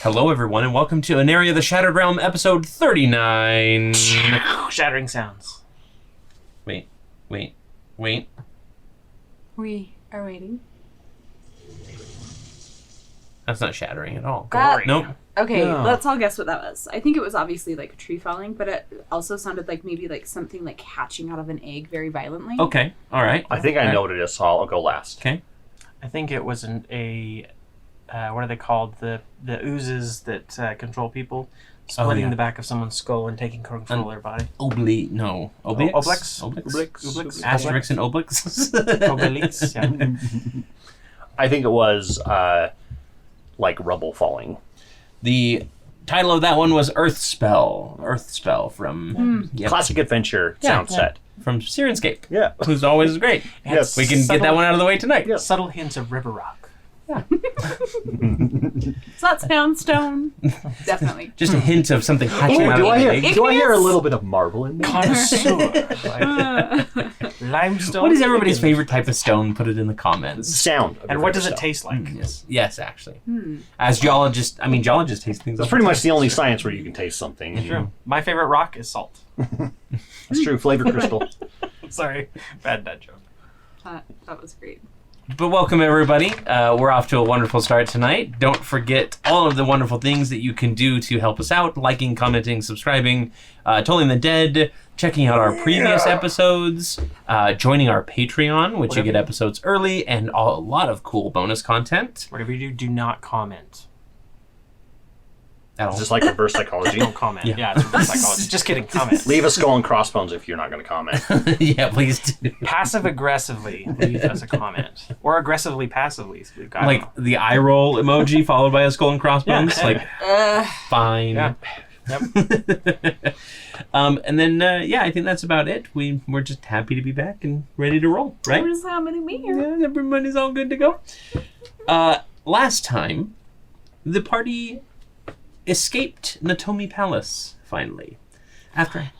Hello, everyone, and welcome to Aneria, the Shattered Realm, episode 39. Shattering sounds. Wait. We are waiting. That's not shattering at all. That- Nope. Okay, No. let's all guess what that was. I think it was obviously like a tree falling, but it also sounded like maybe like something like hatching out of an egg very violently. Okay, all right. I think I know what it is, so I'll go last. Okay. I think it was what are they called? The oozes that control people. Splitting yeah. the back of someone's skull and taking control of their body. Oblix. Oblix? Oblix? Asterix and Oblix? Obelix, yeah. I think it was like rubble falling. The title of that one was Earth Spell from Classic adventure sound set. from Syrinscape, Yeah. who's always great. Yes. We can get that one out of the way tonight. Yes. Subtle hints of river rock. It's not soundstone. Definitely. Just a hint of something hatching Ooh, out do of I the hear? egg. Do I hear a little bit of marble in there? Connoisseur. Limestone. What is everybody's favorite type of stone? Put it in the comments. Sound. And what does it taste like? Yes, actually. As geologists, geologists taste things. That's pretty much the only science where you can taste something. True. My favorite rock is salt. That's true. Flavor crystal. Sorry. Bad joke. That was great. But welcome, everybody. We're off to a wonderful start tonight. Don't forget all of the wonderful things that you can do to help us out. Liking, commenting, subscribing, Tolling the Dead, checking out our previous episodes, joining our Patreon, which you get episodes early, and a lot of cool bonus content. Whatever you do not comment. Is this like reverse psychology? Don't comment. Yeah. Yeah, it's reverse psychology. Just kidding. Comment. Leave a skull and crossbones if you're not going to comment. Yeah, please do. Passive-aggressively leave us a comment. Or aggressively-passively. We've got Like the eye roll emoji followed by a skull and crossbones. Yeah. Like, fine. Yeah. Yep. And then, I think that's about it. We're just happy to be back and ready to roll, right? We're just happy to be here. Yeah, everybody's all good to go. Last time, the party escaped Natomi Palace, finally. After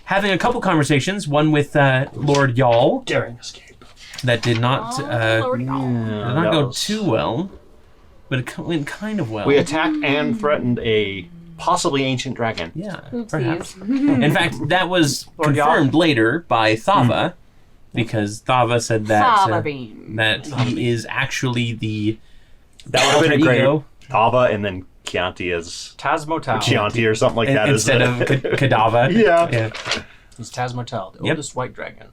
having a couple conversations, one with Lord Y'all, Daring escape. that did not, Lord, did not go too well, but it went kind of well. We attacked and threatened a possibly ancient dragon. Yeah, Oopsies. perhaps. In fact, that was Lord Y'all. confirmed later by Thava, because Thava said that Fava bean. that he is actually the That would have been a alter great ego Tava and then Chianti as Tasmotel. Chianti or something like that. instead of Kadava. Yeah. He's Tasmotel, the Yep. oldest white dragon.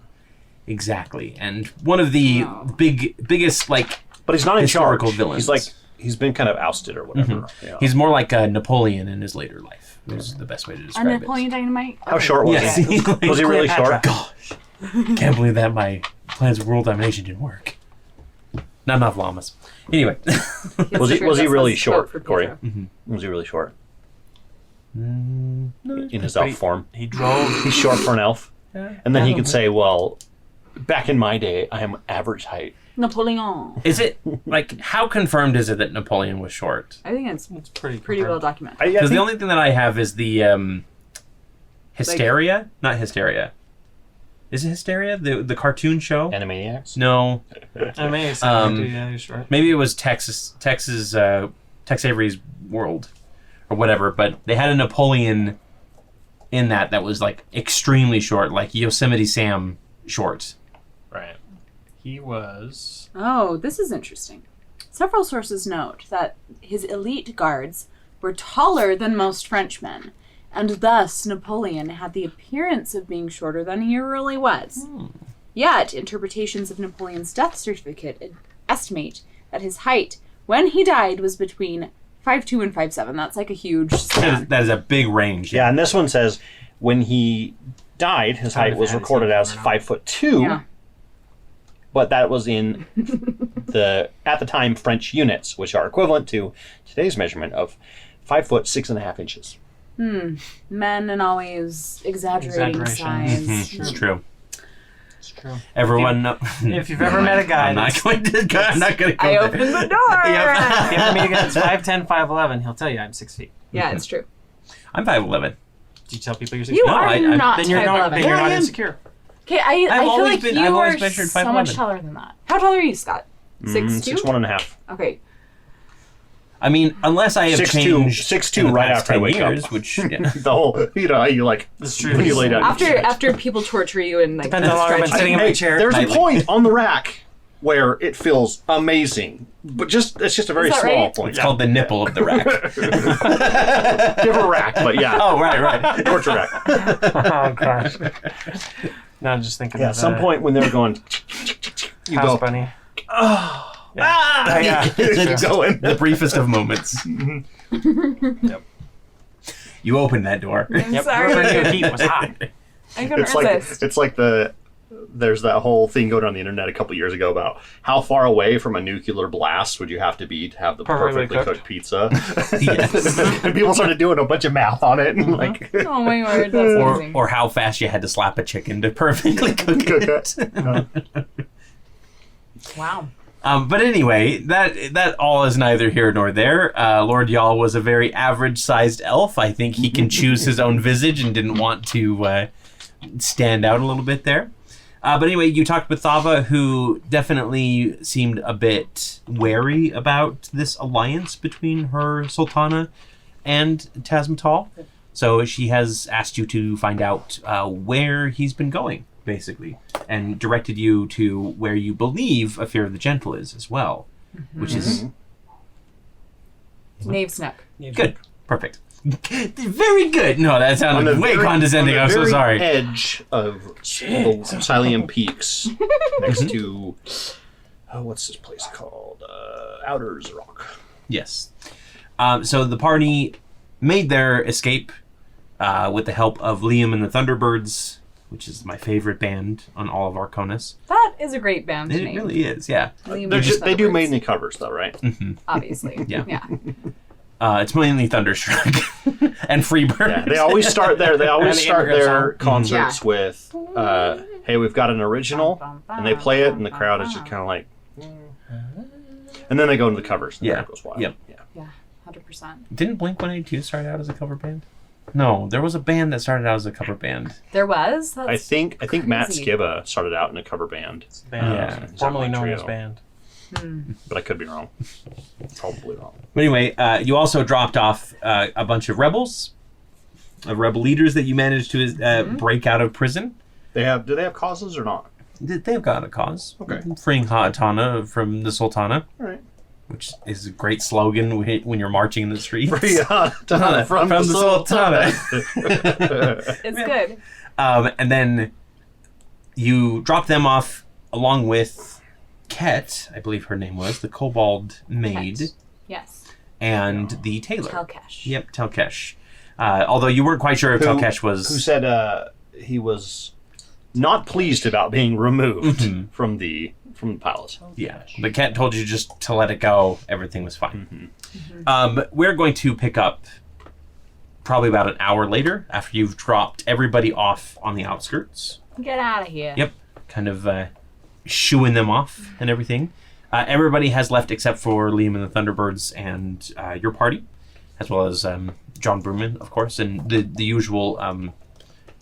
Exactly, and one of the biggest But he's not in historical charge. villains. He's been kind of ousted or whatever. Yeah. He's more like a Napoleon in his later life. Is the best way to A describe it. Napoleon Dynamite? How short was Yes. he? Was he really short? Gosh, can't believe that my plans of world domination didn't work. Not enough llamas. Anyway, Was he really short, Cory? Mm-hmm. Was he really short? no, In his elf form. He drove. He's short for an elf. Yeah. And then he could say, well, back in my day, I am average height. Napoleon. is it like how confirmed is it that Napoleon was short? I think it's It's pretty well documented. Because the only thing that I have is the Hysteria, not Hysteria. Is it Hysteria? The cartoon show? Animaniacs? No, Amazing. Sure. maybe it was Tex Avery's World or whatever. But they had a Napoleon in that was like extremely short, like Yosemite Sam short. Right. He was. Oh, this is interesting. Several sources note that his elite guards were taller than most Frenchmen, and thus Napoleon had the appearance of being shorter than he really was. Yet, interpretations of Napoleon's death certificate estimate that his height when he died was between 5'2" and 5'7". That's like a huge span. That is a big range. Yeah, and this one says when he died, his height was recorded as 5'2". Yeah. But that was in at the time French units, which are equivalent to today's measurement of 5 foot 6.5 inches. Men and always exaggerating Exaggeration. size. It's true. It's true. Everyone If you've ever met a guy I'm not going to go I there. opened the door! if you ever meet a guy that's 5'10", 5'11", he'll tell you I'm 6 feet. Yeah, it's true. I'm 5'11". Do you tell people you're 6 You feet? are not Then you're not. 5'11". Then you're not I am. insecure. Okay, I feel always like been- you I've always are measured so much 5'11". taller than that. How tall are you, Scott? 6'2"? 6'1.5". Okay. I mean, unless I have 6'2", changed 6'2" in the right past after I 10 wake years, up. which The whole, you like It's true. when you lay down. After people torture you and like Depends how long I've been stretch sitting you. in my chair. There's nightly. a point on the rack where it feels amazing, but it's just a very Is that small right? point. it's called the nipple of the rack. Different rack, but yeah. Oh, right. Torture rack. Oh gosh. No, I'm just thinking. Yeah, of at some point when they're going, you House go, Bunny. oh, Yeah. Yeah. keep going. The briefest of moments. Yep. You open that door. I'm Yep. sorry. Whoever knew heat was hot. I couldn't resist. It's like there's that whole thing going on the internet a couple years ago about how far away from a nuclear blast would you have to be to have the Perfectly perfectly cooked cooked. pizza. Yes. And people started doing a bunch of math on it, and like, Oh my word, that's amazing. Or how fast you had to slap a chicken to perfectly cook it. Wow. But anyway, that all is neither here nor there. Lord Yall was a very average-sized elf. I think he can choose his own visage and didn't want to stand out a little bit there. But anyway, you talked with Thava, who definitely seemed a bit wary about this alliance between her Sultana and Tasmatal. So she has asked you to find out where he's been going, basically, and directed you to where you believe Ephyrra the Gentle is as well, which is Knave Snook. good. Perfect. Very good. No, that on sounded the way very- condescending. on I'm the so very sorry. edge of the Sylian Peaks, next to what's this place called? Outers Rock. Yes. So the party made their escape with the help of Liam and the Thunderbirds, which is my favorite band on all of Arconis. That is a great band It name. really is, yeah. Liam They and the do Thunderbirds. mainly covers though, right? Obviously. Yeah. Yeah. It's mainly Thunderstruck and Freebird. Yeah, they always start there. They always And the start immigrant their song. concerts with, "Hey, we've got an original," and they play it, and the crowd is just kind of like, and then they go into the covers, and the Yeah. crowd goes wild. Yep. Yeah. Yeah. 100%. Didn't Blink-182 start out as a cover band? No, there was a band that started out as a cover band. There was? That's I think Matt crazy. Skiba started out in a cover band, Band. Yeah. Formerly known Trio. as Band. but I could be wrong. Probably wrong. But anyway, you also dropped off a bunch of rebels, rebel leaders that you managed to break out of prison. Do they have causes or not? They've got a cause. Okay. Freeing Ha'atana from the Sultana, All right. which is a great slogan when you're marching in the streets. From the Sultana. It's good. And then you drop them off along with Ket, I believe her name was, the kobold maid, Ket. Yes. and the tailor. Telkesh. Yep, Telkesh. Although you weren't quite sure if Telkesh was... Who said he was not pleased about being removed from the palace. Yeah, but Ket told you just to let it go. Everything was fine. We're going to pick up probably about an hour later after you've dropped everybody off on the outskirts. Get out of here. Yep, kind of shooing them off and everything. Everybody has left except for Liam and the Thunderbirds and your party, as well as John Brewman, of course, and the usual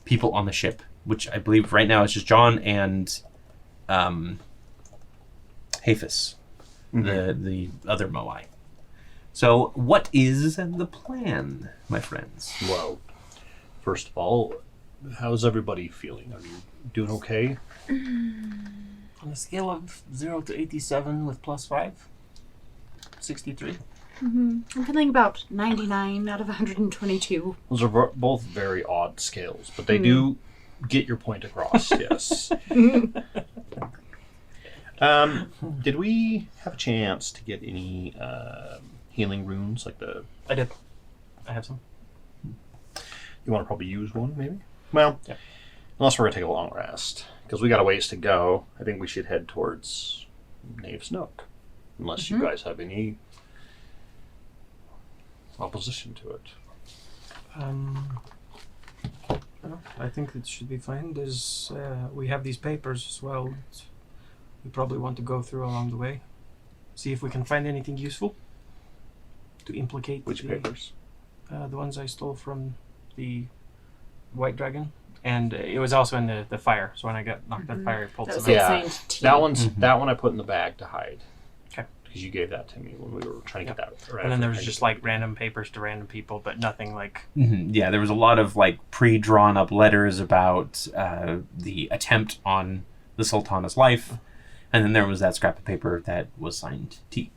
people on the ship, which I believe right now is just John and Hafis, the other Moai. So, what is the plan, my friends? Well, first of all, how's everybody feeling? Are you doing okay? On a scale of 0 to 87 with +5, 63. I'm feeling about 99 out of 122. Those are both very odd scales, but they do get your point across, yes. Did we have a chance to get any healing runes? Like I did. I have some. you want to probably use one, maybe? Well, Yeah. unless we're going to take a long rest. Because we got a ways to go. I think we should head towards Knave's Nook. Unless you guys have any opposition to it. No, I think it should be fine. There's, we have these papers as well. that we probably want to go through along the way. See if we can find anything useful to implicate. Which papers? The ones I stole from the White Dragon. And it was also in the fire. So when I got knocked on fire, I pulled That was some out. Yeah. signed T. That one I put in the bag to hide. Okay. Because you gave that to me when we were trying to get that. Right, And then there was just like random papers to random people, but nothing like. Yeah, there was a lot of like pre-drawn up letters about the attempt on the Sultana's life, and then there was that scrap of paper that was signed T.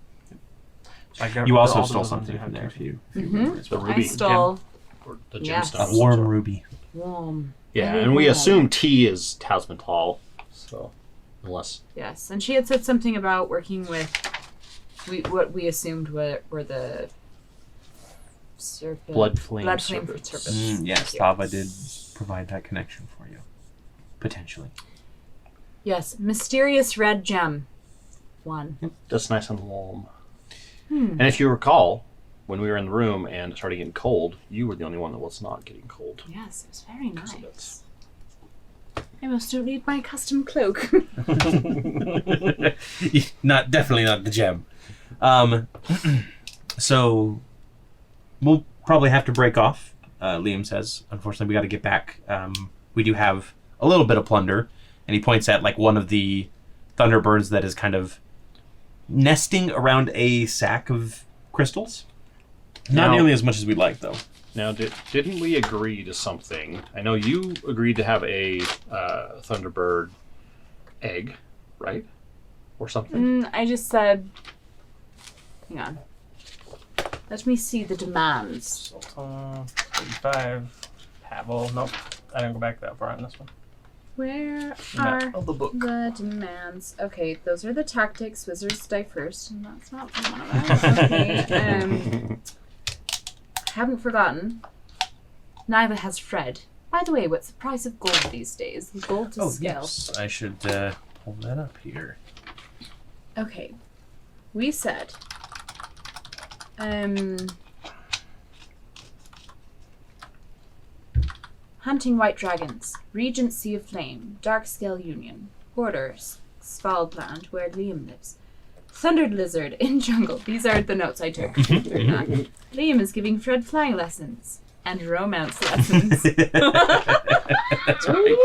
So I got You rid of also all stole those ones something I from had there to. if you remember. the I ruby. stole Or the Yes. gemstone. A warm ruby. warm. Yeah, Very and we warm. assume T is Talisman Tall. So, unless. Yes, and she had said something about working with what we assumed were the serpent Blood flame serpents. Yes, Thava did provide that connection for you. Potentially. Yes, mysterious red gem. 1. That's nice and warm. And if you recall, when we were in the room and it started getting cold, you were the only one that was not getting cold. Yes, it was very Because of nice. I must don't need my custom cloak. Definitely not the gem. So we'll probably have to break off. Liam says, unfortunately, we got to get back. We do have a little bit of plunder, and he points at like one of the thunderbirds that is kind of nesting around a sack of crystals. Not Now- nearly as much as we'd like, though. Now, didn't we agree to something? I know you agreed to have a Thunderbird egg, right? Or something? I just said. Hang on. Let me see the demands. Sultana, 35. Pavel. Nope. I didn't go back that far on this one. Where are of the book. the demands? Okay, those are the tactics. Wizards die first, and that's not one of them. Okay. Haven't forgotten. Neither has Fred. By the way, what's the price of gold these days? Gold to scale. Yes. I should pull that up here. Okay. We said. Hunting white dragons, Regency of Flame, Darkscale Union, Borders, Svalbland, where Liam lives, Thundered Lizard in Jungle. These are the notes I took. Liam is giving Fred flying lessons and romance lessons. That's right.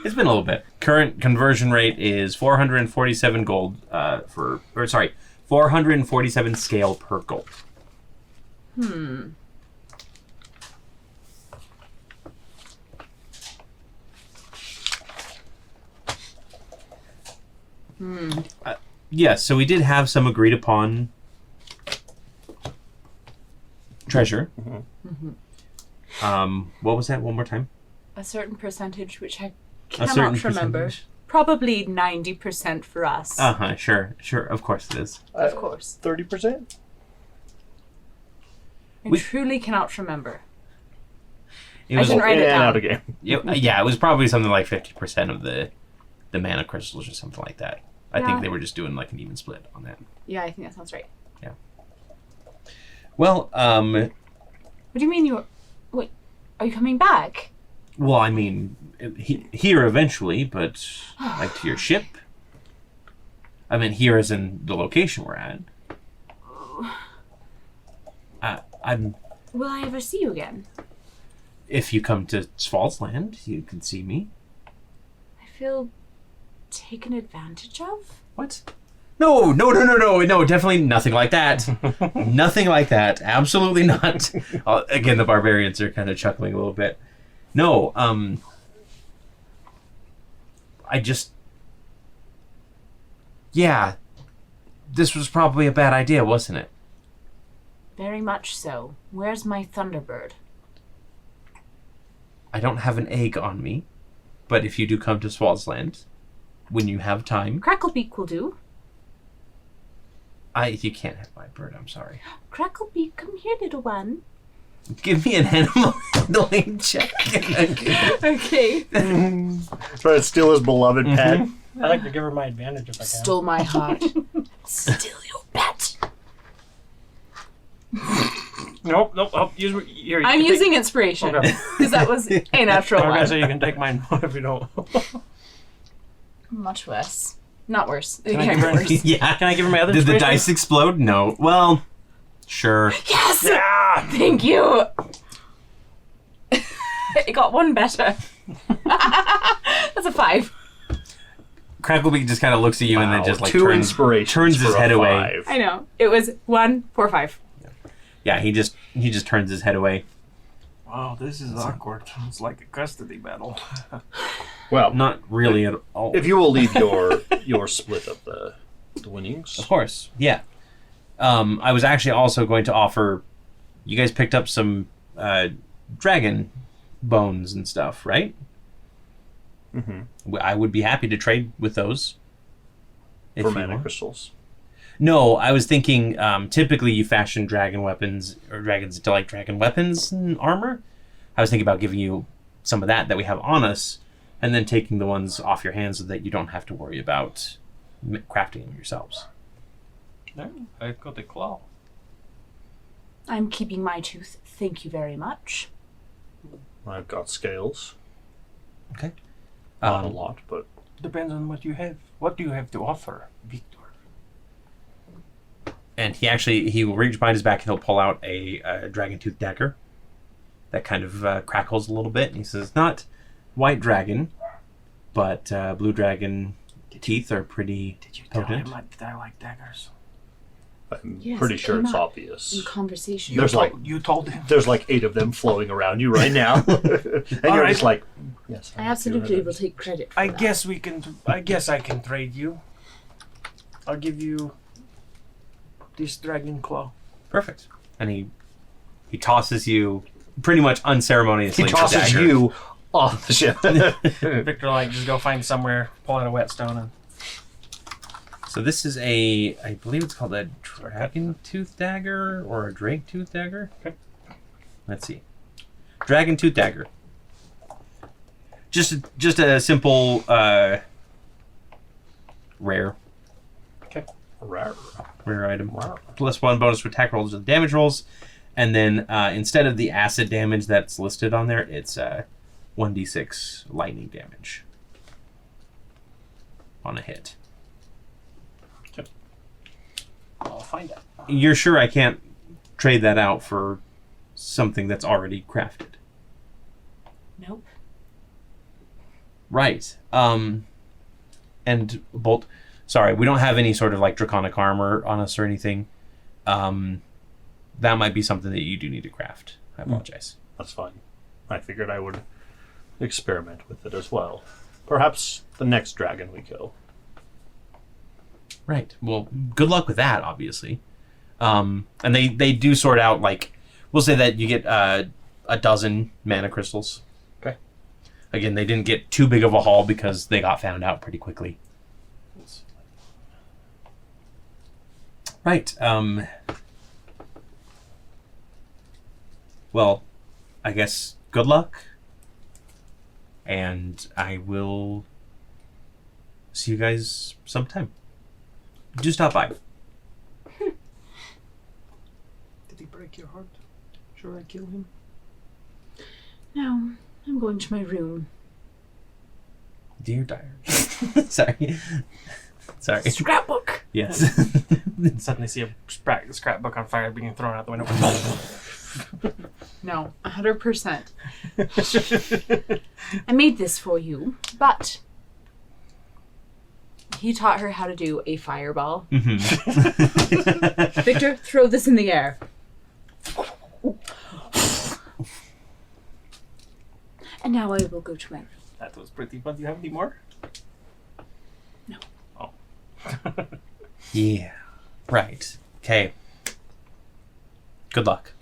It's been a little bit. Current conversion rate is 447 gold 447 scale per gold. Yes, so we did have some agreed upon treasure. What was that? One more time. A certain percentage, which I A certain cannot remember. percentage. Probably 90% for us. Sure, of course it is. Of course. 30%? I truly cannot remember. It I was, didn't write it down. Out again. yeah, it was probably something like 50% of the mana crystals or something like that. I Yeah. think they were just doing like an even split on that. Yeah, I think that sounds right. Well, What do you mean you... Wait, are you coming back? I mean, here eventually, but like to your ship. I mean, here is in the location we're at. I'm. Will I ever see you again? If you come to Sval's land, you can see me. I feel taken advantage of? What? No, definitely nothing like that. Nothing like that. Absolutely not. Again, the barbarians are kind of chuckling a little bit. No, I just... Yeah, this was probably a bad idea, wasn't it? Very much so. Where's my Thunderbird? I don't have an egg on me, but if you do come to Sval's land, when you have time... Cracklebeak will do. You can't have my bird, I'm sorry. Cracklebeak, come here, little one. Give me an animal handling check. Okay. Try to steal his beloved pet. I like to give her my advantage if I can. Stole my heart. Steal your pet. Nope. Oh, here, I'm using inspiration. Okay. Because that was a natural Okay, so one. you can take mine if you don't. Much worse. Not worse. It I can't give get her- worse. Yeah. Can I give her my other Did the inspiration? dice explode? No. Well, sure. Yes! Yeah! Thank you! It got one better. That's a 5. Cracklebeak just kind of looks at you and then just like two turns inspirations his for head a away. 5. I know. It was 1, 4, 5. Yeah, he just turns his head away. Wow, this is awkward. It's like a custody battle. Well, Not really at all. if you will lead your split of the winnings. Of course, yeah. I was actually also going to offer. You guys picked up some dragon bones and stuff, right? Mm-hmm. I would be happy to trade with those. if For you mana want. crystals. No, I was thinking. Typically, you fashion dragon weapons or dragons into like dragon weapons and armor. I was thinking about giving you some of that we have on us, and then taking the ones off your hands so that you don't have to worry about crafting them yourselves. No, I've got a claw. I'm keeping my tooth. Thank you very much. I've got scales. Okay. Not a lot, but Depends on what you have. What do you have to offer, Victor? And he will reach behind his back and he'll pull out a dragon tooth dagger that kind of crackles a little bit. And he says, not white dragon, but blue dragon teeth are pretty Did you tell potent. him that I like daggers? I'm Yes, pretty it sure came it's up obvious. In conversation. There's like You told him. there's like 8 of them floating around you right now, and you're Alright. just like, yes. I absolutely will take credit for I that. guess I can trade you. I'll give you this dragon claw. Perfect. And he tosses you pretty much unceremoniously. He the tosses dagger. you off the ship. Victor, like, just go find somewhere, pull out a whetstone, and So this is I believe it's called a dragon tooth dagger or a drake tooth dagger. Okay. Let's see. Dragon tooth dagger. Just a simple rare Rawr. item. Wow. Plus 1 bonus to attack rolls and damage rolls. And then instead of the acid damage that's listed on there, it's 1d6 lightning damage on a hit. I'll find it. You're sure I can't trade that out for something that's already crafted? Nope. Right. And Bolt, sorry, we don't have any sort of like draconic armor on us or anything. That might be something that you do need to craft. I apologize. That's fine. I figured I would experiment with it as well. Perhaps the next dragon we kill. Right. Well, good luck with that, obviously. And they do sort out, like, we'll say that you get a dozen mana crystals. Okay. Again, they didn't get too big of a haul because they got found out pretty quickly. Right. Well, I guess good luck. And I will see you guys sometime. Do stop by. Did he break your heart? Should I kill him? No, I'm going to my room. Dear diary. Sorry. Sorry. Scrapbook! Yes. Suddenly see a scrapbook on fire being thrown out the window. No, 100%. I made this for you, but he taught her how to do a fireball. Mm-hmm. Victor, throw this in the air. And now I will go to my room. That was pretty fun. Do you have any more? No. Oh. Yeah. Right. Okay. Good luck.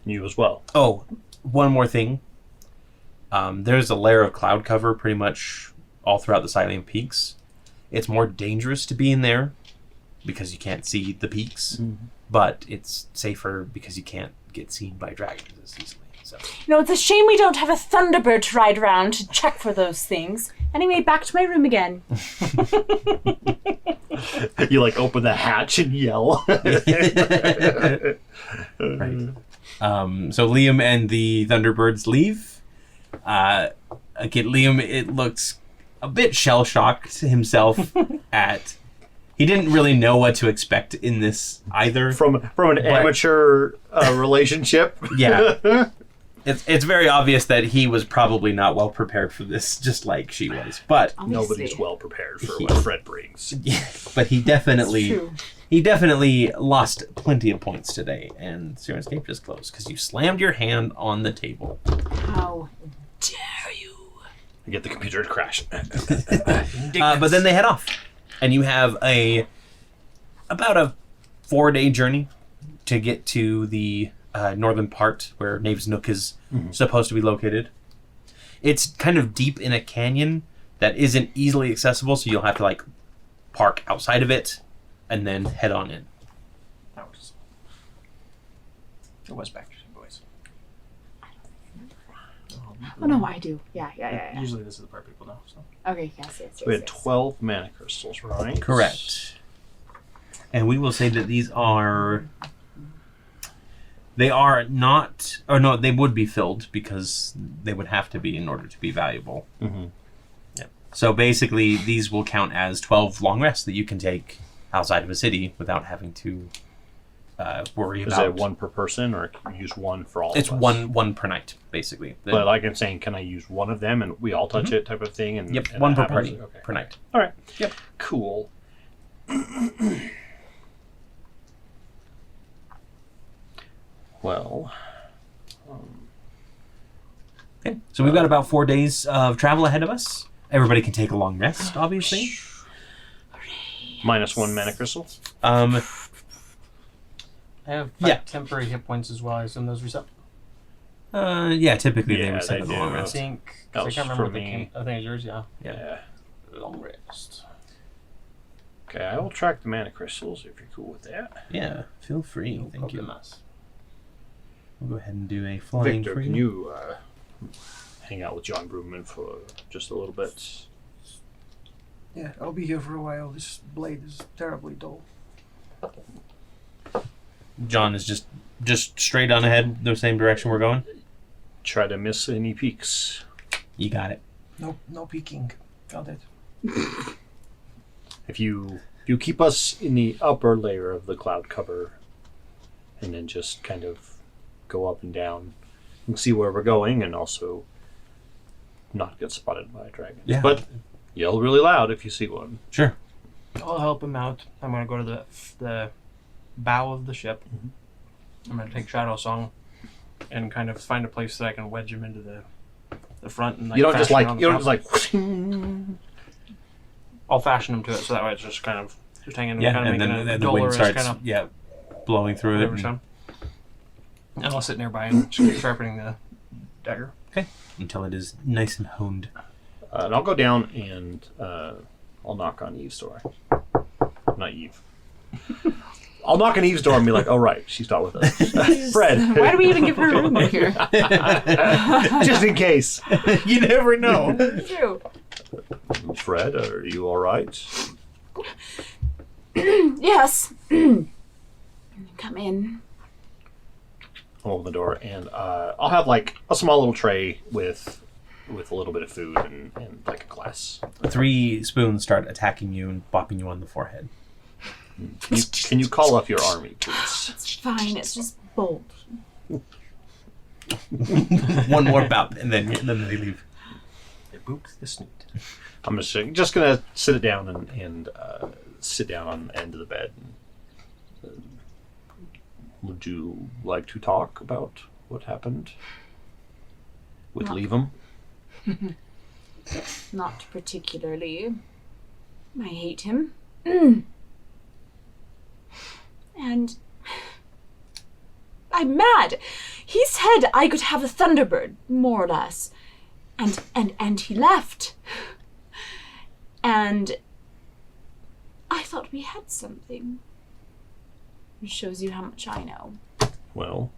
You as well. Oh, one more thing. There's a layer of cloud cover pretty much all throughout the Silent Peaks. It's more dangerous to be in there because you can't see the peaks, but it's safer because you can't get seen by dragons as easily. So. No, it's a shame we don't have a Thunderbird to ride around to check for those things. Anyway, back to my room again. You like open the hatch and yell. Right. So Liam and the Thunderbirds leave. Again, Liam, it looks a bit shell-shocked himself at... He didn't really know what to expect in this either. From an amateur relationship. Yeah. It's very obvious that he was probably not well prepared for this, just like she was. But Nobody's well prepared for what Fred brings. but he definitely lost plenty of points today, and Syrinscape just closed because you slammed your hand on the table. How dare you? I get the computer to crash. But then they head off, and you have about a 4-day journey to get to the northern part where Knave's Nook is supposed to be located. It's kind of deep in a canyon that isn't easily accessible, so you'll have to like park outside of it and then head on in. It was back to boys. Oh no, I do. Yeah. Usually this is the part people know. So. Okay, yes. We had 12 mana crystals, right? Correct. And we will say that these are... They are not... Or no, they would be filled because they would have to be in order to be valuable. Mm-hmm. Yep. So basically, these will count as 12 long rests that you can take outside of a city without having to worry about... Is it one per person, or can you use one for all It's of us? one per night, basically. But like I'm saying, can I use one of them and we all touch it type of thing? And, Yep, and one that per happens? party Okay. per night. All right. Yep. Cool. Well, Okay. So we've got about 4 days of travel ahead of us. Everybody can take a long rest, obviously. -1 mana crystal. I have 5 Yeah. temporary hit points as well. I assume those reset. Yeah, typically they Yeah, reset they a long do. I rest. think. That 'Cause I was can't remember for what they me. came. I think it's yours. Yeah. Yeah. Long rest. Okay, I will track the mana crystals if you're cool with that. Yeah, feel free. No Thank you. problemas. We'll go ahead and do a flying Victor, for can you hang out with John Broomman for just a little bit? Yeah, I'll be here for a while. This blade is terribly dull. John is just straight on ahead, the same direction we're going. Try to miss any peaks. You got it. No peeking. Got it. If you keep us in the upper layer of the cloud cover, and then just kind of go up and down and see where we're going, and also not get spotted by a dragon. Yeah. But yell really loud if you see one. Sure. I'll help him out. I'm gonna go to the bow of the ship. I'm gonna take Shadow Song and kind of find a place that I can wedge him into the front and like. You don't just fashion like on the you don't top. just like. I'll fashion him to it so that way it's just kind of hanging. Yeah, kind of and then making a the wind dolorous starts kind of blowing through it. whatever And sound. And I'll sit nearby and just keep sharpening the dagger. until it is nice and honed. And I'll go down and I'll knock on Eve's door. Not Eve. I'll knock on Eve's door and be like, "Oh right, she's not with us." Fred. Why do we even give her a room here? Just in case. You never know. True. Fred, are you all right? Yes. Come in. I'll open the door and I'll have like a small little tray with a little bit of food and like a glass. 3 spoons start attacking you and bopping you on the forehead. Can you call up your army, please? It's fine. It's just bold. One more bout, and then they leave. They booped the snoot. I'm just gonna sit it down and sit down on the end of the bed. Would you like to talk about what happened with Leav'em? Not particularly. I hate him. And I'm mad. He said I could have a Thunderbird, more or less. And he left. And I thought we had something. It shows you how much I know. Well,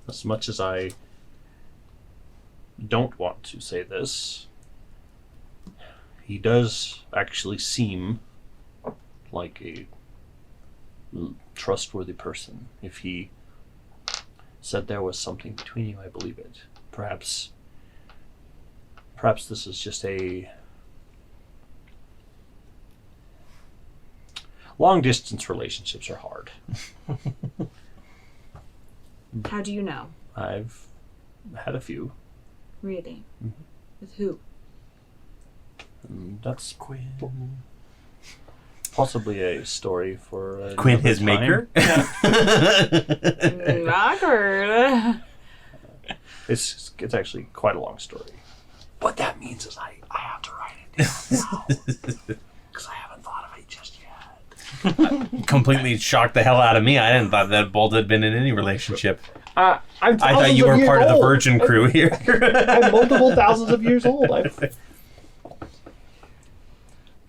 as much as I don't want to say this, he does actually seem like a trustworthy person. If he said there was something between you, I believe it. Perhaps this is just a long distance relationships are hard. How do you know? I've had a few. Really? Mhm. With who? And that's Quinn. possibly a story for Quinn, another his time. maker. Awkward. It's actually quite a long story. What that means is I have to write it down now because I haven't thought of it just yet. Completely shocked the hell out of me. I didn't thought that Bolt had been in any relationship. I'm I thought you were part of the virgin crew here. I'm multiple thousands of years old.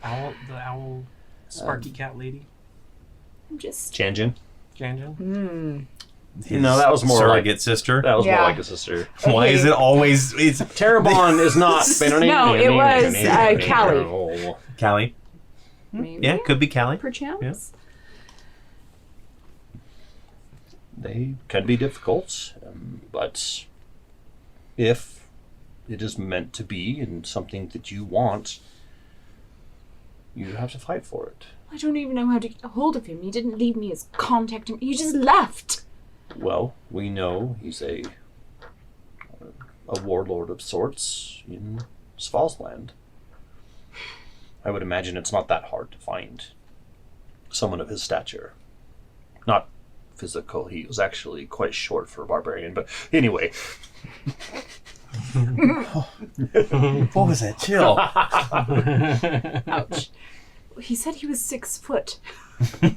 The owl, Sparky cat lady. I'm just. Janjin. Janjan. His No, that was more surrogate sister. That was more Yeah. like a sister. Why is it always? It's Terabon is not. No, it was, Callie. Callie. Maybe? Yeah, could be Callie. Perchance? They can be difficult, but if it is meant to be and something that you want, you have to fight for it. I don't even know how to get a hold of him. He didn't leave me his contact. He just left. Well, we know he's a warlord of sorts in Svalsland. I would imagine it's not that hard to find someone of his stature. Not physical, he was actually quite short for a barbarian, but anyway. What was that chill? Ouch. He said he was 6 foot. Damn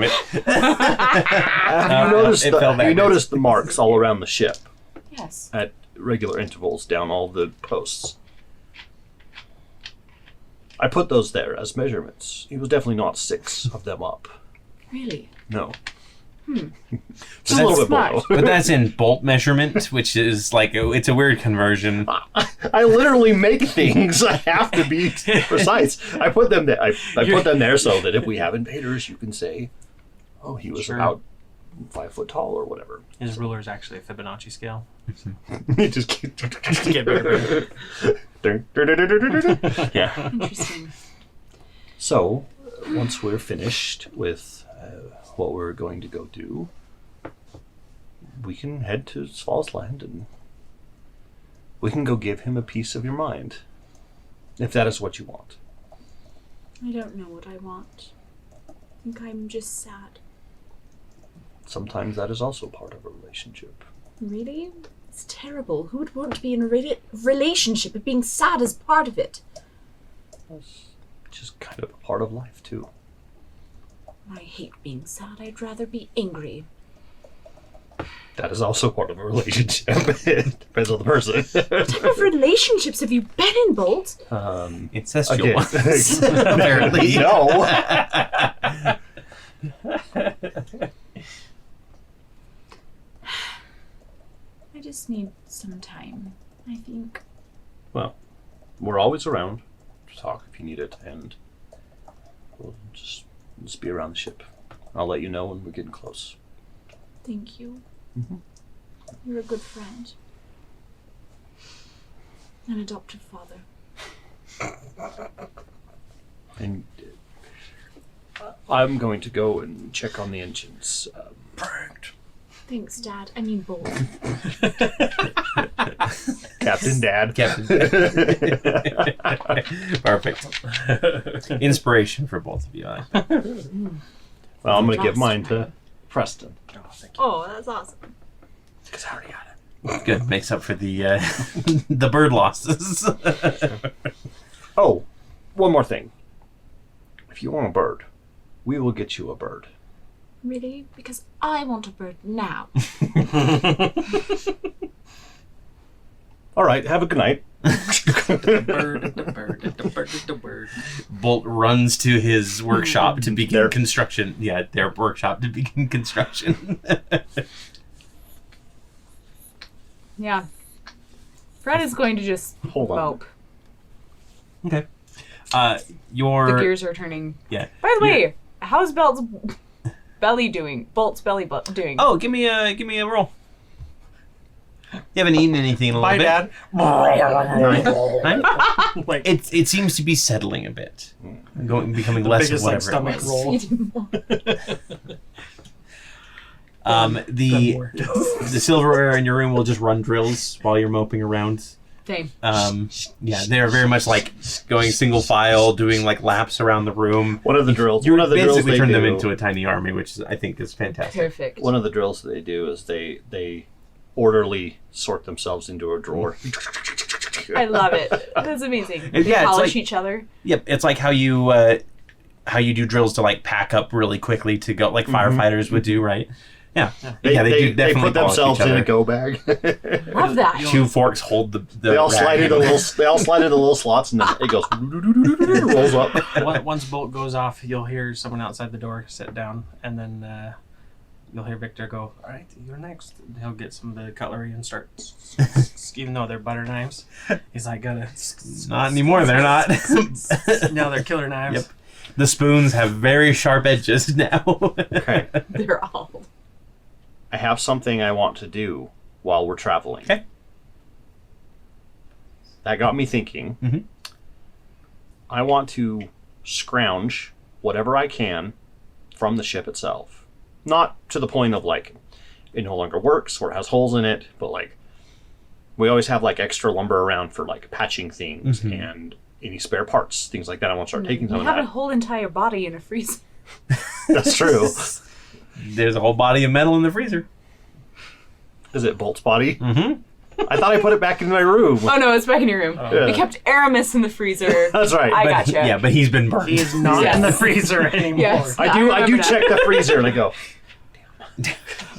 it. You noticed the marks all around the ship Yes. at regular intervals down all the posts. I put those there as measurements. He was definitely not 6 of them up. Really? No. Hmm. Just a little bit Smart. below. But that's in bolt measurement, which is like, it's a weird conversion. I literally make things. I have to be precise. I put them there. I put them there so that if we have invaders, you can say, "Oh, he was Sure. about 5 foot tall or whatever." His ruler is actually a Fibonacci scale. You just keep Get better. Yeah. Interesting. So, once we're finished with what we're going to go do, we can head to Svalsland and we can go give him a piece of your mind, if that is what you want. I don't know what I want. I think I'm just sad. Sometimes that is also part of a relationship. Really? It's terrible. Who would want to be in a relationship if being sad is part of it? That's just kind of a part of life, too. I hate being sad. I'd rather be angry. That is also part of a relationship. It depends on the person. What type of relationships have you been in, Bolt? Incestual Again. ones, apparently. No. I just need some time, I think. Well, we're always around to talk if you need it, and we'll just be around the ship. I'll let you know when we're getting close. Thank you. Mhm. You're a good friend. An adoptive father. And I'm going to go and check on the engines. Thanks, Dad. I mean, Bolt. Captain Dad. Captain. Perfect. Inspiration for both of you. Well, I'm going to give mine to Preston. Oh, thank you. Oh, that's awesome. Because I already got it. Good. Makes up for the the bird losses. Oh, one more thing. If you want a bird, we will get you a bird. Really? Because I want a bird now. All right, have a good night. The bird. Bolt runs to his workshop to begin Their- construction. Yeah, their workshop to begin construction. Yeah. Fred is going to just Hold on. mope. Okay. The Your gears are turning. yeah. By the way, how's Belt's belly doing? Bolt's belly doing? Oh, give me a roll. You haven't eaten anything in a little Bye, bit. Dad. Right? Like It seems to be settling a bit, becoming the less of biggest like whatever it stomach was. roll. Feed him more. The silverware in your room will just run drills while you're moping around. Same. They're very much like going single file, doing like laps around the room. One of the drills. You One of the drills basically they turn them do- into a tiny army, which I think is fantastic. Perfect. One of the drills that they do is they orderly sort themselves into a drawer. I love it. That's amazing. Yeah, They it's polish like- each other. Yep, it's like how you do drills to like pack up really quickly to go, like firefighters would do, right? Yeah, They do they definitely put polish themselves each in other. a go bag. Love that. Two forks hold the They all rag slide into in. the little slots, and then it goes rolls up. Once a bolt goes off, you'll hear someone outside the door sit down, and then you'll hear Victor go, "All right, you're next." And he'll get some of the cutlery and start, even though they're butter knives, he's like, "Gotta." Not anymore. They're not. Now they're killer knives. Yep. The spoons have very sharp edges now. Okay. They're all. I have something I want to do while we're traveling. Okay. That got me thinking. Mhm. I want to scrounge whatever I can from the ship itself. Not to the point of like it no longer works or it has holes in it, but like we always have like extra lumber around for like patching things and any spare parts, things like that. I want to start taking some You of have a that. whole entire body in a freezer. That's true. There's a whole body of metal in the freezer. Is it Bolt's body? Mm-hmm. I thought I put it back in my room. Oh no, it's back in your room. Yeah. We kept Aramis in the freezer. That's right. I But gotcha. yeah, but he's been burned. He is not Yes. in the freezer anymore. Yes. I I do remember that. check the freezer and I go, damn.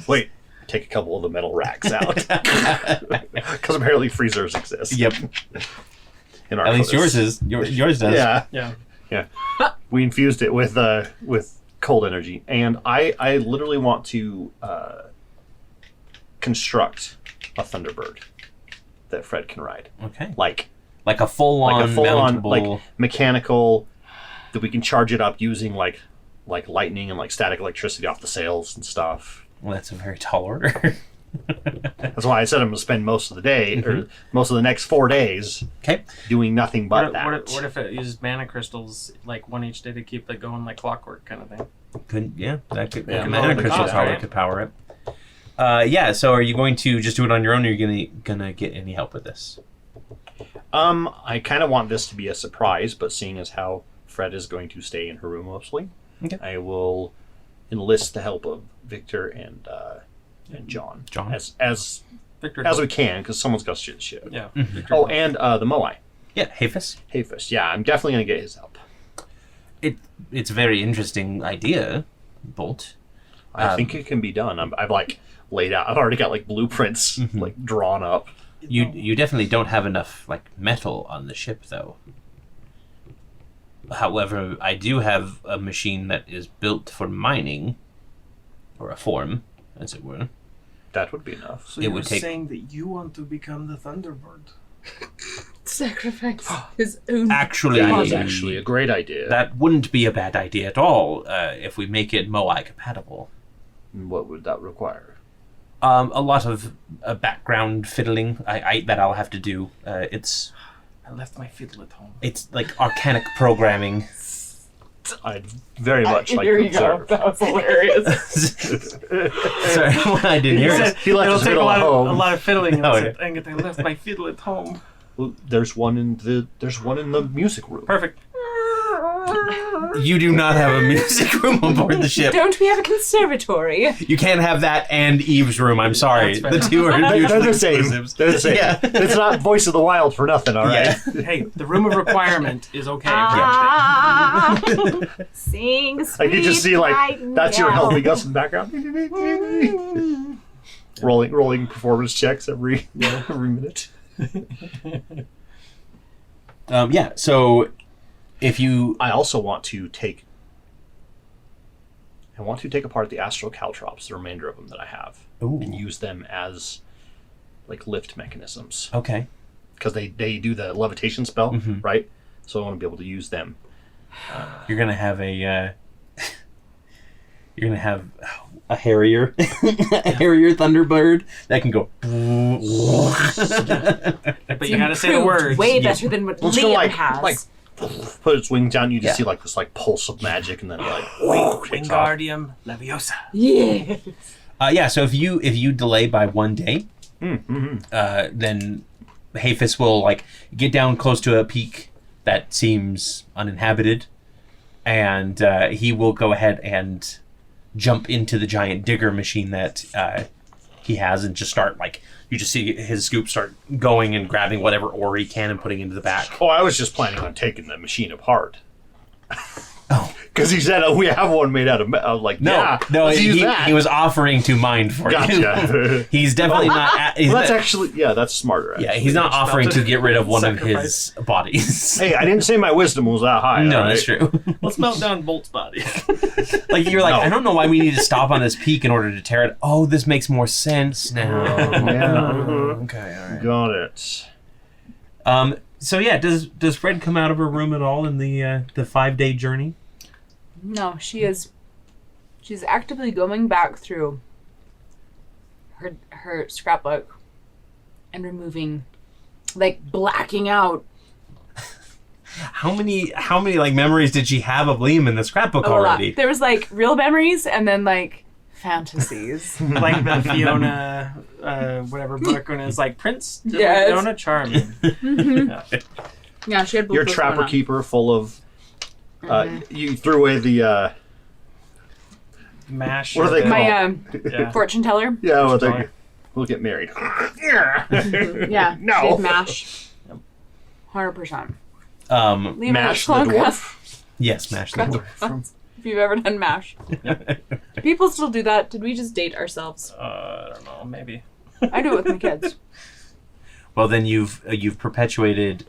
Wait, take a couple of the metal racks out. Because apparently freezers exist. Yep. In our At least codice. yours does. Yeah. Yeah. We infused it with cold energy. And I literally want to construct a Thunderbird that Fred can ride. Okay. Like Like a full-on mountable. like mechanical, that we can charge it up using like lightning and like static electricity off the sails and stuff. Well, that's a very tall order. That's why I said I'm going to spend most of the day or most of the next 4 days Okay. doing nothing but that. What if it uses mana crystals, like one each day to keep it going like clockwork kind of thing? That could. Yeah, Mana that crystal could power right? could power it. So are you going to just do it on your own, or are you gonna get any help with this? I kind of want this to be a surprise, but seeing as how Fred is going to stay in her room mostly, Okay. I will enlist the help of Victor and John. John. As Victor. we can, because someone's got to steer the ship. Yeah. Mhm. Victor Oh, and the Moai. Yeah, Hafis. Hafis. Yeah, I'm definitely going to get his help. It's a very interesting idea, Bolt. I think it can be done. I've like laid out. I've already got like blueprints like drawn up. You definitely don't have enough like metal on the ship, though. However, I do have a machine that is built for mining, or a form, as it were. That would be enough. So It you're would take- saying that you want to become the Thunderbird? Sacrifice his own. Actually, That is actually a great idea. that wouldn't be a bad idea at all if we make it Moai compatible. What would that require? A lot of background fiddling that I'll have to do. It's I left my fiddle at home. like arcanic programming. I'd very much like Here to you go. observe. That was hilarious. Sorry, I didn't hear it. He left It'll his take fiddle at a home. lot of fiddling. Oh, And I left my fiddle at home. Well, there's one in the music room. Perfect. You do not have a music room on board the ship. Don't we have a conservatory? You can't have that and Eve's room. I'm sorry. That's fair. The two are They're mutually the same. exclusive. They're the same. Yeah. It's not Voice of the Wild for nothing, all right? Yeah. Hey, the room of requirement is okay. Ah, sing sweet I can just see like that's your nightingale. helping us in the background. rolling performance checks every minute. So if you I also want to take apart the astral caltrops, the remainder of them that I have, and use them as like lift mechanisms, okay. because they do the levitation spell, Mhm. right? So I want to be able to use them. You're gonna have a Harrier, a Harrier Thunderbird that can go. But you gotta say the Improved words. way better than what Let's go Liam has. like put its wings down. You just Yeah. see like this like pulse of magic, and then like Wing, takes off. Wingardium Leviosa. yeah. Yeah. So if you delay by 1 day, Mm-hmm. then Hayfist will like get down close to a peak that seems uninhabited, and he will go ahead and jump into the giant digger machine that he has, and just start like you just see his scoop start going and grabbing whatever ore he can and putting into the back. Oh, I was just planning on taking the machine apart. Oh. Because he said, we have one made out of metal. Like, No, let's use he that. was offering to mine for you. Gotcha. He's definitely not. He's Well, that's not- actually, that's smarter. yeah, Actually. he's not offering to get rid of one of Sacrifice. his bodies. Hey, I didn't say my wisdom was that high. No, all right? that's true. Let's melt down Bolt's body. Like you're like, No. I don't know why we need to stop on this peak in order to tear it. Oh, this makes more sense now. Yeah. Okay, all right. Got it. So yeah, does Fred come out of her room at all in the 5-day journey? No, she's actively going back through her scrapbook and removing, like blacking out. How many like memories did she have of Liam in the scrapbook A lot. already? There was like real memories and then like fantasies. Like the Fiona, whatever book, when it's like Prince Yes. Fiona Charming. Yeah. Yeah, she had both Your those trapper going on. keeper full of. You threw away the. Mash. What are they My Yeah. fortune teller. Yeah, well, Sorry. we'll get married. Yeah, No. she did mash. 100%. Leave Mash it the dwarf. Yes, Mash the Dwarf. If you've ever done mash. People still do that. Did we just date ourselves? I don't know. Maybe. I do it with my kids. Well, then you've perpetuated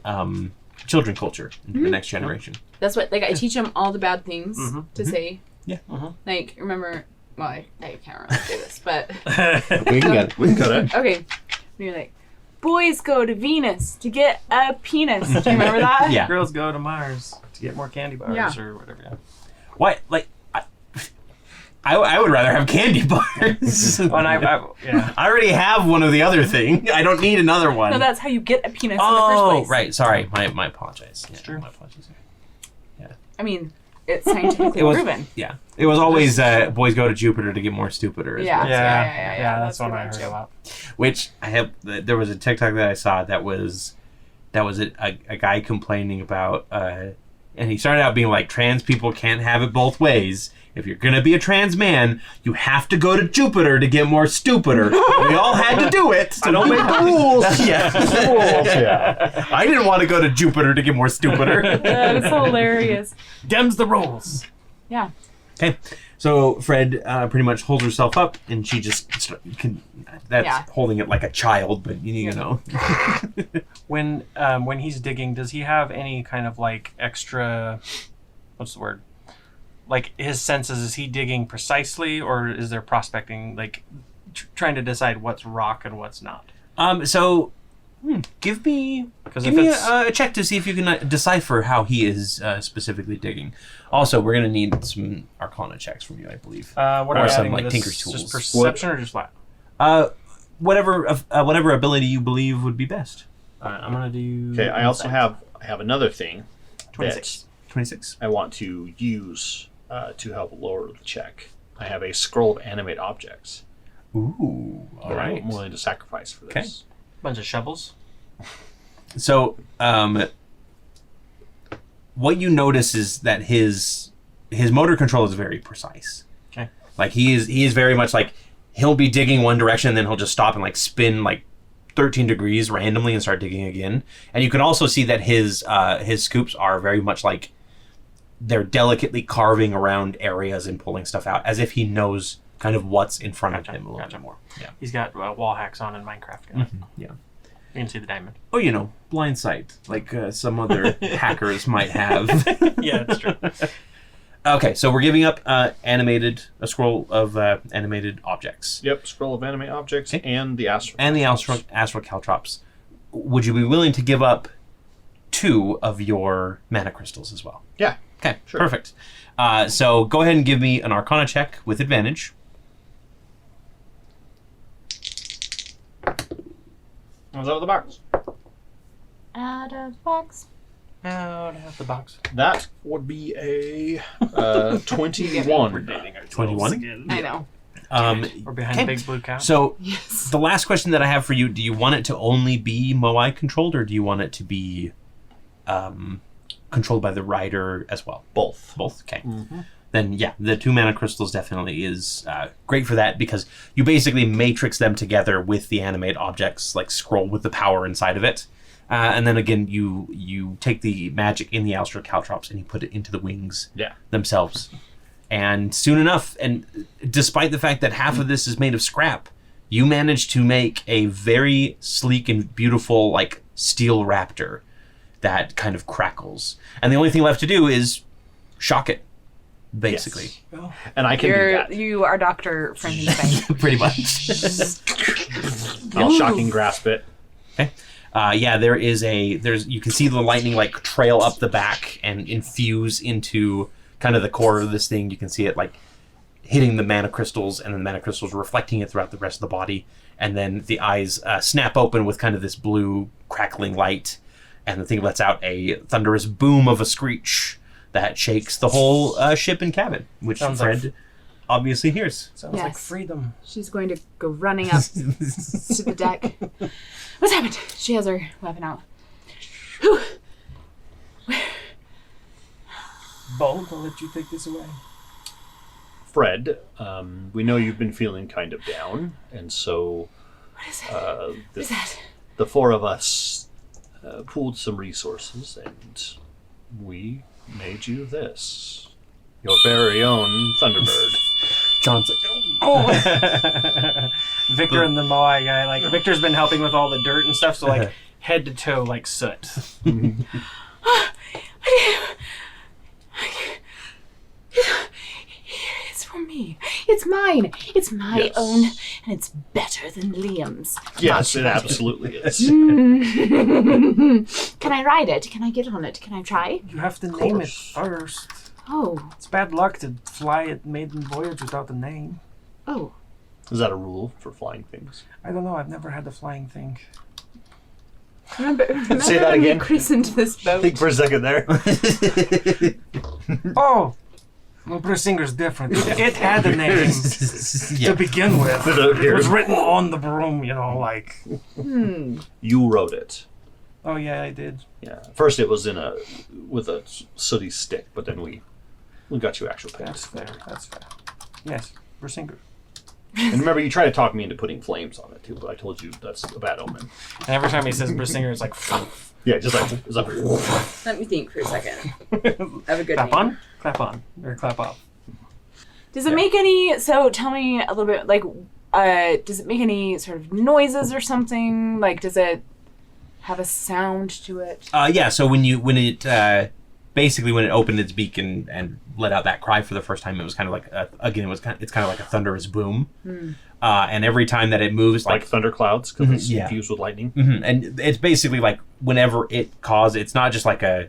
children culture into the next generation. That's what, like, I teach them all the bad things to say. Yeah. Like, remember, well, I can't really say this, but, We can get it. We got it. okay. You're like, boys go to Venus to get a penis. Do you remember that? Yeah. Girls go to Mars to get more candy bars Yeah. or whatever. Yeah. What? Like, I would rather have candy bars. Oh, and yeah. I already have one of the other thing. I don't need another one. No, that's how you get a penis in the oh, first place. right. Sorry. My apologies. Yeah, true. my apologies. I mean, it's scientifically It was- proven. Yeah. It was always boys go to Jupiter to get more stupider. As Yeah. well. Yeah, that's That's one I pretty heard much a lot. Which I have. There was a TikTok that I saw that was a guy complaining about, and he started out being like, trans people can't have it both ways. If you're gonna be a trans man, you have to go to Jupiter to get more stupider. We all had to do it. So don't make the rules. Yeah. Rules, yeah. I didn't want to go to Jupiter to get more stupider. That is hilarious. Dems the rules. Yeah. Okay, so Fred pretty much holds herself up, and she just that's Yeah. holding it like a child, but you know. When he's digging, does he have any kind of like extra? What's the word? Like his senses, is he digging precisely, or is there prospecting, like trying to decide what's rock and what's not? So give me Because give if me it's a check to see if you can decipher how he is specifically digging. Also, we're gonna need some Arcana checks from you, I believe. what or are we some, adding like, to this? Tinker's tools. Just perception or just flat? Whatever ability you believe would be best. All right, I'm gonna do. Okay, I also have another thing 26. 26. that I want to use to help lower the check. I have a scroll of animate objects. Ooh, all that right. I'm willing to sacrifice for Okay. this. Bunch of shovels. So, what you notice is that his motor control is very precise. Okay. Like he is very much like he'll be digging one direction, and then he'll just stop and like spin like 13 degrees randomly and start digging again. And you can also see that his scoops are very much like they're delicately carving around areas and pulling stuff out, as if he knows kind of what's in front of him a little bit more. Yeah. He's got wall hacks on in Minecraft. Yeah. Yeah. You can see the diamond. Oh, you know, blind sight, like some other hackers might have. Yeah, that's true. Okay, so we're giving up a scroll of animated objects. Yep, scroll of animate objects Okay. and the astral. And the astral caltrops. Would you be willing to give up 2 of your mana crystals as well? Yeah. Okay, Sure. perfect. So go ahead and give me an Arcana check with advantage. Was out of the box. Out of the box. Out of the box. That would be a 21. We're dating ourselves 21? again. I know. Or behind okay. Big Blue Cow. So Yes. the last question that I have for you, do you want it to only be Moai controlled, or do you want it to be controlled by the rider as well? Both. Both, okay. Mm-hmm. Then yeah, the 2 mana crystals definitely is great for that, because you basically matrix them together with the animate objects, like scroll with the power inside of it. And then again, you take the magic in the Alistair Caltrops and you put it into the wings themselves. And soon enough, and despite the fact that half of this is made of scrap, you manage to make a very sleek and beautiful, like, steel raptor that kind of crackles. And the only thing left to do is shock it, basically. Yes. Well, And I can do that. You are Dr. Frankenstein. Pretty much. I'll shocking grasp it. Okay. You can see the lightning like trail up the back and infuse into kind of the core of this thing. You can see it like hitting the mana crystals, and then the mana crystals reflecting it throughout the rest of the body. And then the eyes snap open with kind of this blue crackling light, and the thing lets out a thunderous boom of a screech that shakes the whole ship and cabin, which Sounds Fred obviously hears. sounds like Yes. freedom. She's going to go running up to the deck. What's happened? She has her weapon out. Whew. Bold, I'll let you take this away. Fred, we know you've been feeling kind of down, and so What is it? What is that? the 4 of us pooled some resources, and we made you this. Your very own Thunderbird. John's like, Oh! Victor and the Moai guy, like, Victor's been helping with all the dirt and stuff, so, like, head to toe, like, soot. It's for me. It's mine. It's my Yes. own, and it's better than Liam's. Yes, it absolutely is. Can I ride it? Can I get on it? Can I try? You have to name it course. first. Oh. It's bad luck to fly a maiden voyage without a name. Oh. Is that a rule for flying things? I don't know, I've never had a flying thing. Remember Say that when we again. christened this boat? Think for a second there. Oh! Well, Brissinger's different. It had a name to begin with. It was written on the broom, you know, like... You wrote it. Oh yeah, I did. Yeah. First it was with a sooty stick, but then we got you actual That's paint. fair, that's fair. Yes, Brissinger. And remember, you tried to talk me into putting flames on it too, but I told you that's a bad omen. And every time he says Brissinger, it's like... Yeah, just like it's like. Let me think for a second. I have a good Clap name. on? Clap on. Or clap off. Does it make any... So tell me a little bit, like, does it make any sort of noises or something? Like, does it have a sound to it? yeah, so when it opened its beak and let out that cry for the first time, it was kind of like it's kind of like a thunderous boom. And every time that it moves, Like thunderclouds, because it's yeah. infused with lightning. and it's basically like whenever it caused, it's not just like a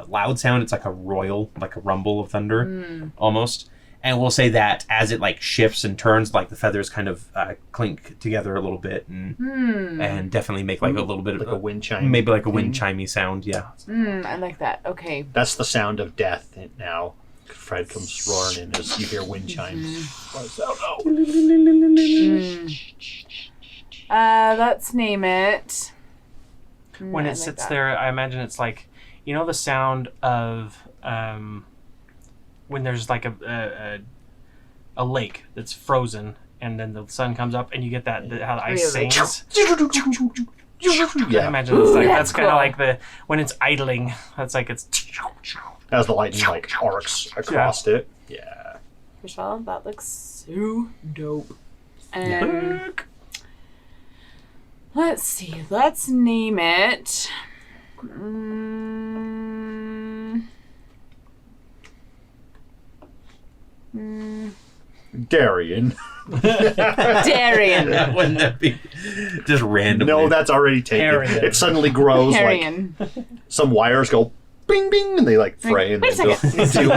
loud sound, it's like a royal, like a rumble of thunder almost. And we'll say that as it like shifts and turns, like the feathers kind of clink together a little bit and definitely make like a little bit Like of a wind chime. maybe like a wind chimey sound. Yeah. I like that. Okay. That's the sound of death now. Fred comes roaring in as you hear wind chimes. Oh no! Let's name it. When I it like sits that. there, I imagine it's like, you know the sound of when there's like a lake that's frozen and then the sun comes up and you get that how the ice Really? sings. I Yeah, imagine it's like, That's that's kind of cool. like the when it's idling. That's like it's. as the lightning like arcs across it. Yeah. First of all, that looks so dope. And let's see. Let's name it. Darian. Darian. Wouldn't that be just random? No, that's already taken. Darian. It suddenly grows Darian. like some wires go bing bing and they like fray and Wait a then go into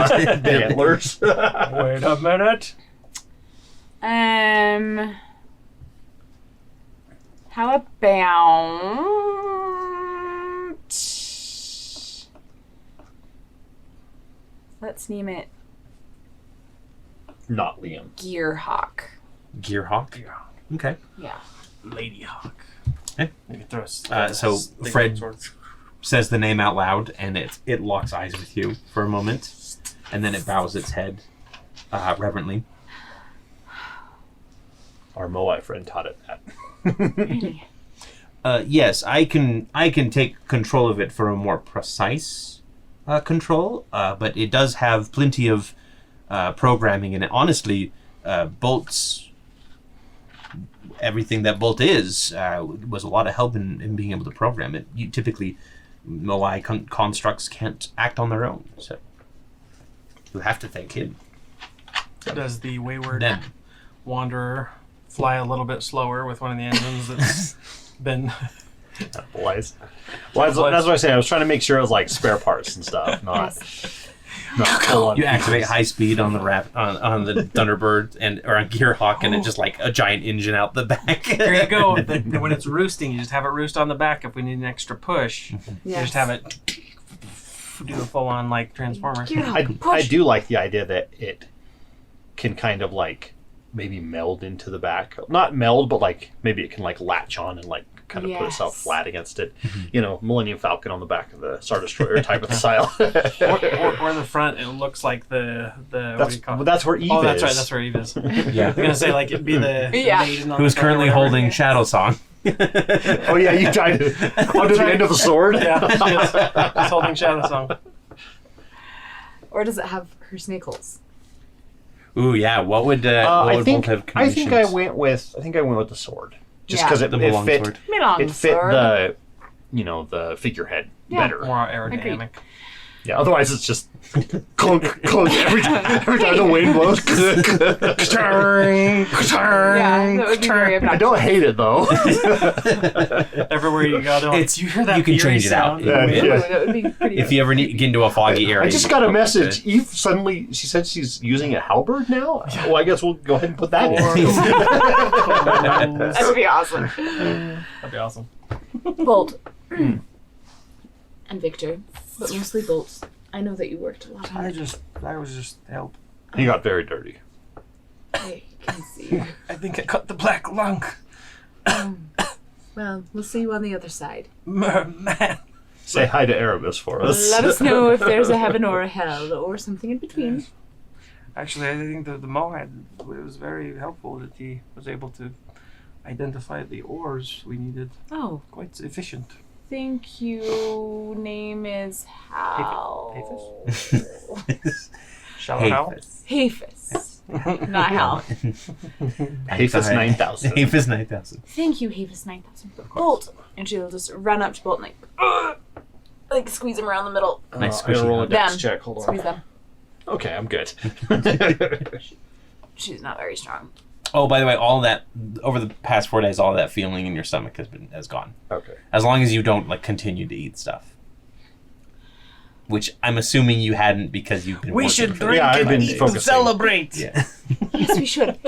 antlers. Wait a minute. How about let's name it not Liam. Gearhawk. Gearhawk. Okay. Yeah. Lady Hawk. Okay. You can throw So Fred says the name out loud, and it locks eyes with you for a moment, and then it bows its head reverently. Our Moai friend taught it that. Really? Yes, I can take control of it for a more precise control, but it does have plenty of programming in it. Honestly, Bolt's everything that Bolt is was a lot of help in being able to program it. You typically, Moai constructs can't act on their own, so you have to thank him. Does the Wayward Then. Wanderer fly a little bit slower with one of the engines that's been... Boys. Well, that's what I was saying. I was trying to make sure it was like spare parts and stuff, not full on. You activate high speed on the on the Thunderbird or on Gearhawk, and it's just like a giant engine out the back. There you go. When it's roosting, you just have it roost on the back. If we need an extra push, you just have it do a full-on like transformer. I do like the idea that it can kind of like maybe meld into the back. Not meld, but like maybe it can like latch on and like kind of put itself flat against it. You know, Millennium Falcon on the back of the Star Destroyer type of style. or in the front, it looks like the what do you call it? That's where Eve is. Oh, that's right. That's where Eve is. Yeah. I'm gonna say like it'd be the maiden on Who's the front or currently whatever. holding Shadow Song. Oh yeah, you tried to under the end of the sword. Yeah, she is. It's holding Shadow Song. Or does it have her snakels? Ooh, yeah. What would I think Bolt have I commissioned? went with the sword, just Yeah. because The it long fit. sword. It fit the figurehead better. More aerodynamic. Yeah, otherwise it's just clunk, clunk every time the wind blows. Yeah, that would be very I obnoxious. don't hate it though. Everywhere you go, they're like, do you hear that? You can eerie change it out. sound? Yeah. Ooh, that would be pretty If you ever get into a foggy area. I just got a message. Eve suddenly, she said she's using a halberd now. Well, I guess we'll go ahead and put that in. That'd be awesome. That'd be awesome. Bolt. And Victor, but mostly Bolt. I know that you worked a lot on I it. was just help. He got very dirty. I can see. I think I cut the black lung. Well, we'll see you on the other side. Man. Say hi to Erebus for us. Let us know if there's a heaven or a hell or something in between. Actually, I think the Mohad, it was very helpful that he was able to identify the ores we needed. Oh, Quite efficient. thank you. Name is Hal. Shallow Hal? Hafis. Not Hal. Hafis 9000. Hafis 9000. Thank you, Hafis 9000. Bolt. And she'll just run up to Bolt and like squeeze him around the middle. Nice I roll a squishy. dex Them. check. Hold Squeeze on. them. Okay, I'm good. She's not very strong. Oh, by the way, all that over the past 4 days, all that feeling in your stomach has gone. Okay. As long as you don't continue to eat stuff, which I'm assuming you hadn't because you've been. We working should for- drink Yeah, I've and been eat and focusing. celebrate. Yeah. Yes, we should.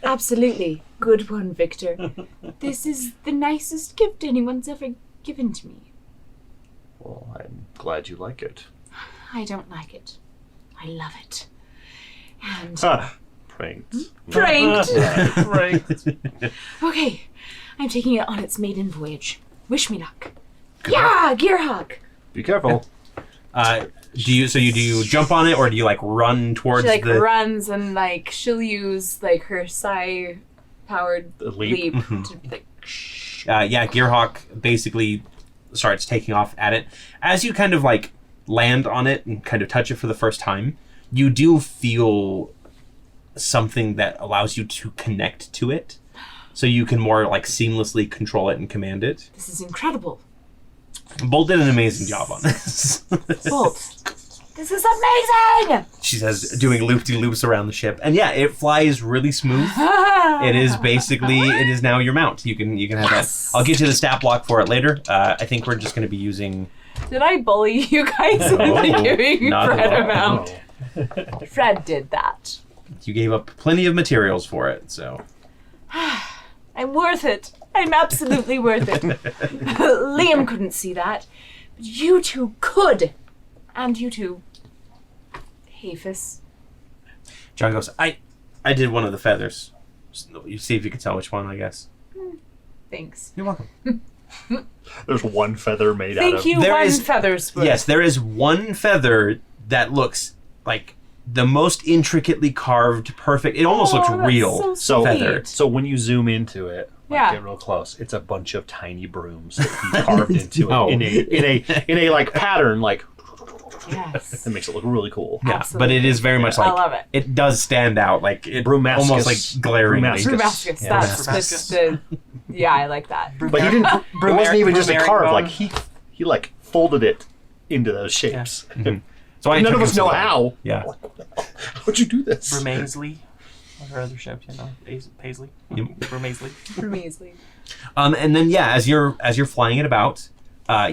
Absolutely. Good one, Victor. This is the nicest gift anyone's ever given to me. Well, I'm glad you like it. I don't like it. I love it. And Pranked. pranked. Right. Okay, I'm taking it on its maiden voyage. Wish me luck. Yeah, Gearhawk. Be careful. Do you jump on it or do you like run towards She the? runs and she'll use her psi powered The leap. leap to Yeah, Gearhawk basically starts taking off at it. As you kind of land on it and kind of touch it for the first time, you do feel something that allows you to connect to it, so you can more seamlessly control it and command it. This is incredible. Bolt did an amazing job on this. Bolt. This is amazing! She says, doing loop-de-loops around the ship, and yeah, it flies really smooth. It is now your mount. You can have that. I'll get you the stat block for it later. I think we're just going to be using. Did I bully you guys No, into giving not Fred at a all. mount? Fred did that. You gave up plenty of materials for it, so. I'm worth it. I'm absolutely worth it. Liam couldn't see that, but you two could. And you two, Hafis. John goes, I did one of the feathers. You see if you can tell which one, I guess. Thanks. You're welcome. There's one feather made out Thank of... you, There one is- feather's worth. Yes, there is one feather that looks like the most intricately carved, perfect. It almost looks that's real. so feather. sweet. So when you zoom into it, Yeah. get real close, it's a bunch of tiny brooms that he carved into No. it in a like pattern, like Yes. that makes it look really cool. Yeah, but it is very much I like love it. It does stand out, like it Brumascus. almost like glaringly. Brumascus. Brumascus. Yeah, That's the yeah, I like that. But he didn't. It wasn't even just a carve. Like he like folded it into those shapes. Mhm. So I None took of us him so know long. how. Yeah. How'd you do this? Brumaisley. Or other ship, Paisley. Yep. Brumaisley. Measly. And then as you're flying it about,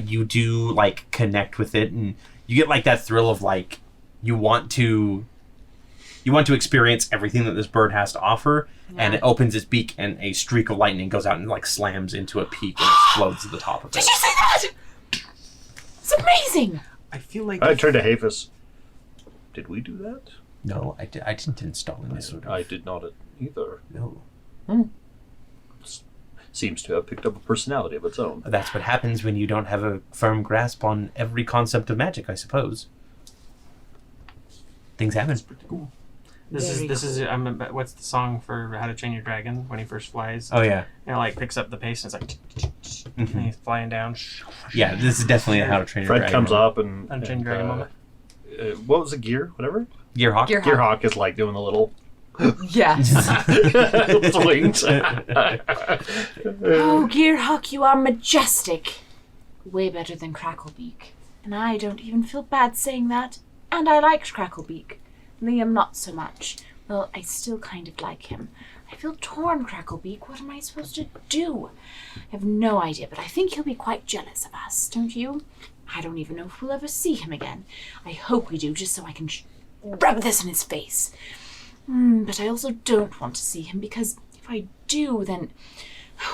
you do like connect with it, and you get like that thrill of like you want to experience everything that this bird has to offer, and it opens its beak, and a streak of lightning goes out and like slams into a peak and explodes at the top of it. Did you see that? It's amazing. I feel like I turned to Hafus. Did we do that? No, I didn't install any sort of. I did not either. No. Seems to have picked up a personality of its own. That's what happens when you don't have a firm grasp on every concept of magic, I suppose. Things happen. pretty cool. This is what's the song for How to Train Your Dragon when he first flies? Oh yeah. And it like picks up the pace and it's like and he's flying down. Yeah, this is definitely a How to Train Your Fred Dragon comes moment. up and Unchained Dragon moment. What was it? Gear? Whatever. Gearhawk. Gearhawk. Gearhawk is like doing the little Yes. wings. Oh, Gearhawk, you are majestic. Way better than Cracklebeak. And I don't even feel bad saying that. And I liked Cracklebeak. Liam not so much. Well, I still kind of like him. I feel torn, Cracklebeak. What am I supposed to do? I have no idea, but I think he'll be quite jealous of us, don't you? I don't even know if we'll ever see him again. I hope we do, just so I can rub this in his face. But I also don't want to see him, because if I do, then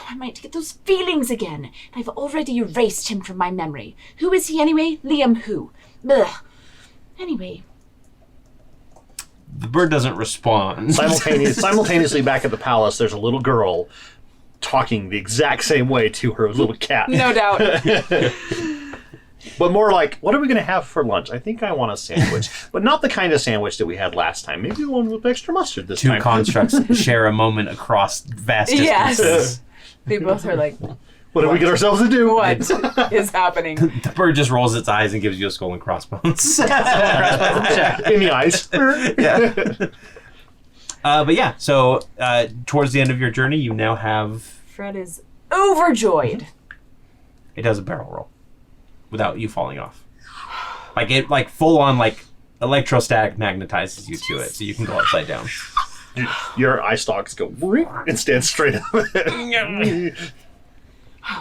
I might get those feelings again. I've already erased him from my memory. Who is he anyway? Liam who? Ugh. Anyway. The bird doesn't respond. Simultaneously back at the palace, there's a little girl talking the exact same way to her little cat. No doubt. But more like, what are we going to have for lunch? I think I want a sandwich. But not the kind of sandwich that we had last time. Maybe the one with extra mustard this Two time. constructs share a moment across vast distances. Yes. They both are like, What did we get ourselves to do? what is happening? The bird just rolls its eyes and gives you a skull and crossbones. In the eyes. Yeah. But yeah, so towards the end of your journey, you now have... Fred is overjoyed. It does a barrel roll without you falling off. Like it, like full on, like electrostatic magnetizes you to it, so you can go upside down. Your eye stalks go and stand straight up. Oh,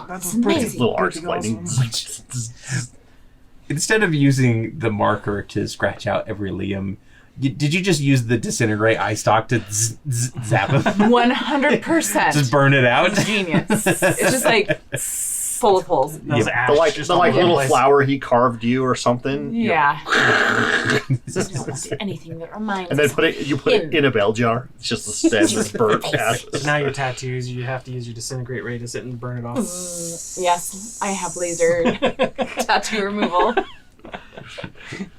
that's pretty amazing. Little arcs of lightning. Instead of using the marker to scratch out every Liam, did you just use the disintegrate eye stalk to zap him? 100%. Just burn it out? Genius. It's just like full of holes. Those ash The just the all over the little place. flower he carved you or something. Yeah. I don't want anything that reminds And then us. put it in a bell jar. It's just the stem that's burnt ashes. Now your tattoos, you have to use your disintegrate ray to sit and burn it off. Yes, I have laser tattoo removal.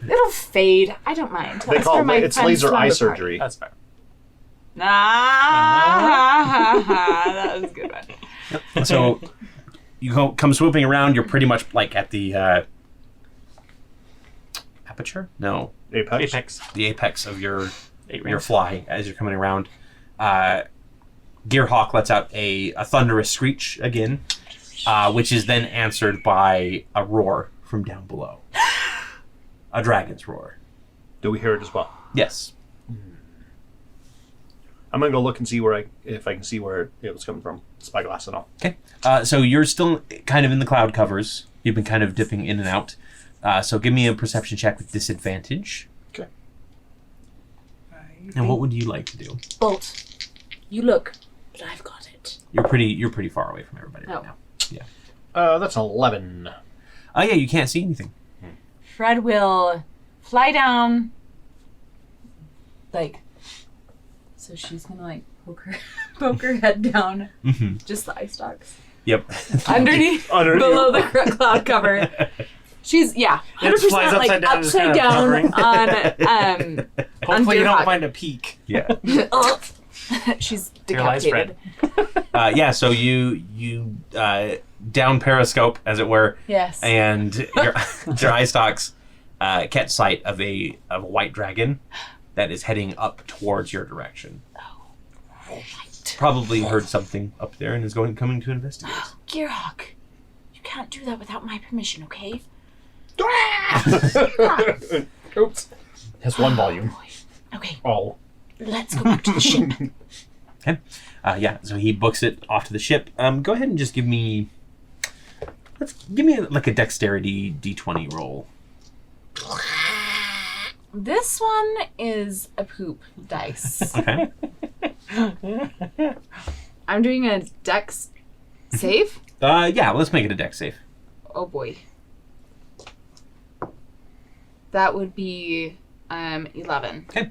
It'll fade. I don't mind. They That's call for my it, it's friend's laser eye slumber party. surgery. That's fair. That was a good one. So you come swooping around. You're pretty much like at the aperture? No, Apex. the apex of your 8 your range. fly as you're coming around. Gearhawk lets out a thunderous screech again, which is then answered by a roar from down below. A dragon's roar. Do we hear it as well? Yes. I'm gonna go look and see if I can see where it was coming from. Spyglass and all. Okay. So you're still kind of in the cloud covers. You've been kind of dipping in and out. So give me a perception check with disadvantage. Okay. And what would you like to do? Bolt, you look, but I've got it. You're pretty far away from everybody right Oh. now. That's 11. Oh yeah, you can't see anything. Fred will fly down, like, So she's gonna like poke her head down, just the eye stalks. Yep. Underneath, below the cloud cover. She's 100% like upside down on Hopefully you don't Gearhawk. find a peak. Yeah. She's Your lies, decapitated. So you down periscope, as it were. Yes. And your eye stalks catch sight of a white dragon that is heading up towards your direction. Probably heard something up there and is coming to investigate. Gearhawk, you can't do that without my permission, okay? Oops. Has one volume. Okay, All. let's go back to the ship. Okay. So he books it off to the ship. Go ahead and just give me like a dexterity d20 roll. This one is a poop dice. Okay. I'm doing a dex save. Let's make it a dex save. Oh boy. That would be 11. Okay.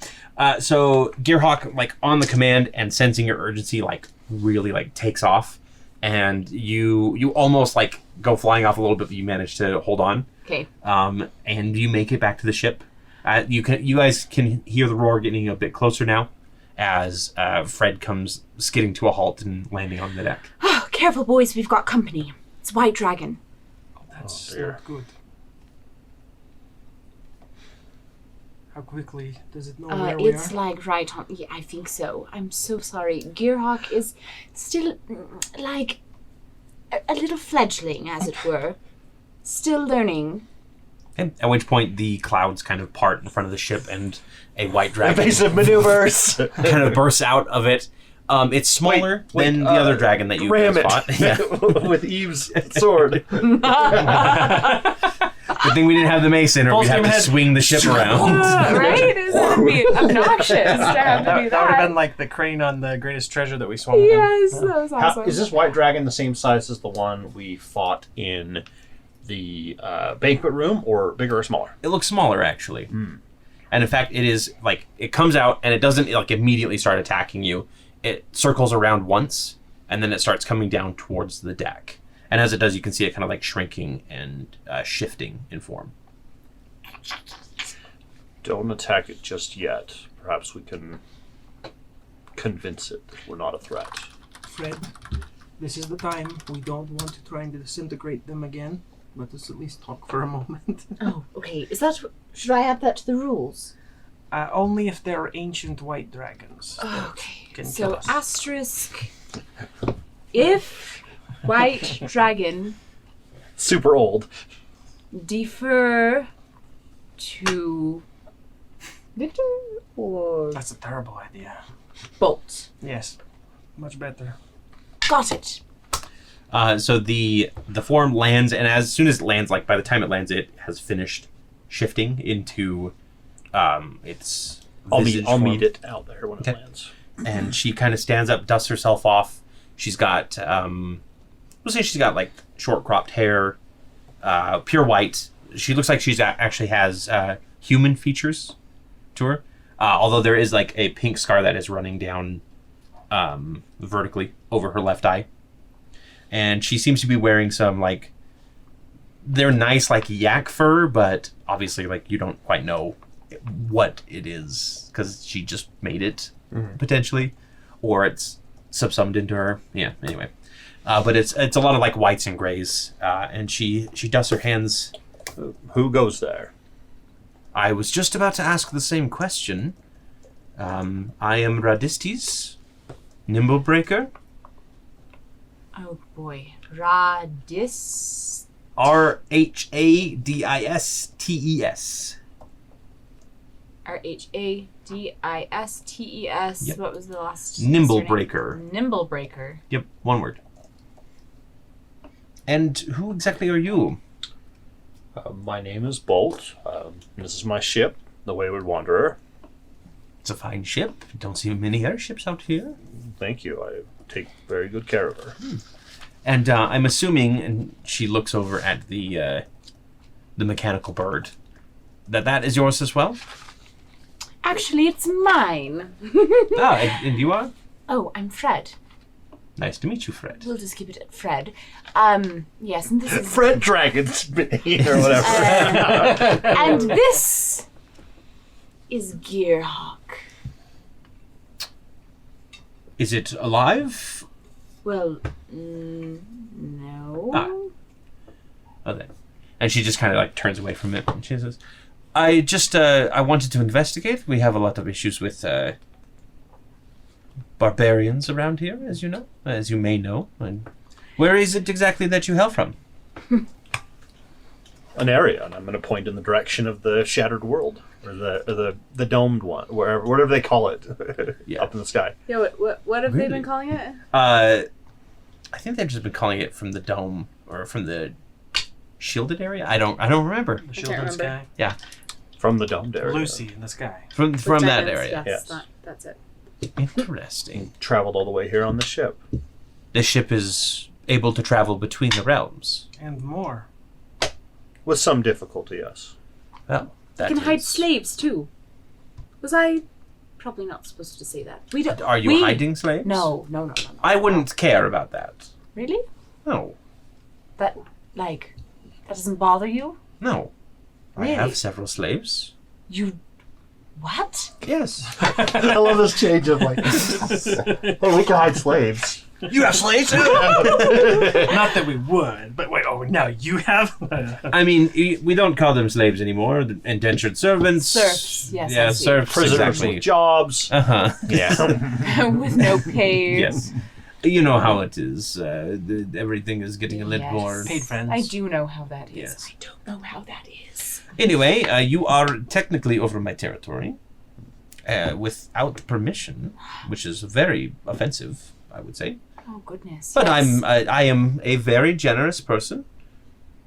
So Gearhawk, like on the command and sensing your urgency, like really like takes off, and you almost like go flying off a little bit, but you manage to hold on. Okay. And you make it back to the ship. You guys can hear the roar getting a bit closer now, as Fred comes skidding to a halt and landing on the deck. Oh, careful, boys. We've got company. It's White Dragon. That's dear. not good. How quickly does it know where we It's are? like right on. Yeah, I think so. I'm so sorry. Gearhawk is still like a little fledgling, as it were. Still learning. Okay. At which point the clouds kind of part in front of the ship, and a white dragon Evasive maneuvers. kind of bursts out of it. It's smaller than the other dragon that you ram guys it fought. Yeah. with Eve's sword. Good thing we didn't have the mace in, or we'd have Full to steam swing the ship around. Right? It would be obnoxious to have to do That would have been that. like the crane on the Greatest Treasure that we swung. in. Yes, that was How, awesome. is this white dragon the same size as the one we fought in the banquet room, or bigger or smaller? It looks smaller, actually. And in fact, it is like it comes out and it doesn't like immediately start attacking you. It circles around once, and then it starts coming down towards the deck. And as it does, you can see it kind of like shrinking and shifting in form. Don't attack it just yet. Perhaps we can convince it that we're not a threat. Fred, this is the time. We don't want to try and disintegrate them again. Let us at least talk for a moment. Oh, okay. Is that? Should I add that to the rules? Only if they're ancient white dragons. Okay. Can kill So us. asterisk. If White Dragon Super old. defer to Victor or That's a terrible idea. Bolt. Yes, much better. Got it. So the form lands, and as soon as it lands, like by the time it lands, it has finished shifting into its I'll visage meet form. it out there when it Okay. lands. And she kind of stands up, dusts herself off. She's got, we'll say she's got like short cropped hair, pure white. She looks like she's actually has human features to her, although there is like a pink scar that is running down vertically over her left eye. And she seems to be wearing some like, they're nice like yak fur, but obviously like you don't quite know what it is because she just made it potentially, or it's subsumed into her. Yeah. Anyway, but it's a lot of like whites and grays, and she dusts her hands. Who goes there? I was just about to ask the same question. I am Radistes, Nimblebreaker. Oh boy. Radis. Rhadistes. Rhadistes. Yep. What was the last? Nimblebreaker. Nimblebreaker. Yep, one word. And who exactly are you? My name is Bolt. This is my ship, the Wayward Wanderer. It's a fine ship. Don't see many airships out here. Thank you. I take very good care of her. And I'm assuming, and she looks over at the mechanical bird, that is yours as well? Actually, it's mine. And you are? Oh, I'm Fred. Nice to meet you, Fred. We'll just keep it at Fred. Yes, and this is... Fred Dragonsbane or whatever. and this is Gearhawk. Is it alive? Well, no. Okay. And she just kind of like turns away from it and she says, I wanted to investigate. We have a lot of issues with barbarians around here, as you may know. And where is it exactly that you hail from? Aneria, and I'm going to point in the direction of the shattered world, or the domed one, whatever they call it, up in the sky. Yeah, what have they Really? been calling it? I think they've just been calling it from the dome or from the shielded area. I don't remember. The shield in the sky. Yeah, From the domed area. Lucy in the sky. from that Giants, area. Yes, Yes. that's it. Interesting. Traveled all the way here on the ship. The ship is able to travel between the realms. And more. With some difficulty, yes. Well, that You can hide is- slaves too. Was I probably not supposed to say that? We don't. Are you hiding slaves? No. I wouldn't care about that. Really? No. That doesn't bother you? No. Really? I have several slaves. You. What? Yes. I love this change of like, hey, we can hide slaves. You have slaves? Not that we would, but wait, now you have? I mean, we don't call them slaves anymore. The indentured servants. Serfs, yes, I Yeah, see. serfs, Prisoners exactly. with jobs. Uh-huh. Yeah. With no pay. Yes. You know how it is. Everything is getting a little Yes. more... Paid friends. I do know how that is. Yes. I don't know how that is. Anyway, you are technically over my territory without permission, which is very offensive, I would say. Oh goodness. But yes. I am a very generous person,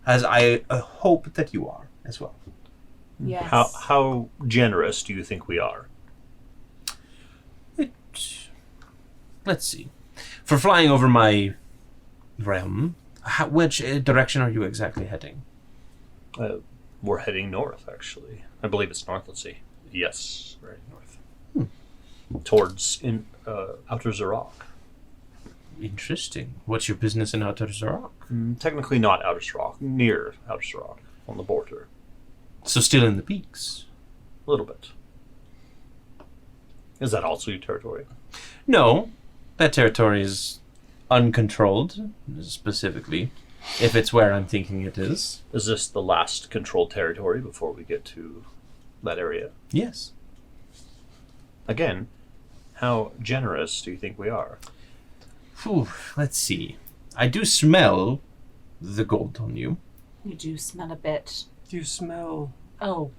as I hope that you are as well. Yes. How generous do you think we are? Let's see. For flying over my realm, which direction are you exactly heading? We're heading north, actually. I believe it's north. Let's see. Yes, right north. Towards Outer Zarok. Interesting. What's your business in Outer Zarok? Technically not Outer Zarok, near Outer Zarok, on the border. So still in the peaks? A little bit. Is that also your territory? No. That territory is uncontrolled, specifically, if it's where I'm thinking it is. Is this the last controlled territory before we get to that area? Yes. Again, how generous do you think we are? Whew, let's see. I do smell the gold on you. You do smell a bit. Do you smell... Oh,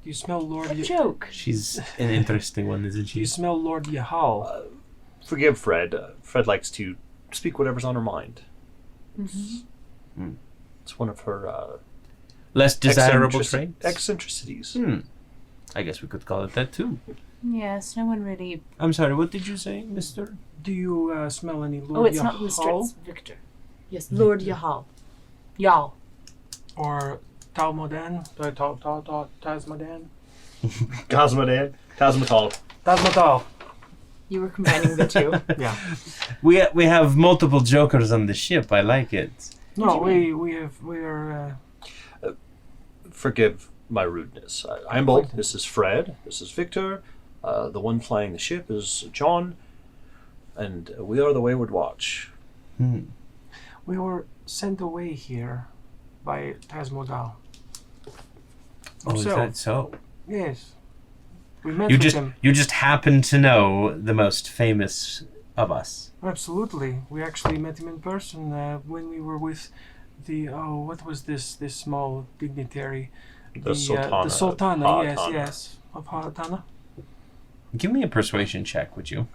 Do you smell Lord... a joke. She's an interesting one, isn't Do she? you smell Lord Yahal? Forgive Fred. Fred likes to speak whatever's on her mind. Mm-hmm. It's one of her Less desirable eccentric- traits? eccentricities. I guess we could call it that too. Yes, no one really. I'm sorry, what did you say, mister? Do you smell any Lord Oh, it's Yahal? not Mr. It's Victor. Yes, Lord Yahal. Y'all. Or Talmodan? Tasmodan? Cosmodan. Tasmatal. Tasmatal. You were combining the two. Yeah. We have multiple jokers on the ship. I like it. No, we're Forgive my rudeness. I'm Bolt. This is Fred. This is Victor. The one flying the ship is John. And we are the Wayward Watch. we were sent away here by Tasmodal. Oh, is that so? Yes. We met You with just him. you just happen to know the most famous of us. Absolutely. We actually met him in person when we were with the what was this small dignitary? The Sultana. The Sultana, of yes, Haatana. yes. Of Haatana. Give me a persuasion check, would you?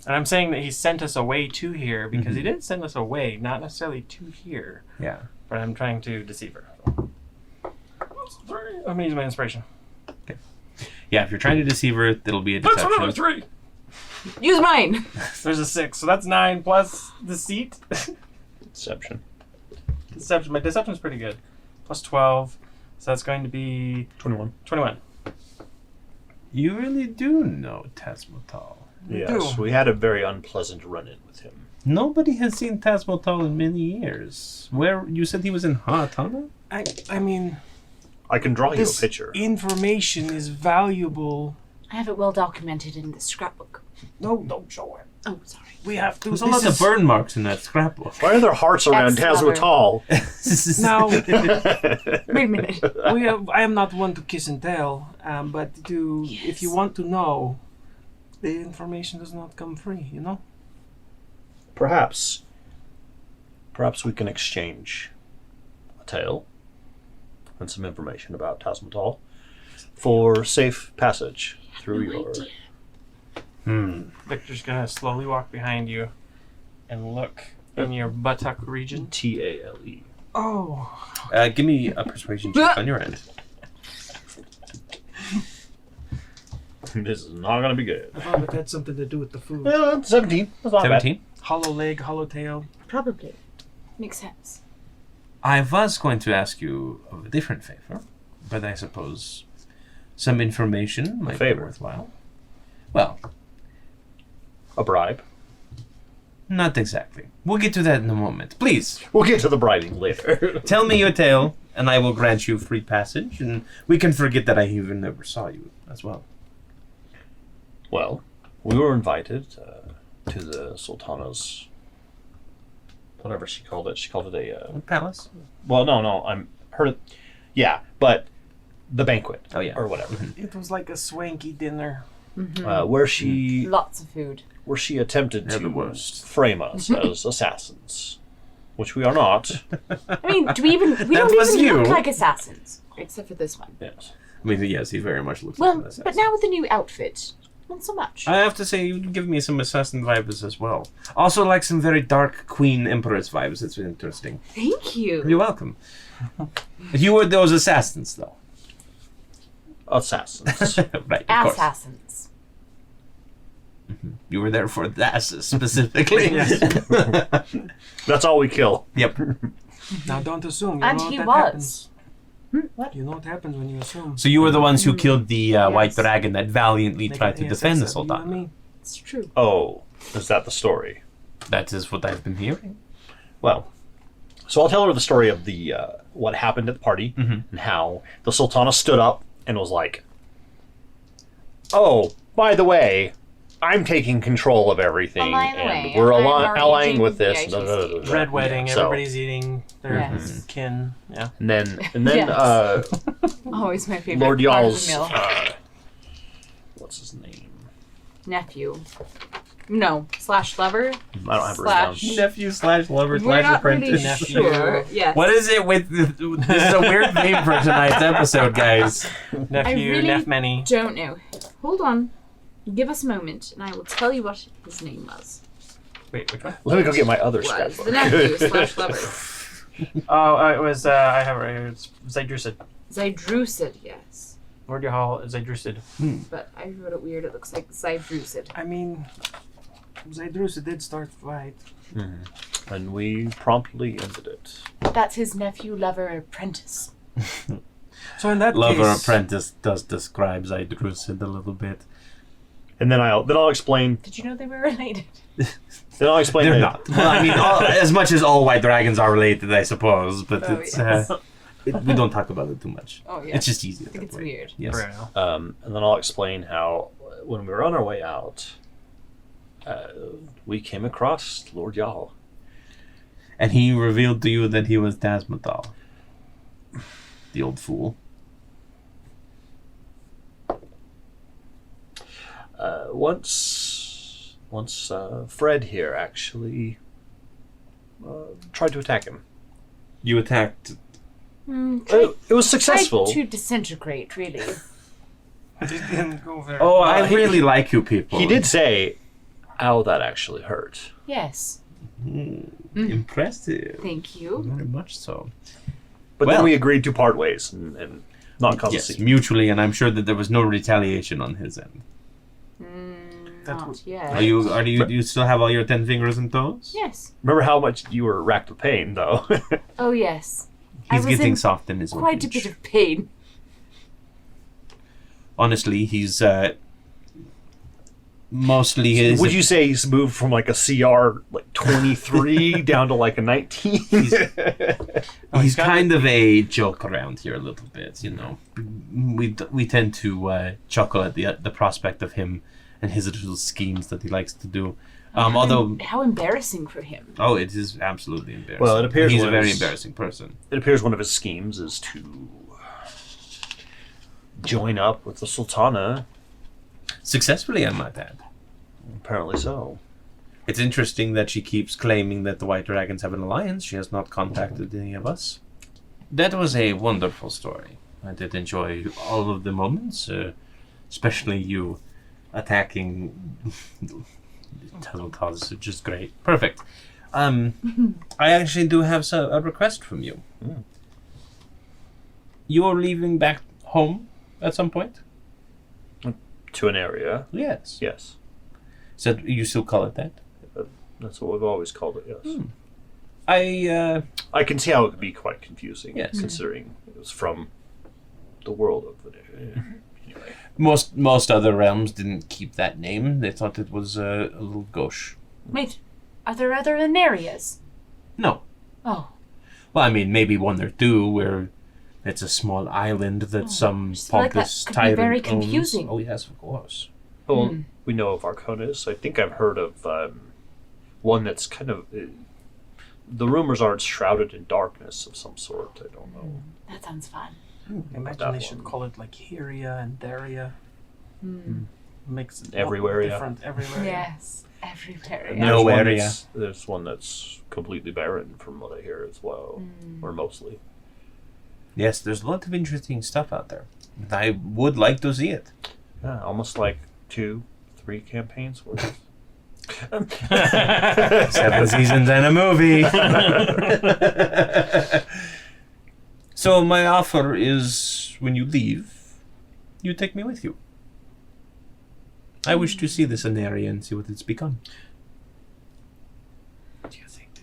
And I'm saying that he sent us away to here because he did send us away, not necessarily to here. Yeah. But I'm trying to deceive her. I'm gonna use my inspiration. Yeah, if you're trying to deceive her, it'll be a That's deception. another 3. Use mine. There's a 6, so that's 9 plus deceit. Deception. Deception. My deception's pretty good. Plus 12, so that's going to be 21. 21. You really do know Tasmatal. Yes, we had a very unpleasant run-in with him. Nobody has seen Tasmatal in many years. Where you said he was in Haatana? I mean, I can draw you a this picture. information is valuable. I have it well documented in the scrapbook. No, don't show it. Oh, sorry. We have to. There's a lot of burn marks in that scrapbook. Why are there hearts around Ex-lover. Tasmatal? Now, Wait a minute. I am not one to kiss and tell, but if you want to know, the information does not come free, you know? Perhaps we can exchange a tale and some information about Tasmatal for safe passage through your... Victor's gonna slowly walk behind you and look in your buttock region. Tale. Oh. Give me a persuasion check on your end. This is not going to be good. I thought it had something to do with the food. 17. That's not 17? Hollow leg, hollow tail. Probably. Makes sense. I was going to ask you of a different favor, but I suppose some information might be worthwhile. Well, a bribe. Not exactly. We'll get to that in a moment. Please. We'll get to the bribing later. Tell me your tale, and I will grant you free passage, and we can forget that I even never saw you as well. Well, we were invited to the Sultana's, whatever she called it. She called it a... palace? Well, no, I'm heard. Yeah, but the banquet. Oh, yeah. Or whatever. It was like a swanky dinner. Where she... Lots of food. Where she attempted They're the to worst. frame us as assassins. Which we are not. I mean, we don't was even you. look like assassins. Except for this one. Yes. I mean, yes, he very much looks like Well, an assassin. but now with the new outfit, not so much. I have to say, you give me some assassin vibes as well. Also, like some very dark Queen Empress vibes. It's interesting. Thank you. You're welcome. You were those assassins, though. Assassins. Right, of course. Assassins. You were there for that specifically. That's all we kill. Yep. Now don't assume. You And know he what was. happens. What? You know what happens when you assume. So you were the ones who killed the white Yes. dragon that valiantly They tried can to defend the ASS you and Sultan. me. It's true. Oh, is that the story? That is what I've been hearing. Well, so I'll tell her the story of the what happened at the party and how the Sultana stood up and was like, "Oh, by the way, I'm taking control of everything, by the and way, we're I'm allying arranging with the this." ITC. Red wedding. So- Everybody's eating their Yes. kin. Yeah. And then Yes. Always my favorite Lord part of Y'all's the meal. what's his name? Nephew. No, / lover. I don't have it Slash- written Nephew / lover We're not really Nephew. sure. Yes. What is it with this is a weird name for tonight's episode, guys. Nephew, really Nefmany. Don't know. Hold on. Give us a moment, and I will tell you what his name was. Wait, which one? Let me go get my other Was scrapbook. the nephew / lover. Oh, it was. I have it right here. It's Zydrusid. Zydrusid, yes. Lord Yahal Zydrusid. But I wrote it weird. It looks like Zydrusid. I mean, Zydrusid did start the fight. And we promptly ended it. That's his nephew, lover, apprentice. So in that Lover case, Apprentice does describe Zydrusid a little bit. And then I'll explain. Did you know they were related? Then I'll explain. They're that- not. Well, I mean, as much as all white dragons are related, I suppose, but Oh, it's yes. we don't talk about it too much. Oh, yeah. It's just easier. I think that it's way. weird. Yes. Bruno. And then I'll explain how when we were on our way out, we came across Lord Y'all. And he revealed to you that he was Tasmatal. The old fool. Once Fred here actually tried to attack him. You attacked. It was successful. Tried to disintegrate, really. It didn't go very Oh, well. I really like you people. He did say, "Ow, that actually hurt." Yes. Impressive. Thank you. Very much so. But Well- then we agreed to part ways and not cause a Yes, scene. mutually, and I'm sure that there was no retaliation on his end. That's Not what- yet. Do you still have all your 10 fingers and toes? Yes. Remember how much you were racked with pain, though. Oh, yes. I He's was getting in soft in his old quite a age. bit of pain. honestly, he's mostly his. Would you say he's moved from like a CR like 23 down to like a 19? He's kind of a joke around here a little bit, you know. We tend to chuckle at the prospect of him and his little schemes that he likes to do. Although, How embarrassing for him. oh, it is absolutely embarrassing. Well, it appears he's a one of very his- embarrassing person. It appears one of his schemes is to join up with the Sultana. Successfully, I might add. Apparently so. It's interesting that she keeps claiming that the White Dragons have an alliance. She has not contacted any of us. That was a wonderful story. I did enjoy all of the moments, especially you attacking Tazeltaz, which is great. Perfect. I actually do have a request from you. Mm. You're leaving back home at some point? To an area. Yes. Yes. So you still call it that? That's what we've always called it, yes. I I can see how it could be quite confusing, Yes. considering it was from the world of the anyway. most other realms didn't keep that name. They thought it was a little gauche. Wait, are there other Anerias? No. Oh, Well, I mean, maybe one or two where it's a small island that some just feel like that pompous could be tyrant very owns. confusing. Oh, yes, of course. Well, we know of Arconis. I think I've heard of one that's kind of... the rumors are it's shrouded in darkness of some sort. I don't know. that sounds fun. I imagine that they should one. call it like Hyria and Daria. Makes it Everywhere, yeah. different everywhere. Yes, everywhere. And Yeah. No there's one area. there's one that's completely barren from what I hear as well. Or mostly. Yes, there's a lot of interesting stuff out there. And I would like to see it. Yeah, almost like 2-3 campaigns worth. 7 seasons and a movie. So my offer is, when you leave, you take me with you. I wish to see this Aneria and see what it's become. Do you think that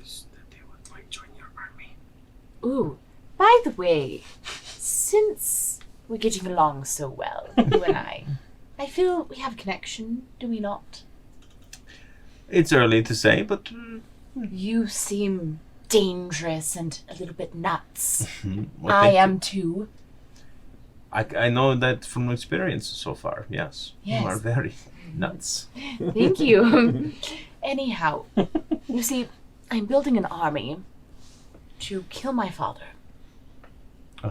they would like join your army? Ooh, by the way, since we're getting along so well, you and I feel we have a connection, do we not? It's early to say, but You seem dangerous and a little bit nuts. what I they- am too. I know that from experience so far. Yes, Yes. you are very nuts. Thank you. Anyhow, you see, I'm building an army to kill my father.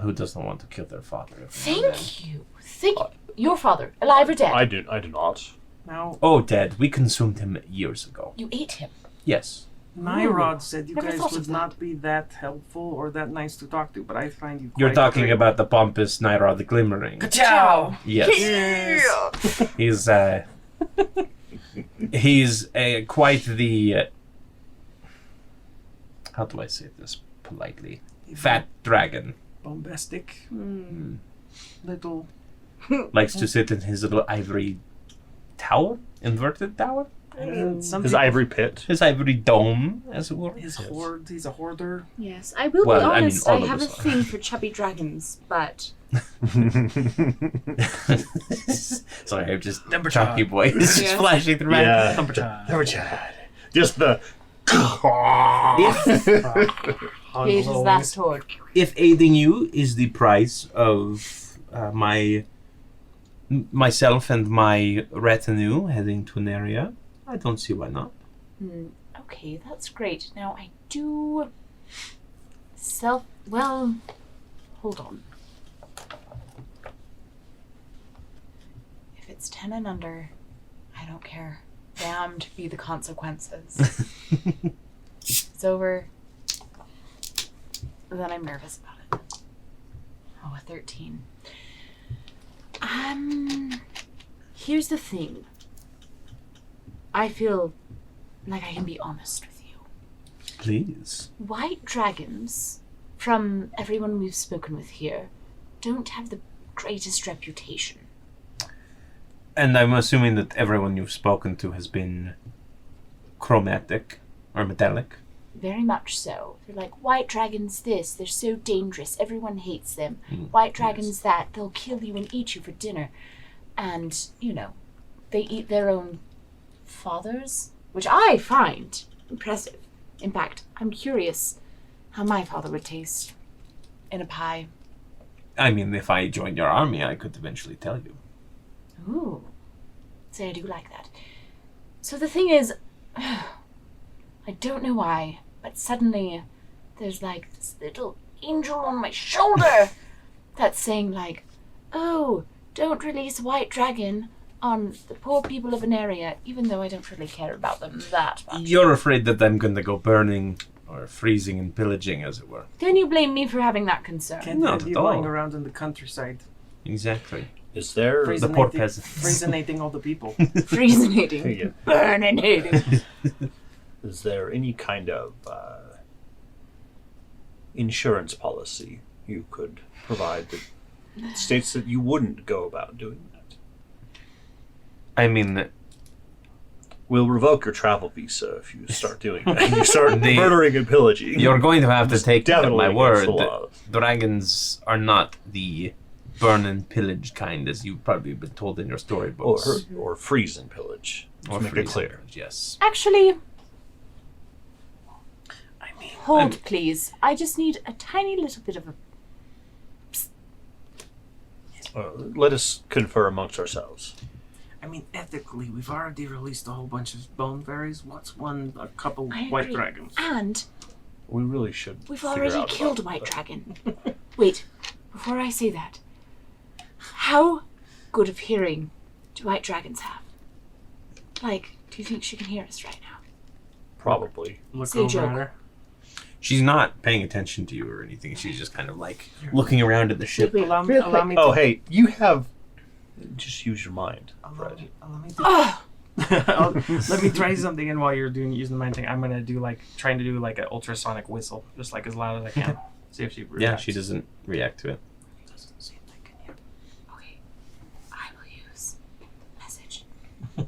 Who doesn't want to kill their father? Thank you. Thank you. Your father, alive or dead? I do not. Now, Oh, dead. We consumed him years ago. You ate him. Yes. Nyrod said you Never guys thought of would that. not be that helpful or that nice to talk to, but I find you You're quite talking great. about the pompous Naira the Glimmering. Ciao. Yes. Yes. He's quite the how do I say this politely? Fat dragon. Bombastic. Little. Likes to sit in his little ivory tower, inverted tower. I mean, some His people- ivory pit. His ivory dome, as it were. His hoard. He's a hoarder. Yes, I will Well, be I mean, honest, all I of have a us are. thing for chubby dragons, but Sorry, I'm just Number chalky child. boy. It's just Yeah. flashing through my Yeah. Thumper child. Never tried. Just the. here's his last hoard. If aiding you is the price of myself and my retinue heading to Aneria, I don't see why not. Okay, that's great. Now I do well, hold on. If it's 10 and under, I don't care. Damned be the consequences. It's over. Then I'm nervous about it. Oh, a 13. Here's the thing. I feel like I can be honest with you. Please. White dragons, from everyone we've spoken with here, don't have the greatest reputation. And I'm assuming that everyone you've spoken to has been chromatic or metallic. Very much so. They're like, white dragons this, they're so dangerous, everyone hates them. White dragons that, they'll kill you and eat you for dinner. And, they eat their own fathers, which I find impressive. In fact, I'm curious how my father would taste in a pie. I mean, if I joined your army, I could eventually tell you. Ooh. So I do like that. So the thing is, I don't know why, but suddenly there's like this little angel on my shoulder that's saying like, oh, don't release White Dragon on the poor people of Aneria, even though I don't really care about them that much. You're afraid that I'm going to go burning or freezing and pillaging, as it were. Then you blame me for having that concern. Can't Not have you at all. lying around in the countryside, Exactly. Is there... Freeze- The poor Freezonating- peasants. freezonating all the people. Freezinating. Yeah. Burninating. Is there any kind of insurance policy you could provide that states that you wouldn't go about doing that? I mean, We'll revoke your travel visa if you start doing that. You start The- murdering and pillaging. you're going to have to It's take definitely my against word. the law. Dragons are not the burn and pillage kind, as you've probably been told in your storybooks. Or freeze and pillage. To make freeze it clear. and pillage, yes. Actually, I mean, hold please. I just need a tiny little bit of a... Let us confer amongst ourselves. ethically, we've already released a whole bunch of bone fairies. What's a couple I white agree. dragons? And We really should. we've figure already out killed about White that. Dragon. Wait, before I say that, how good of hearing do White Dragons have? Like, do you think she can hear us right now? Probably. Look Say a over joke. at her. She's not paying attention to you or anything. She's just kind of like looking around at the ship. Wait, Allow me, real allow quick. me to... Oh, hey, you have. Just use your mind, Allow Fred. me to... Oh, Let me try something, and while you're using the mind thing, I'm gonna trying to do like an ultrasonic whistle, just like as loud as I can. See if she reacts. Yeah, she doesn't react to it. Doesn't seem like I can hear. okay. I will use message.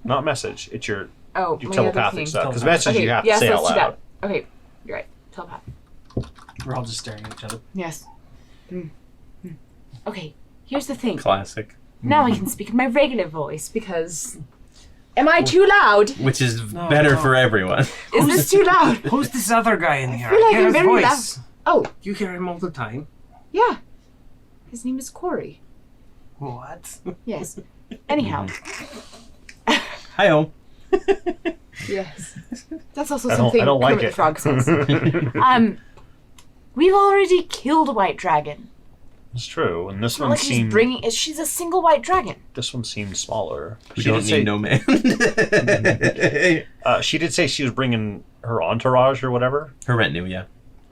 Not message. It's your Oh, your my other telepathic thing. stuff. Because Telepathic. message Okay, you have yes, to say let's out do loud. that. Okay, you're right. Telepath. We're all just staring at each other. Yes. Okay, here's the thing. Classic. Now I can speak in my regular voice because... Am I too loud? Which is No, better no. for everyone. Is this too loud? Who's this other guy in here? feel like Hear I'm his very voice. Oh, You hear him all the time. yeah. His name is Cory. What? Yes. Anyhow. Hi-oh. Yes. That's also I don't- something I don't like Kermit it. the Frog says. We've already killed White Dragon. It's true, and this It's not one like he's seemed bringing... She's a single White Dragon. this one seemed smaller. We She don't did need say no man. she did say she was bringing her entourage or whatever. Her retinue, yeah.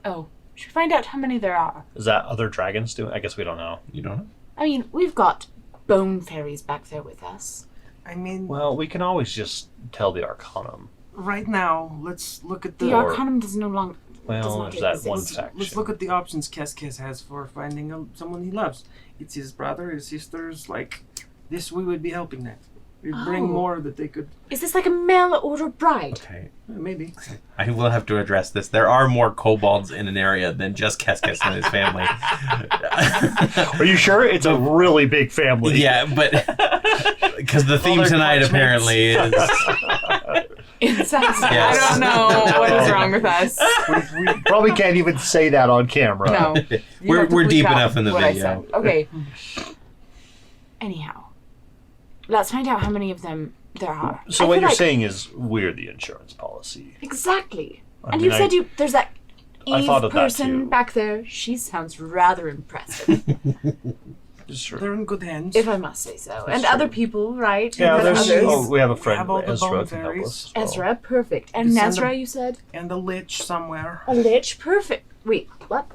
Oh. Should find out how many there are. Is that other dragons doing? I guess we don't know. You don't know? I mean, we've got bone fairies back there with us. I mean, Well, we can always just tell the Arcanum. right now, let's look at The the... Or- Arcanum does no longer... does Well, not there's that exist. one Let's faction. look at the options Kes has for finding someone he loves. It's his brother, his sisters, like... This we would be helping that. We'd bring Oh. more that they could... Is this like a mail order bride? Okay. Maybe. I will have to address this. There are more kobolds in an area than just Keskes and his family. Are you sure? It's a really big family. Yeah, but... Because the theme their tonight clutchmates. apparently is... Incest. Yes. I don't know what is wrong with us. We probably can't even say that on camera. No. You We're have to we're bleep deep out enough in the what I video. said. Okay. Anyhow, let's find out how many of them there are. So I what feel you're like- saying is we're the insurance policy. Exactly. I And mean, you said there's that I Eve thought of that person too. back there. She sounds rather impressive, It's true. They're in good hands. if I must say so. That's And other true. people, right? Yeah, And there's. others. Oh, we have a friend, have all the Ezra, bone can help fairies. us. as well. Ezra, perfect. And Just send Nezra, them- you said? And a lich somewhere. A lich, perfect. Wait, what?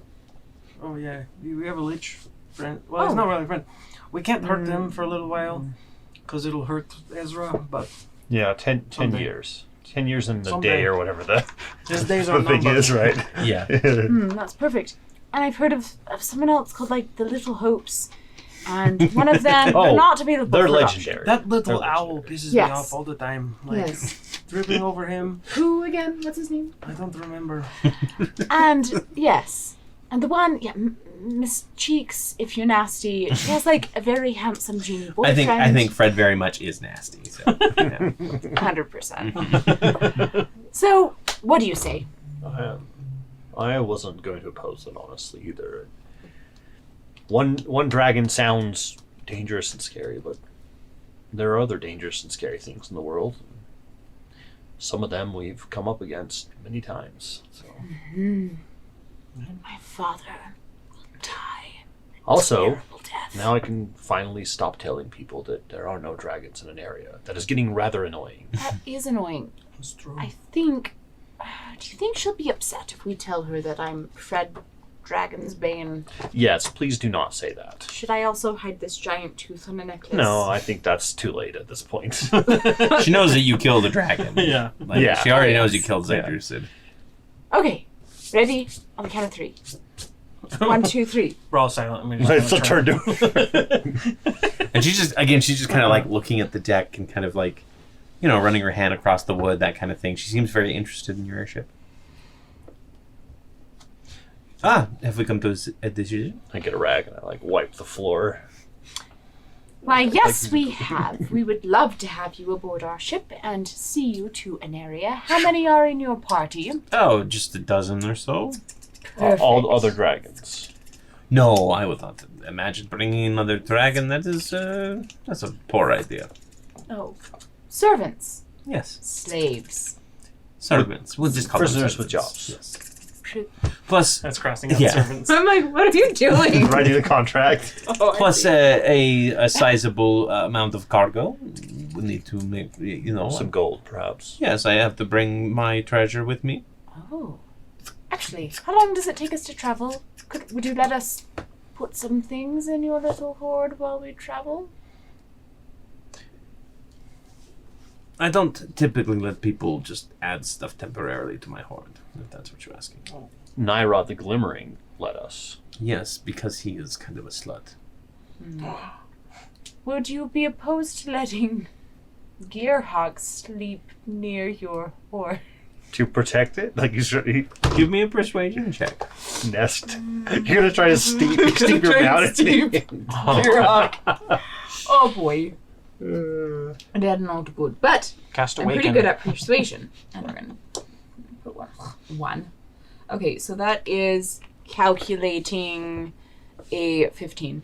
Oh yeah, we have a lich friend. Well, he's Oh. not really a friend. We can't hurt them for a little while, because it'll hurt Ezra. But Yeah, 10 Someday. years. 10 years in the Someday. day or whatever the, his days the are thing numbered. is, right? Yeah. That's perfect. And I've heard of someone else called like the Little Hopes, and one of them Oh, not to be the They're legendary. That little They're owl legendary. pisses Yes. me off all the time. Like Yes. dripping over him. Who again? What's his name? I don't remember. And yes, and the one, yeah, Miss Cheeks, if you're nasty. She has like a very handsome genie boyfriend. I think Fred very much is nasty. So, yeah. 100%. So, what do you say? I wasn't going to oppose it, honestly, either. One dragon sounds dangerous and scary, but there are other dangerous and scary things in the world. Some of them we've come up against many times. So. And my father will die. Also, Terrible death. now I can finally stop telling people that there are no dragons in an area. That is getting rather annoying. That is annoying. That's true. I think. Do you think she'll be upset if we tell her that I'm Fred Dragonsbane? Yes, please do not say that. Should I also hide this giant tooth on a necklace? No, I think that's too late at this point. She knows that you killed a dragon. Yeah. Like, Yeah. She already knows you killed Zedrusid. Okay. Ready? On the count of 3. 1, 2, 3. We're all silent. And we It's just a turn to. And she's just kind of like looking at the deck and kind of like, running her hand across the wood, that kind of thing. She seems very interested in your airship. Have we come to a decision? I get a rag and I wipe the floor. Why, yes, we have. We would love to have you aboard our ship and see you to Aneria. How many are in your party? Oh, just a dozen or so. All other dragons. No, I would not imagine bringing another dragon. That's a poor idea. Oh. Servants. Yes. Slaves. Servants. We'll just call them Prisoners with servants. jobs. Plus, That's crossing out Yeah. servants. I'm like, what are you doing? Writing the contract. Oh, I plus see. a sizable amount of cargo. We need to make, Some gold, perhaps. Yes, I have to bring my treasure with me. Oh. Actually, how long does it take us to travel? Would you let us put some things in your little hoard while we travel? I don't typically let people just add stuff temporarily to my hoard, if that's what you're asking. Naira the Glimmering let us. Yes, because he is kind of a slut. Would you be opposed to letting Gearhawk sleep near your hoard? To protect it? Like he's Give me a persuasion check. nest. You're gonna try to steep your mouth. Gearhawk. Oh boy. And I had an old good, but Cast I'm Awaken. pretty good at persuasion. And we're gonna put 1. Okay, so that is calculating a 15.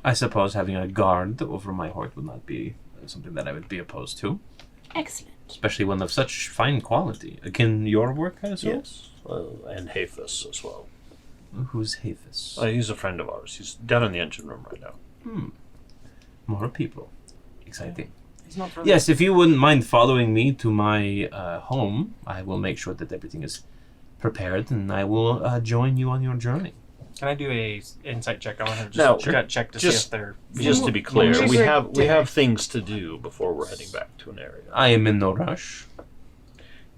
I suppose having a guard over my hoard would not be something that I would be opposed to, Excellent. especially one of such fine quality. Akin your work, I assume? Yes. And Hafus as well. Who's Hafus? He's a friend of ours. He's down in the engine room right now. More people. Exciting. He's not really. Yes, if you wouldn't mind following me to my home, I will make sure that everything is prepared, and I will join you on your journey. Can I do a insight check? I want to just No, gut check to just- see if they're. Just to be clear, Well, we we're- have things to do before we're heading back to an area. I am in no rush.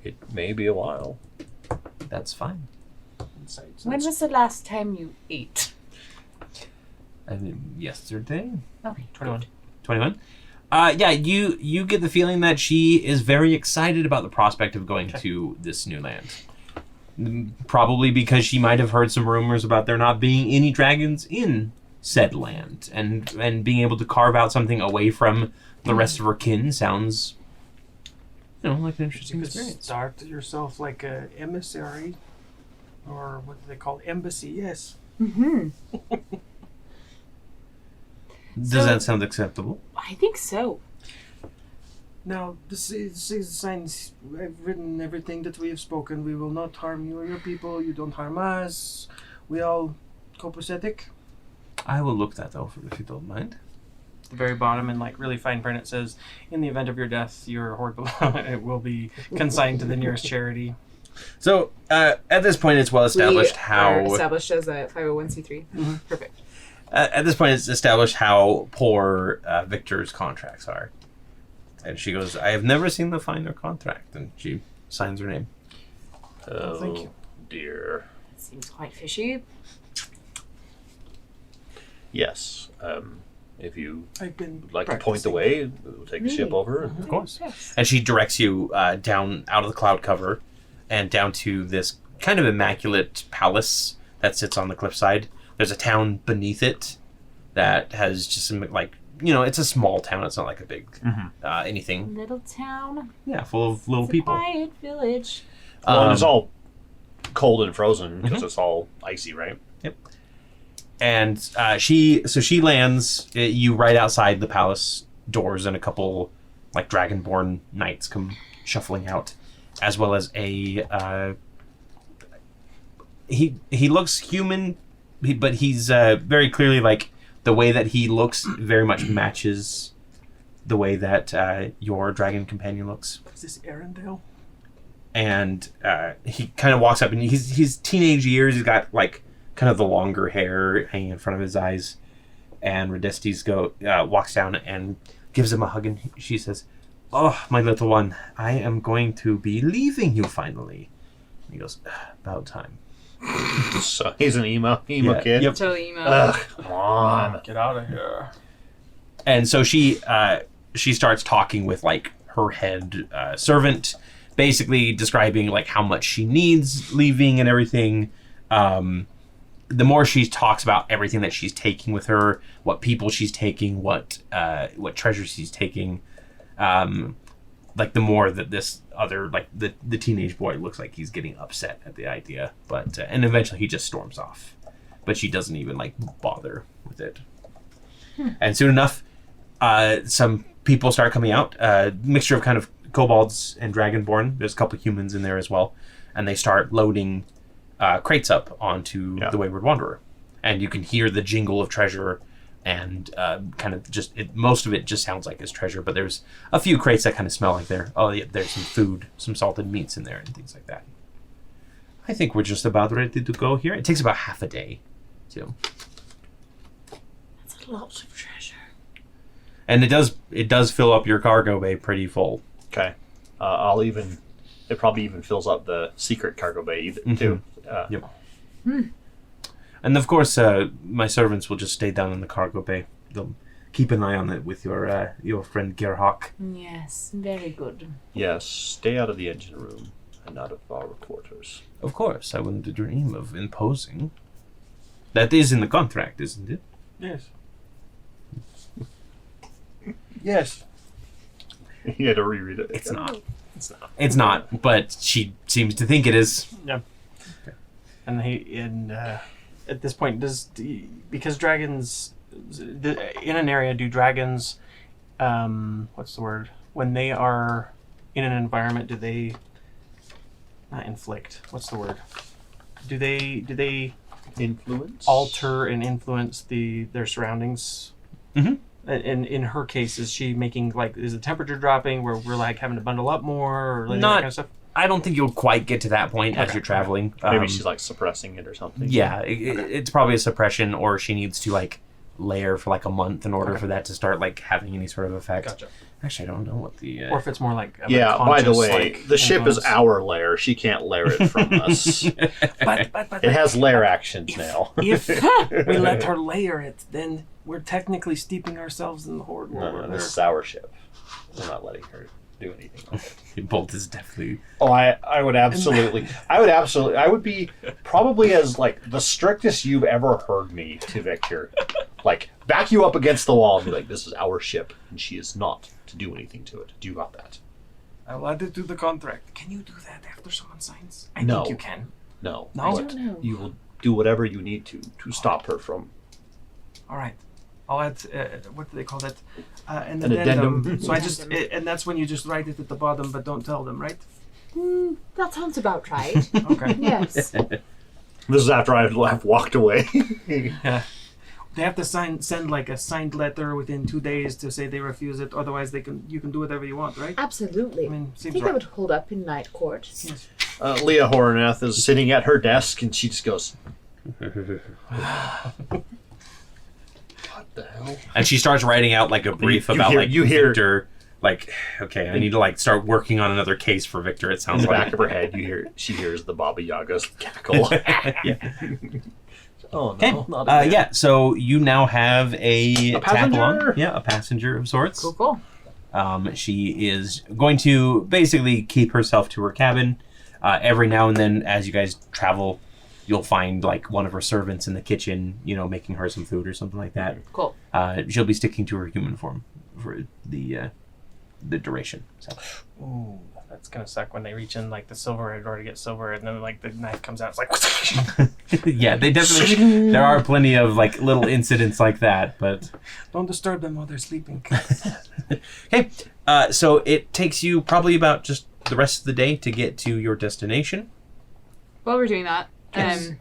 It may be a while. That's fine. Insight. When was the last time you ate? I mean, yesterday? Okay. 21. 21? Yeah, you get the feeling that she is very excited about the prospect of going to this new land. Probably because she might have heard some rumors about there not being any dragons in said land, and being able to carve out something away from the rest of her kin sounds, like an interesting You could experience. start yourself like a emissary, or what do they call embassy? Yes. Mm-hmm. Does So- that sound acceptable? I think so. Now, this is signs. I've written everything that we have spoken. We will not harm you or your people. You don't harm us. We all copacetic. I will look that over if you don't mind. The very bottom, in really fine print, it says, "In the event of your death, your hoard it will be consigned to the nearest charity." So, at this point, it's well established We how... are established as a 501c3. Perfect. At this point, it's established how poor Victor's contracts are. And she goes, I have never seen the finer contract. And she signs her name. Oh, thank you. Dear. That seems quite fishy. Yes. If you I've been would like to point the way, we'll take the ship over. Of course. Yes. And she directs you down out of the cloud cover and down to this kind of immaculate palace that sits on the cliffside. There's a town beneath it that has just some, like, it's a small town. It's not like a big anything. Little town. Yeah, full of little It's people. A quiet village. Well, it's all cold and frozen because it's all icy, right? Yep. And she lands you right outside the palace doors, and a couple like dragonborn knights come shuffling out, as well as a he looks human, but he's very clearly like the way that he looks very much matches the way that your dragon companion looks. Is this Arendelle? And he kind of walks up, and he's teenage years. He's got like kind of the longer hair hanging in front of his eyes. And Radestes walks down and gives him a hug, and she says, "Oh, my little one, I am going to be leaving you finally." And he goes, "About time." So he's an emo kid. Yep. So emo. Ugh, come on. Get out of here. And so she starts talking with like her head servant, basically describing like how much she needs leaving and everything. The more she talks about everything that she's taking with her, what people she's taking, what treasures she's taking, like the more that this other, like the teenage boy looks like he's getting upset at the idea, but and eventually he just storms off, but she doesn't even like bother with it. And soon enough, some people start coming out, mixture of kind of kobolds and dragonborn. There's a couple of humans in there as well, and they start loading crates up onto the Wayward Wanderer, and you can hear the jingle of treasure, and kind of just most of it just sounds like it's treasure, but there's a few crates that kind of smell like there's some food, some salted meats in there and things like that. I think we're just about ready to go here. It takes about half a day too. That's a lot of treasure. And it does fill up your cargo bay pretty full. Okay. It probably even fills up the secret cargo bay too. Yep. And of course, my servants will just stay down in the cargo bay. They'll keep an eye on it with your friend Gerhawk. Yes, very good. Yes, stay out of the engine room and out of our quarters. Of course, I wouldn't dream of imposing. That is in the contract, isn't it? Yes. Yes. You had to reread it. It's not. It's not, but she seems to think it is. Yeah. And at this point, because dragons in an area, do dragons, what's the word? When they are in an environment, do they not inflict? What's the word? Do they Influence? alter and influence their surroundings? Mm-hmm. And in her case, is she making is the temperature dropping where we're like having to bundle up more or that Not- kind of stuff? I don't think you'll quite get to that point as you're traveling. Maybe she's like suppressing it or something. Yeah, it's probably a suppression, or she needs to like layer for like a month in order for that to start like having any sort of effect. Gotcha. Actually, I don't know what the. Or if it's more like of a Yeah, by the conscious, way, the ship is influence. our lair. She can't lair it from us. But It has lair actions now. if we let her layer it, then we're technically steeping ourselves in the horde. No, this is our ship. We're not letting her do anything with it. Bolt is definitely. Oh, I would absolutely. I would be probably as like the strictest you've ever heard me to Victor. Like back you up against the wall and be like, "This is our ship, and she is not to do anything to it." Do you got that? I'll add it to the contract. Can you do that after someone signs? I No. think you can. No. No? But No. you will do whatever you need to stop her from. All right. I'll add, what do they call that? An An addendum. So and that's when you just write it at the bottom, but don't tell them, right? That sounds about right. Okay. Yes. This is after I've walked away. Yeah. They have to send like a signed letter within 2 days to say they refuse it. Otherwise, you can do whatever you want, right? Absolutely. I mean, I seems think right. that would hold up in night court. Yes. Leah Horaneth is sitting at her desk, and she just goes, "What the hell?" And she starts writing out like a brief about Victor. Like, okay, I need to like start working on another case for Victor. It In sounds the like. back of her head, she hears the Baba Yaga's cackle. Yeah. Oh Okay. no! Not again. Yeah. So you now have a tag passenger? along. Yeah, a passenger of sorts. Cool. She is going to basically keep herself to her cabin. Every now and then, as you guys travel, you'll find like one of her servants in the kitchen, making her some food or something like that. Cool. She'll be sticking to her human form for the duration. So. Ooh, that's gonna suck when they reach in like the silverware drawer to get silver, and then like the knife comes out. It's like. Yeah, they definitely. There are plenty of like little incidents like that, but Don't disturb them while they're sleeping. okay. So it takes you probably about just the rest of the day to get to your destination. While we're doing that, Yes.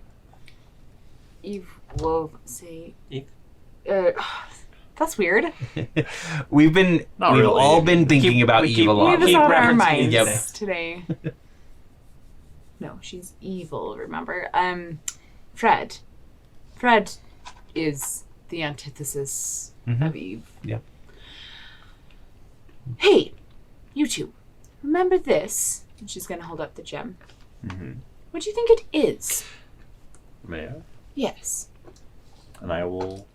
Eve will say. Eve? That's weird. We've Not we've really. all been thinking about we Eve keep- a lot. Eve is keep on our referencing minds Yep. today. No, she's evil, remember? Fred. Fred is the antithesis of Eve. Yeah. Hey, you two. Remember this? And she's going to hold up the gem. Mm-hmm. What do you think it is? May I? Yes. And I will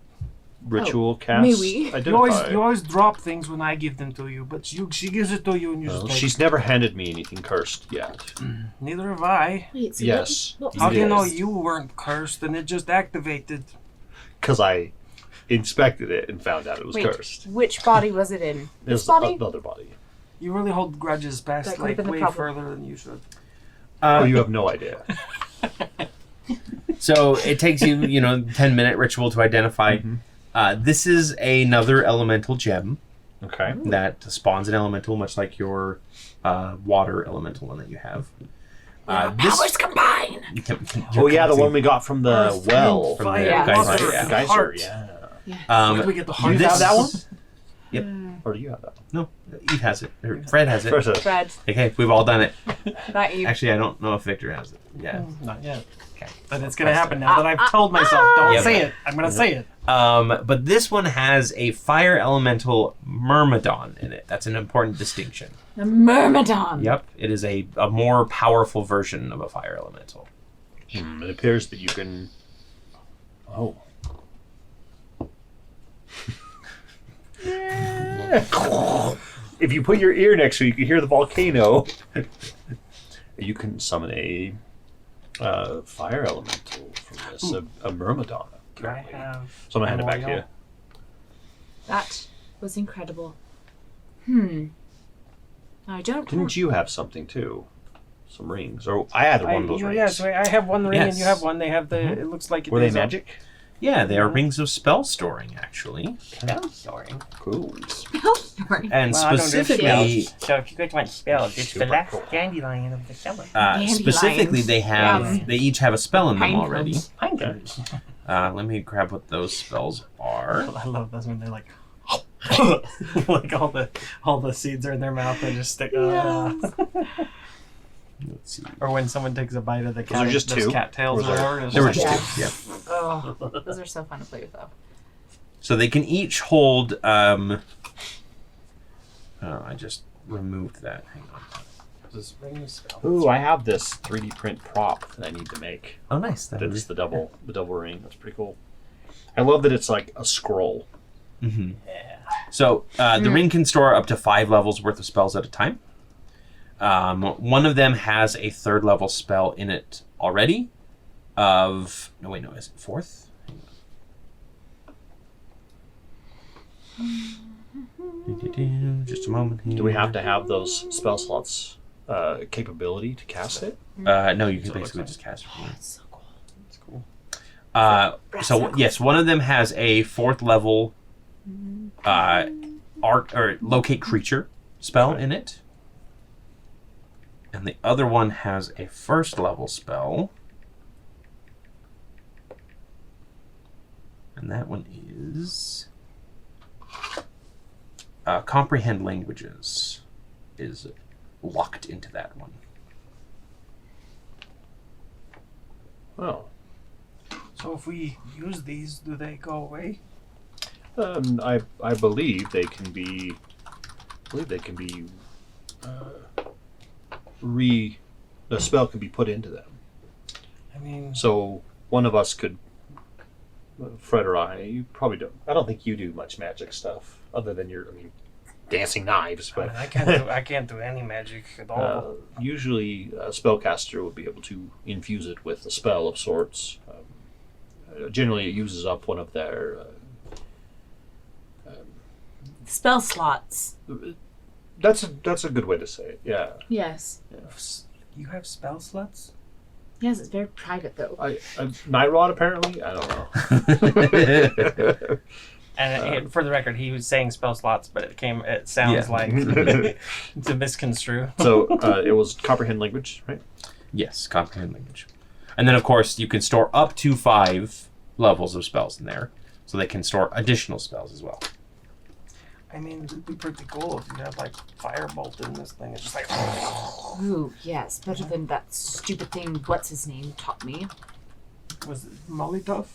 ritual cast may we? identify. You always drop things when I give them to you, but she gives it to you and you Well, just take she's never handed me anything cursed yet. Neither have I. Wait, so Yes. what How do you know is. you weren't cursed and it just activated? Because I inspected it and found out it was Wait, cursed. which body was it in? It This was body? another body. You really hold grudges That past could've like been the way problem. further than you should. Oh, you have no idea. So it takes you, 10-minute ritual to identify. This is another elemental gem Okay. that spawns an elemental, much like your water elemental one that you have. Powers combine! Oh yeah, the one we got from the Earth, well. wind, from fire, the Geyser, water, yeah. Geyser, heart. yeah. Where do we get the Do heart? you have that one? Yep. Or do you have that one? No, Eve has it. Or Fred has it. First, Fred, Okay, we've all done it. not Eve. Actually, I don't know if Victor has it. Yeah. Not yet. Okay. But it's gonna happen now that I've told myself. Don't Yep. say it. I'm gonna say it. But this one has a fire elemental myrmidon in it. That's an important distinction. The Myrmidon! Yep. It is a more powerful version of a fire elemental. it appears that you can. Oh. If you put your ear next to it, you can hear the volcano. You can summon a fire elemental from this, a myrmidon. Do I have? So I'm gonna hand it back to you. memorial? That was incredible. I don't. Didn't you have something too? Some rings, or I had one of those rings. Yeah, so I have one ring and Yes. you have one. They have the. It looks like it Were they is magic? Yeah, they are rings of spell storing, actually. Sorry. Cool. Sorry. And Well, I don't do specifically, spells. So if you guys want spells, it's the Super last cool. dandelion of the summer. specifically, Dandelions. they have Yum. they each have a spell in them Pine already. cones. Pine cones. Let me grab what those spells are. I love those when they're like, like all the seeds are in their mouth and just stick. Let's see. Or when someone takes a bite of the cat, are just those two? cattails Or or was there- whatever. it's There were just just like- two. Yeah. Oh, those are so fun to play with, though. So they can each hold. Oh, I just removed that. Hang on. Just ring of spells. Ooh, I have this 3D print prop that I need to make. Oh, nice. That's the double ring. That's pretty cool. I love that it's like a scroll. Mm-hmm. So the ring can store up to 5 levels worth of spells at a time. One of them has a 3rd level spell in it already. Is it 4th? Just a moment here. Do we have to have those spell slots capability to cast it? No, you can So it basically looks just cast it. That's so cool. It's cool. So yes, one of them has a 4th level locate creature spell in it, and the other one has a 1st level spell, and that one is comprehend languages is locked into that one. Oh. So if we use these, do they go away? I believe they can be. The spell can be put into them. I mean, So one of us could. Fred or I, you probably don't. I don't think you do much magic stuff other than your. I mean, dancing knives, but I can't do any magic at all. usually a spellcaster would be able to infuse it with a spell of sorts. Generally, it uses up one of their. Spell slots. That's a good way to say it. Yeah. Yes. You have spell slots? Yes, it's very private though. Night Rod apparently. I don't know. And for the record, he was saying spell slots, but it sounds like to misconstrue. So it was comprehend language, right? Yes, comprehend language. And then, of course, you can store up to 5 levels of spells in there, so they can store additional spells as well. I mean, it'd be pretty cool if you had like firebolt in this thing. It's just like. Ooh, yes, better than that stupid thing. What's his name taught me? Was it Molotov?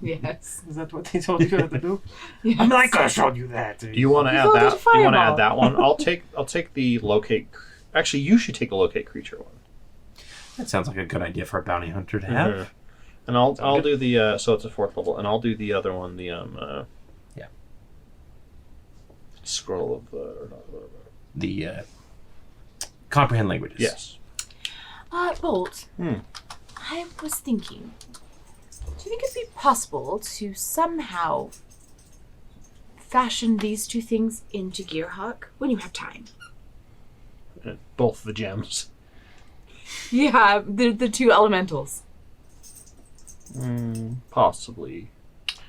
Yes. Is that what they told you how to do? Yes. I'm like, I showed you that. Do you want to add called it that? a Do you want to fireball. add that one? I'll take the locate. Actually, you should take the locate creature one. That sounds like a good idea for a bounty hunter to have. Mhm. And I'll do the so it's a 4th level, and I'll do the other one, the scroll of The comprehend languages. yes. Bolt. I was thinking, do you think it'd be possible to somehow fashion these two things into Gearhawk when you have time? Both the gems. Yeah, the two elementals. Possibly.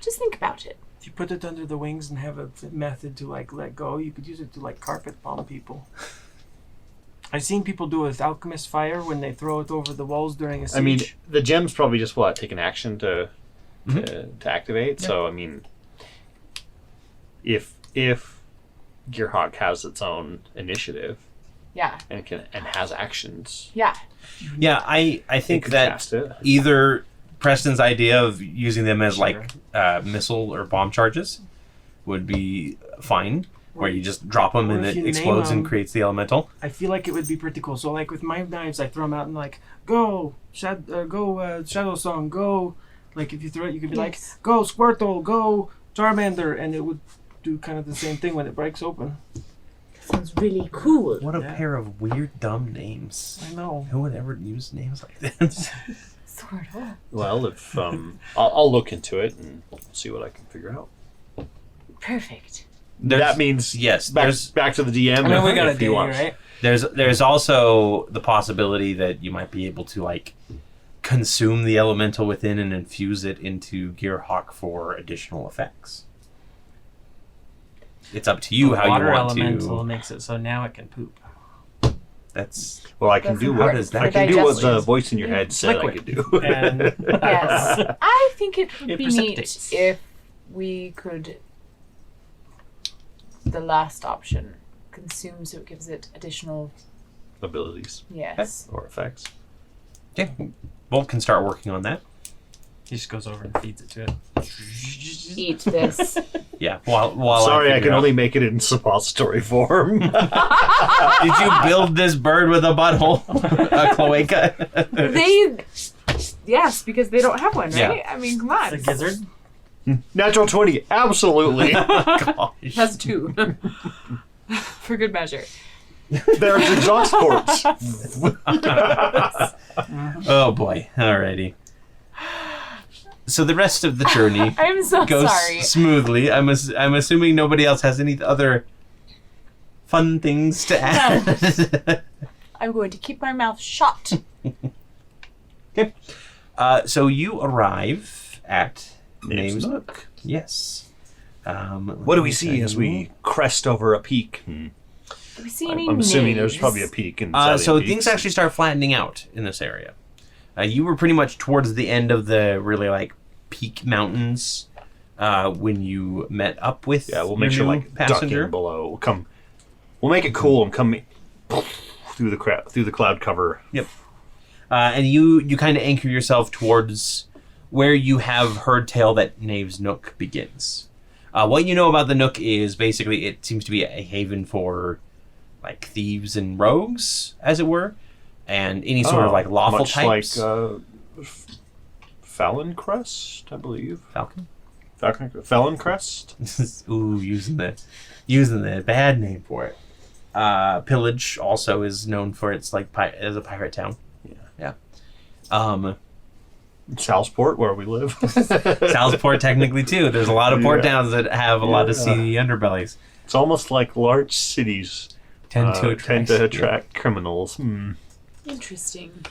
Just think about it. If you put it under the wings and have a method to like let go, you could use it to like carpet bomb people. I've seen people do it with alchemist fire when they throw it over the walls during a siege. I mean, the gems probably just take an action to activate. Yeah. So I mean, if Gearhawk has its own initiative, yeah, and has actions, yeah, I think that either Preston's idea of using them as like missile or bomb charges would be fine, where you just drop them and it explodes and creates the elemental. I feel like it would be pretty cool. So like with my knives, I throw them out and like go Shadow Song, go. Like if you throw it, you could be like go Squirtle, go Charmander, and it would do kind of the same thing when it breaks open. Sounds really cool. What a pair of weird, dumb names. I know. Who would ever use names like this? Squirtle. Well, if I'll look into it and see what I can figure out. Perfect. That means yes. Back to the DM. I mean, we got a day, right? There's also the possibility that you might be able to like consume the elemental within and infuse it into Gearhawk for additional effects. It's up to you how you want to. Water elemental makes it so now it can poop. That's well, I can do what the voice in your head said I could do. Yes, I think it would be neat precipitates. if we could. The last option, consume, so it gives it additional abilities. Yes. Or effects. yeah. Bolt can start working on that. He just goes over and feeds it to it. Eat this. Yeah. While Sorry, I can only make it in suppository form. Did you build this bird with a butthole? A cloaca? Yes, because they don't have one, right? Yeah. I mean, come on. It's a gizzard. Natural 20, absolutely. Gosh. Has 2. For good measure. There's exhaust ports. Oh boy. Alrighty. So the rest of the journey I'm so goes sorry. smoothly. I'm assuming nobody else has any other fun things to add. I'm going to keep my mouth shut. Okay. So you arrive at Knave's Nook. Yes. What do we see as we crest over a peak? Do we see any I'm assuming there's knaves? probably a peak. In So peaks. things actually start flattening out in this area. You were pretty much towards the end of the really like peak mountains when you met up with we'll make sure your like new passenger ducking below. We'll make it cool and come through the cloud cover. Yep. And you kind of anchor yourself towards where you have heard tale that Knave's Nook begins. What you know about the Nook is basically it seems to be a haven for like thieves and rogues, as it were, and any sort of like lawful much types. Like Fallon Crest, I believe. Falcon? Felon Crest? Ooh, using the bad name for it. Pillage also is known for its like as a pirate town. Yeah. Salsport, where we live. Salsport, technically too. There's a lot of port towns that have a lot of seedy underbellies. It's almost like large cities Tend to attract criminals. Interesting.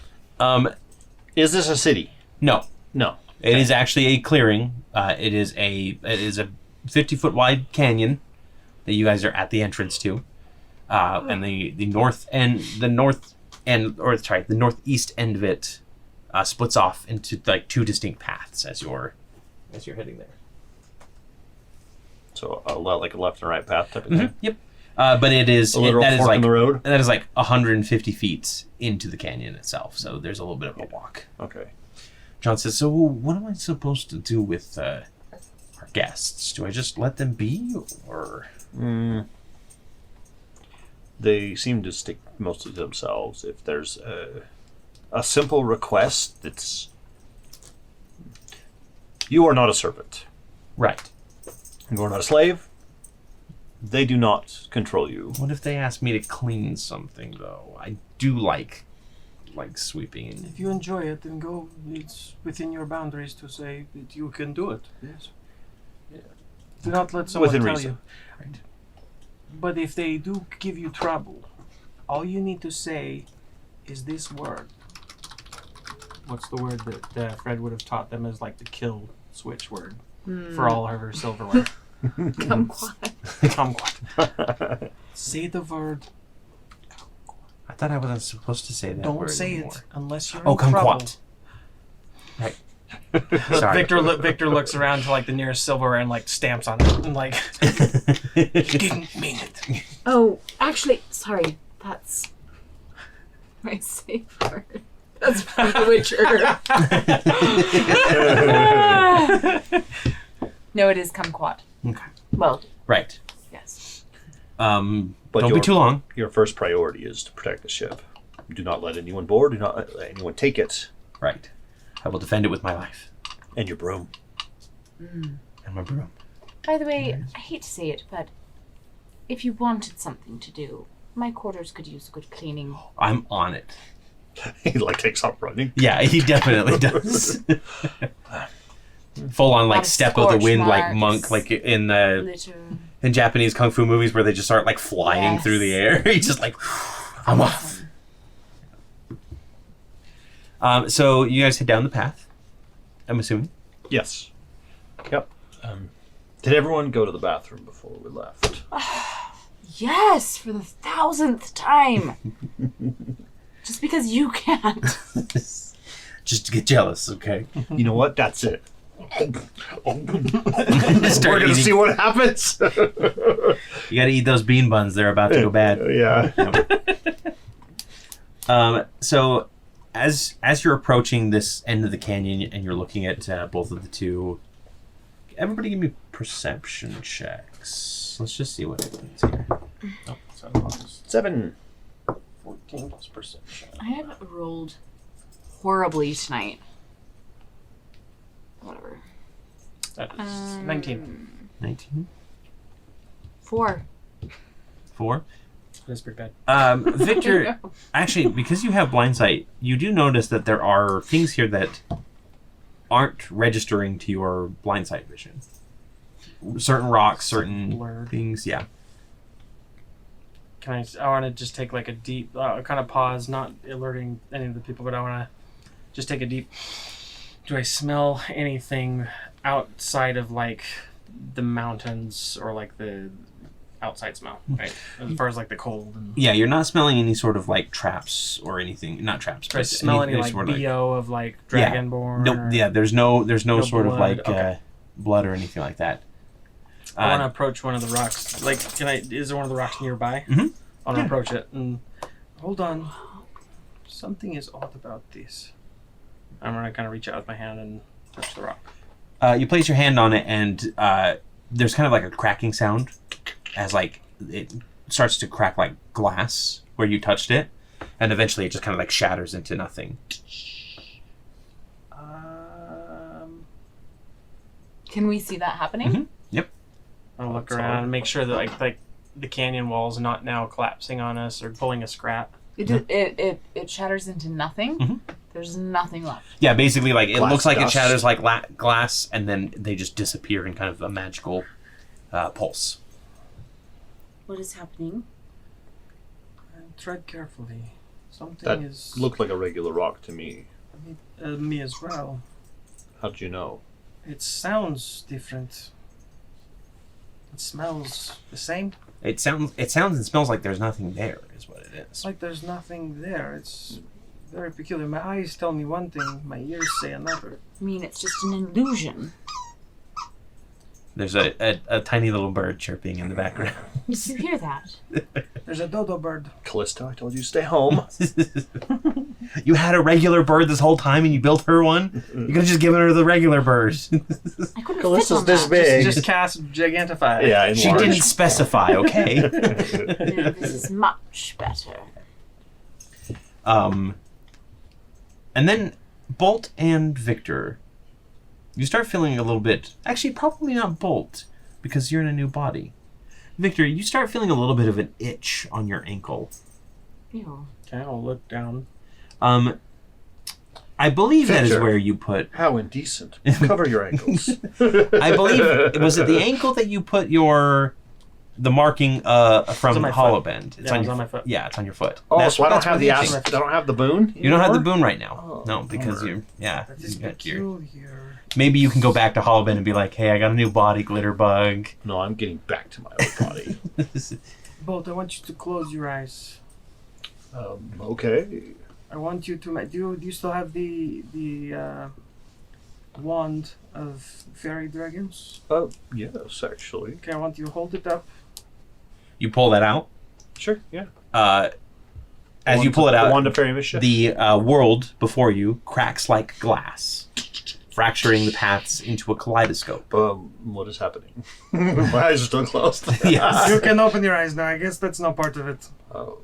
Is this a city? No. No. It is actually a clearing. It is a 50-foot wide canyon that you guys are at the entrance to, and the northeast end of it splits off into like two distinct paths as you're heading there. So like a left and right path type of thing. Yep. But it is a literal fork in the road. That is like 150 feet into the canyon itself. So there's a little bit of a walk. Okay. John says, "So what am I supposed to do with our guests? Do I just let them be, or?" They seem to stick mostly to themselves. If there's a simple request that's... You are not a servant. Right. You are not a slave. They do not control you. What if they ask me to clean something, though? I do like sweeping. If you enjoy it, then go. It's within your boundaries to say that you can do it. Yes. Yeah. Do not let someone Within tell reason. you. Right. But if they do give you trouble, all you need to say is this word. What's the word that Fred would have taught them as like the kill switch word for all of her silverware? Kumquat. Kumquat. Say the word. I thought I wasn't supposed to say that. Don't word say anymore. it unless you're Oh, in trouble. kumquat. Right. Sorry. Victor looks around to like the nearest silverware and like stamps on it and like he didn't mean it. Oh, actually, sorry. That's my safe word. That's from The Witcher. No, it is kumquat. Okay. Well, Right. yes. But Don't be too long. Your first priority is to protect the ship. Do not let anyone board. Do not let anyone take it. Right. I will defend it with my life And your broom. and my broom. By the way, I hate to say it, but if you wanted something to do, my quarters could use a good cleaning. I'm on it. He like takes off running. Yeah, he definitely does. Full on like Lot of step of the scorch wind, like marks. monk, like in the Litter. in Japanese kung fu movies where they just start like flying Yes. through the air. He's just like, I'm off. So you guys head down the path, I'm assuming. Yes. Yep. Did everyone go to the bathroom before we left? Yes, for the 1,000th time. Just because you can't. Just to get jealous, okay? You know what? That's it. Start We're gonna eating. see what happens. You gotta eat those bean buns. They're about to go bad. Yeah. So as you're approaching this end of the canyon and you're looking at both of the two, everybody give me perception checks. Let's just see what happens here. Oh, 7 plus 7. 14 plus perception. I have rolled horribly tonight. Whatever. That is 19. 19? 4. 4? That's pretty bad. Victor, actually, because you have blind sight, you do notice that there are things here that aren't registering to your blind sight vision. Certain rocks, certain Blurred. things, yeah. I want to just take like a deep, kind of pause, not alerting any of the people, but I want to just take a deep. Do I smell anything outside of like the mountains or like the outside smell, right? As far as like the cold. And Yeah, you're not smelling any sort of like traps or anything. Not traps, do I but smell any like sort of BO of like Dragonborn? No, or- yeah, there's no No sort of blood, like okay. blood or anything like that. I want to approach one of the rocks. Like, is there one of the rocks nearby? Mhm. I want to approach it and hold on. Something is odd about this. I'm gonna kind of reach out with my hand and touch the rock. You place your hand on it, and there's kind of like a cracking sound as like it starts to crack like glass where you touched it, and eventually it just kind of like shatters into nothing. Can we see that happening? Mhm. Yep. I'll look That's around all. and make sure that like the canyon wall's not now collapsing on us or pulling a scrap. It shatters into nothing. Mhm. There's nothing left. Yeah, basically, like it Glass looks like dust. it shatters like glass, and then they just disappear in kind of a magical pulse. What is happening? Tread carefully. Something That is looked like a regular rock to me. me as well. How did you know? It sounds different. It smells the same. It sounds and smells like there's nothing there, is what it is. It's like there's nothing there. It's very peculiar. My eyes tell me one thing, my ears say another. I mean, it's just an illusion. There's a tiny little bird chirping in the background. Did you hear that? There's a dodo bird. Callisto, I told you to stay home. You had a regular bird this whole time, and you built her one. You could have just given her the regular bird. I couldn't Callisto's fit on this that. big. Just cast Gigantify. Yeah, She enlarged. didn't specify, okay? No, this is much better. And then Bolt and Victor, you start feeling a little bit. Actually, probably not Bolt, because you're in a new body. Victor, you start feeling a little bit of an itch on your ankle. Ew. Okay, I'll look down. I believe that is Victor. where you put. How indecent. Cover your ankles. I believe was it the ankle that you put the marking from on my Hollow foot. Bend. Yeah, it was your on my foot. Yeah, it's on your foot. Oh, That's- so I don't that's have what the it ass. is. I don't have the boon. You don't have the anymore? boon right now. Oh, No, because bummer. you That is you got your. peculiar. Maybe you can go back to Hollow Bend and be like, "Hey, I got a new body, glitter bug." No, I'm getting back to my old body. Bolt, I want you to close your eyes. Okay. I want you to. Do you still have the wand of fairy dragons? Oh, yes, actually. Okay, I want you to hold it up. You pull that out. Sure, yeah. As you pull it The out, wand of fairy mischief. the world before you cracks like glass, fracturing the paths into a kaleidoscope. What is happening? My eyes are still closed. Yes. You can open your eyes now. I guess that's not part of it. Oh,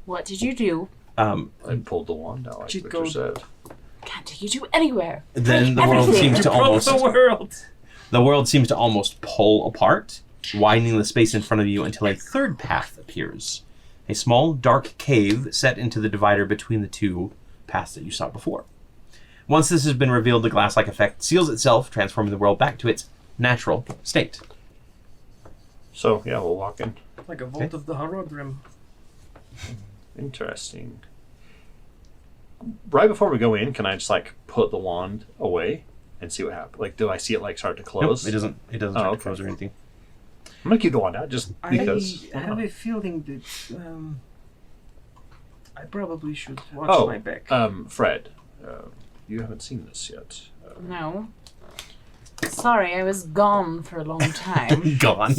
What did you do? I pulled the wand out, like Cheat Victor code. said. Can't take you to anywhere. Then the Break world everything. seems to Broke almost the world. the world seems to almost pull apart, widening the space in front of you until a third path appears. A small, dark cave set into the divider between the two paths that you saw before. Once this has been revealed, the glass-like effect seals itself, transforming the world back to its natural state. So, yeah, we'll walk in. Like a vault of the Harodrim. Interesting. Right before we go in, can I just, like, put the wand away and see what happens? Like, do I see it, like, start to Nope, close? it doesn't start to okay. close or anything. I'm going to keep the wand out just because. I have a feeling that I probably should watch Oh, my back. Fred, you haven't seen this yet. No. Sorry, I was gone for a long time. Gone.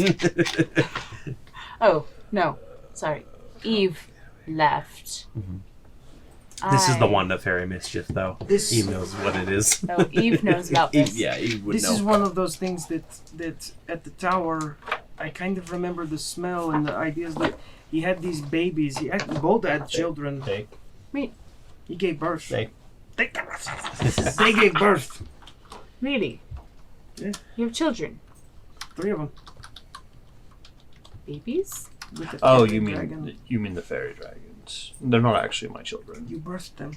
Oh, no. Sorry. Eve left. This is the wand of fairy mischief, though. This- Eve knows what it is. Oh, Eve knows about Eve, this. yeah, Eve would This know. is one of those things that at the tower, I kind of remember the smell and the ideas that he had these babies. Both had children. Hey. He gave birth. They. They gave birth. Really? Yeah. You have children? 3 of them. Babies? With the Oh, fairy you dragon. mean the fairy dragons? They're not actually my children. You birthed them.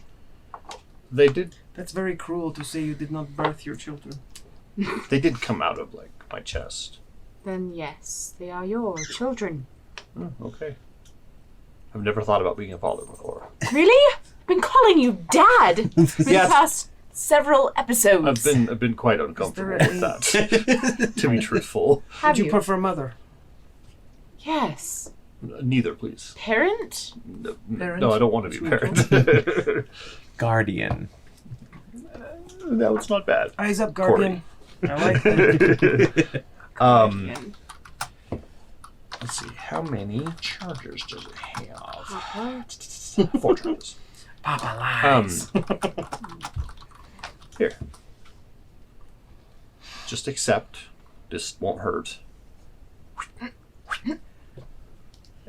They did. That's very cruel to say you did not birth your children. They did come out of like my chest. Then yes, they are your children. Oh, okay. I've never thought about being a father before. Really? I've been calling you Dad for Yeah. the past several episodes. I've been quite uncomfortable Is with there that. To be truthful, Have Would you prefer mother? Yes. neither, please. Parent? Parent? No, I don't want to be a parent. Guardian. No, it's not bad. Eyes up, guardian. I like that. Guardian. Let's see. How many chargers does it have? What? 4 chargers. Papa lies. Here. Just accept. This won't hurt.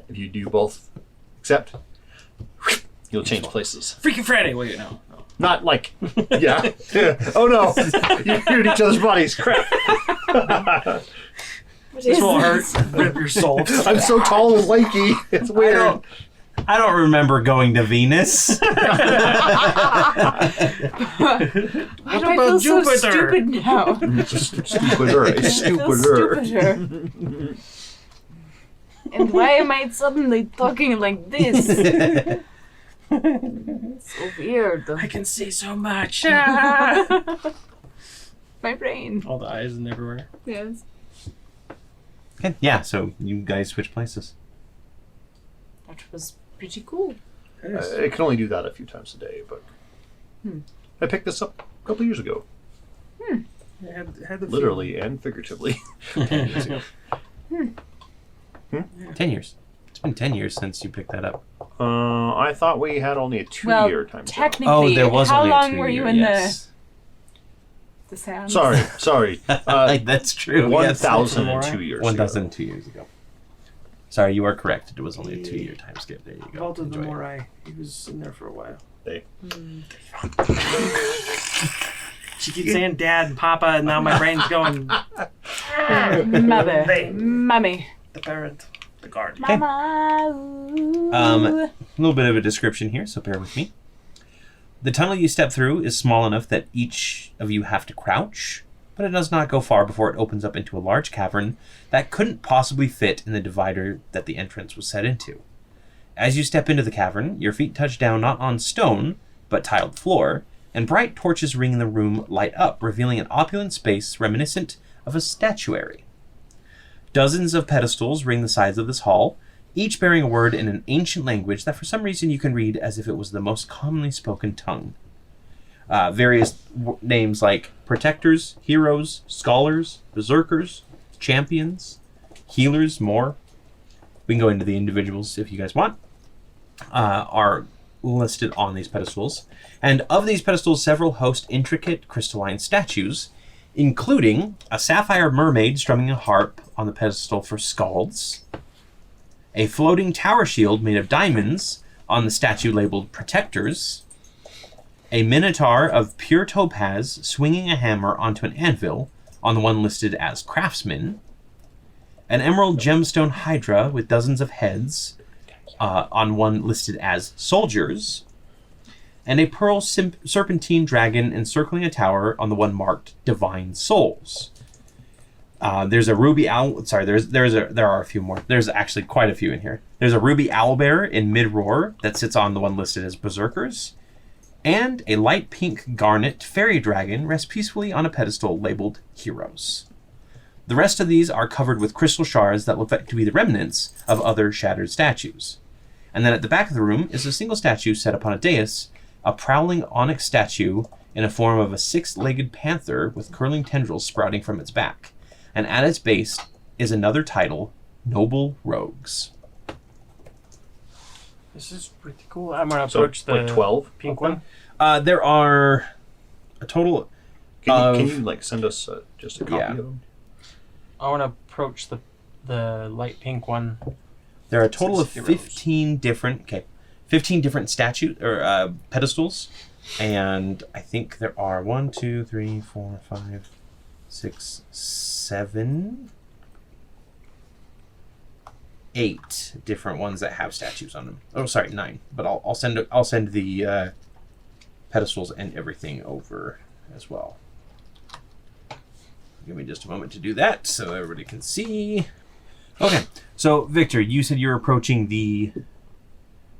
If you do both accept, you'll change places. Freaky Friday. Wait, no. Not like, yeah. Oh no, you're in each other's bodies. Crap. This will hurt. Rip your soul. I'm so tall and lanky. It's weird. I don't remember going to Venus. Why do I feel about so Jupiter? stupid now? Stupider. It's I feel stupider. stupider. And why am I suddenly talking like this? So weird. I can see so much. My brain. All the eyes and everywhere. Yes. Okay, yeah, so you guys switch places. That was pretty cool. I can only do that a few times a day, but I picked this up a couple years ago, Had the literally and figuratively. 10 years ago. 10 years. It's been 10 years since you picked that up. I thought we had only a 2-year time. Technically, Oh, there was how only long a 2 were you year, in yes. the sands? Sorry. That's true. Yes. 1,002 years. 1,002 years ago. Sorry, you are correct. It was only a 2-year time skip. There you go. Vault of the Enjoy it. Morai. He was in there for a while. She keeps saying dad and papa, and now my brain's going Mother. They. Mummy. the parent, the guard. Mama. A little bit of a description here, so bear with me. The tunnel you step through is small enough that each of you have to crouch, but it does not go far before it opens up into a large cavern that couldn't possibly fit in the divider that the entrance was set into. As you step into the cavern, your feet touch down not on stone, but tiled floor, and bright torches ring the room light up, revealing an opulent space reminiscent of a statuary. Dozens of pedestals ring the sides of this hall, each bearing a word in an ancient language that for some reason you can read as if it was the most commonly spoken tongue. Various names like protectors, heroes, scholars, berserkers, champions, healers, more. We can go into the individuals if you guys want. Are listed on these pedestals. And of these pedestals, several host intricate crystalline statues, including a sapphire mermaid strumming a harp on the pedestal for Scalds, a floating tower shield made of diamonds on the statue labeled Protectors, a minotaur of pure topaz swinging a hammer onto an anvil on the one listed as Craftsman, an emerald gemstone hydra with dozens of heads on one listed as Soldiers, and a pearl serpentine dragon encircling a tower on the one marked Divine Souls. There's a ruby owl. Sorry, there are a few more. There's actually quite a few in here. There's a ruby owlbear in mid-roar that sits on the one listed as Berserkers, and a light pink garnet fairy dragon rests peacefully on a pedestal labeled Heroes. The rest of these are covered with crystal shards that look like to be the remnants of other shattered statues. And then at the back of the room is a single statue set upon a dais, a prowling onyx statue in a form of a 6-legged panther with curling tendrils sprouting from its back. And at its base is another title, Noble Rogues. This is pretty cool. I'm gonna approach the like 12 pink one. There are a total Can you like send us just a copy Yeah. of them? I want to approach the light pink one. There are a total of Heroes. 15 different statues or pedestals, and I think there are 1, 2, 3, 4, 5, 6, 7, 8 different ones that have statues on them. Oh, sorry, 9. But I'll send the pedestals and everything over as well. Give me just a moment to do that so everybody can see. Okay, so Victor, you said you're approaching the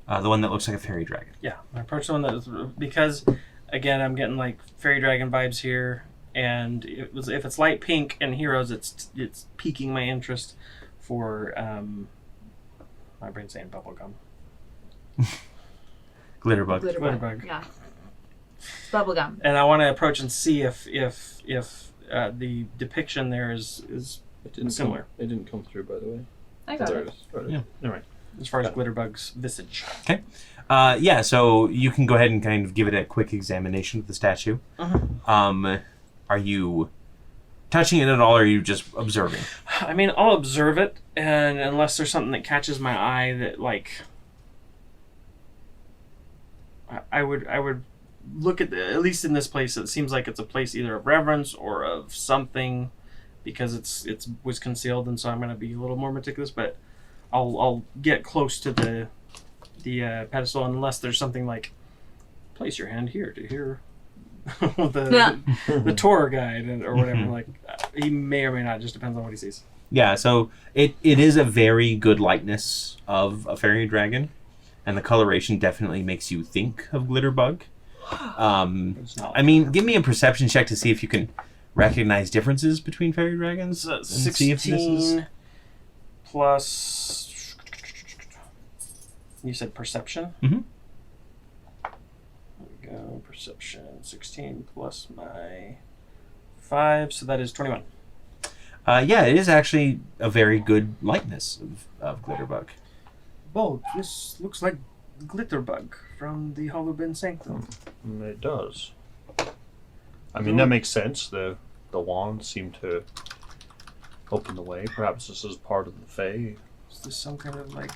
one that looks like a fairy dragon. Yeah, I approach the one that is, because again I'm getting like fairy dragon vibes here, and if it's light pink and heroes, it's piquing my interest for my brain's saying bubblegum. Glitterbug. Glitterbug. Yeah. Bubblegum. And I want to approach and see if the depiction there is It didn't similar. It didn't come through, by the way. I got it. Yeah. All right. as far as Glitterbug's visage. Okay. Yeah, so you can go ahead and kind of give it a quick examination of the statue. Uh-huh. Are you touching it at all, or are you just observing? I mean, I'll observe it, and unless there's something that catches my eye that, like, I would look at at least in this place, it seems like it's a place either of reverence or of something because it was concealed, and so I'm gonna be a little more meticulous. But I'll get close to the pedestal unless there's something like place your hand here to hear the tour guide or whatever. Like he may or may not. Just depends on what he sees. Yeah, so it is a very good likeness of a fairy dragon, and the coloration definitely makes you think of Glitterbug. It's not. I mean, give me a perception check to see if you can recognize differences between fairy dragons. And see if this is... 16 plus. You said perception. Mm-hmm. There we go. Perception 16 plus my 5, so that is 21. Yeah, it is actually a very good likeness of Glitterbug. Well, this looks like Glitterbug from the Hollow Bin Sanctum. It does. I mean, that makes sense. The wands seem to open the way. Perhaps this is part of the Fae. Is this some kind of like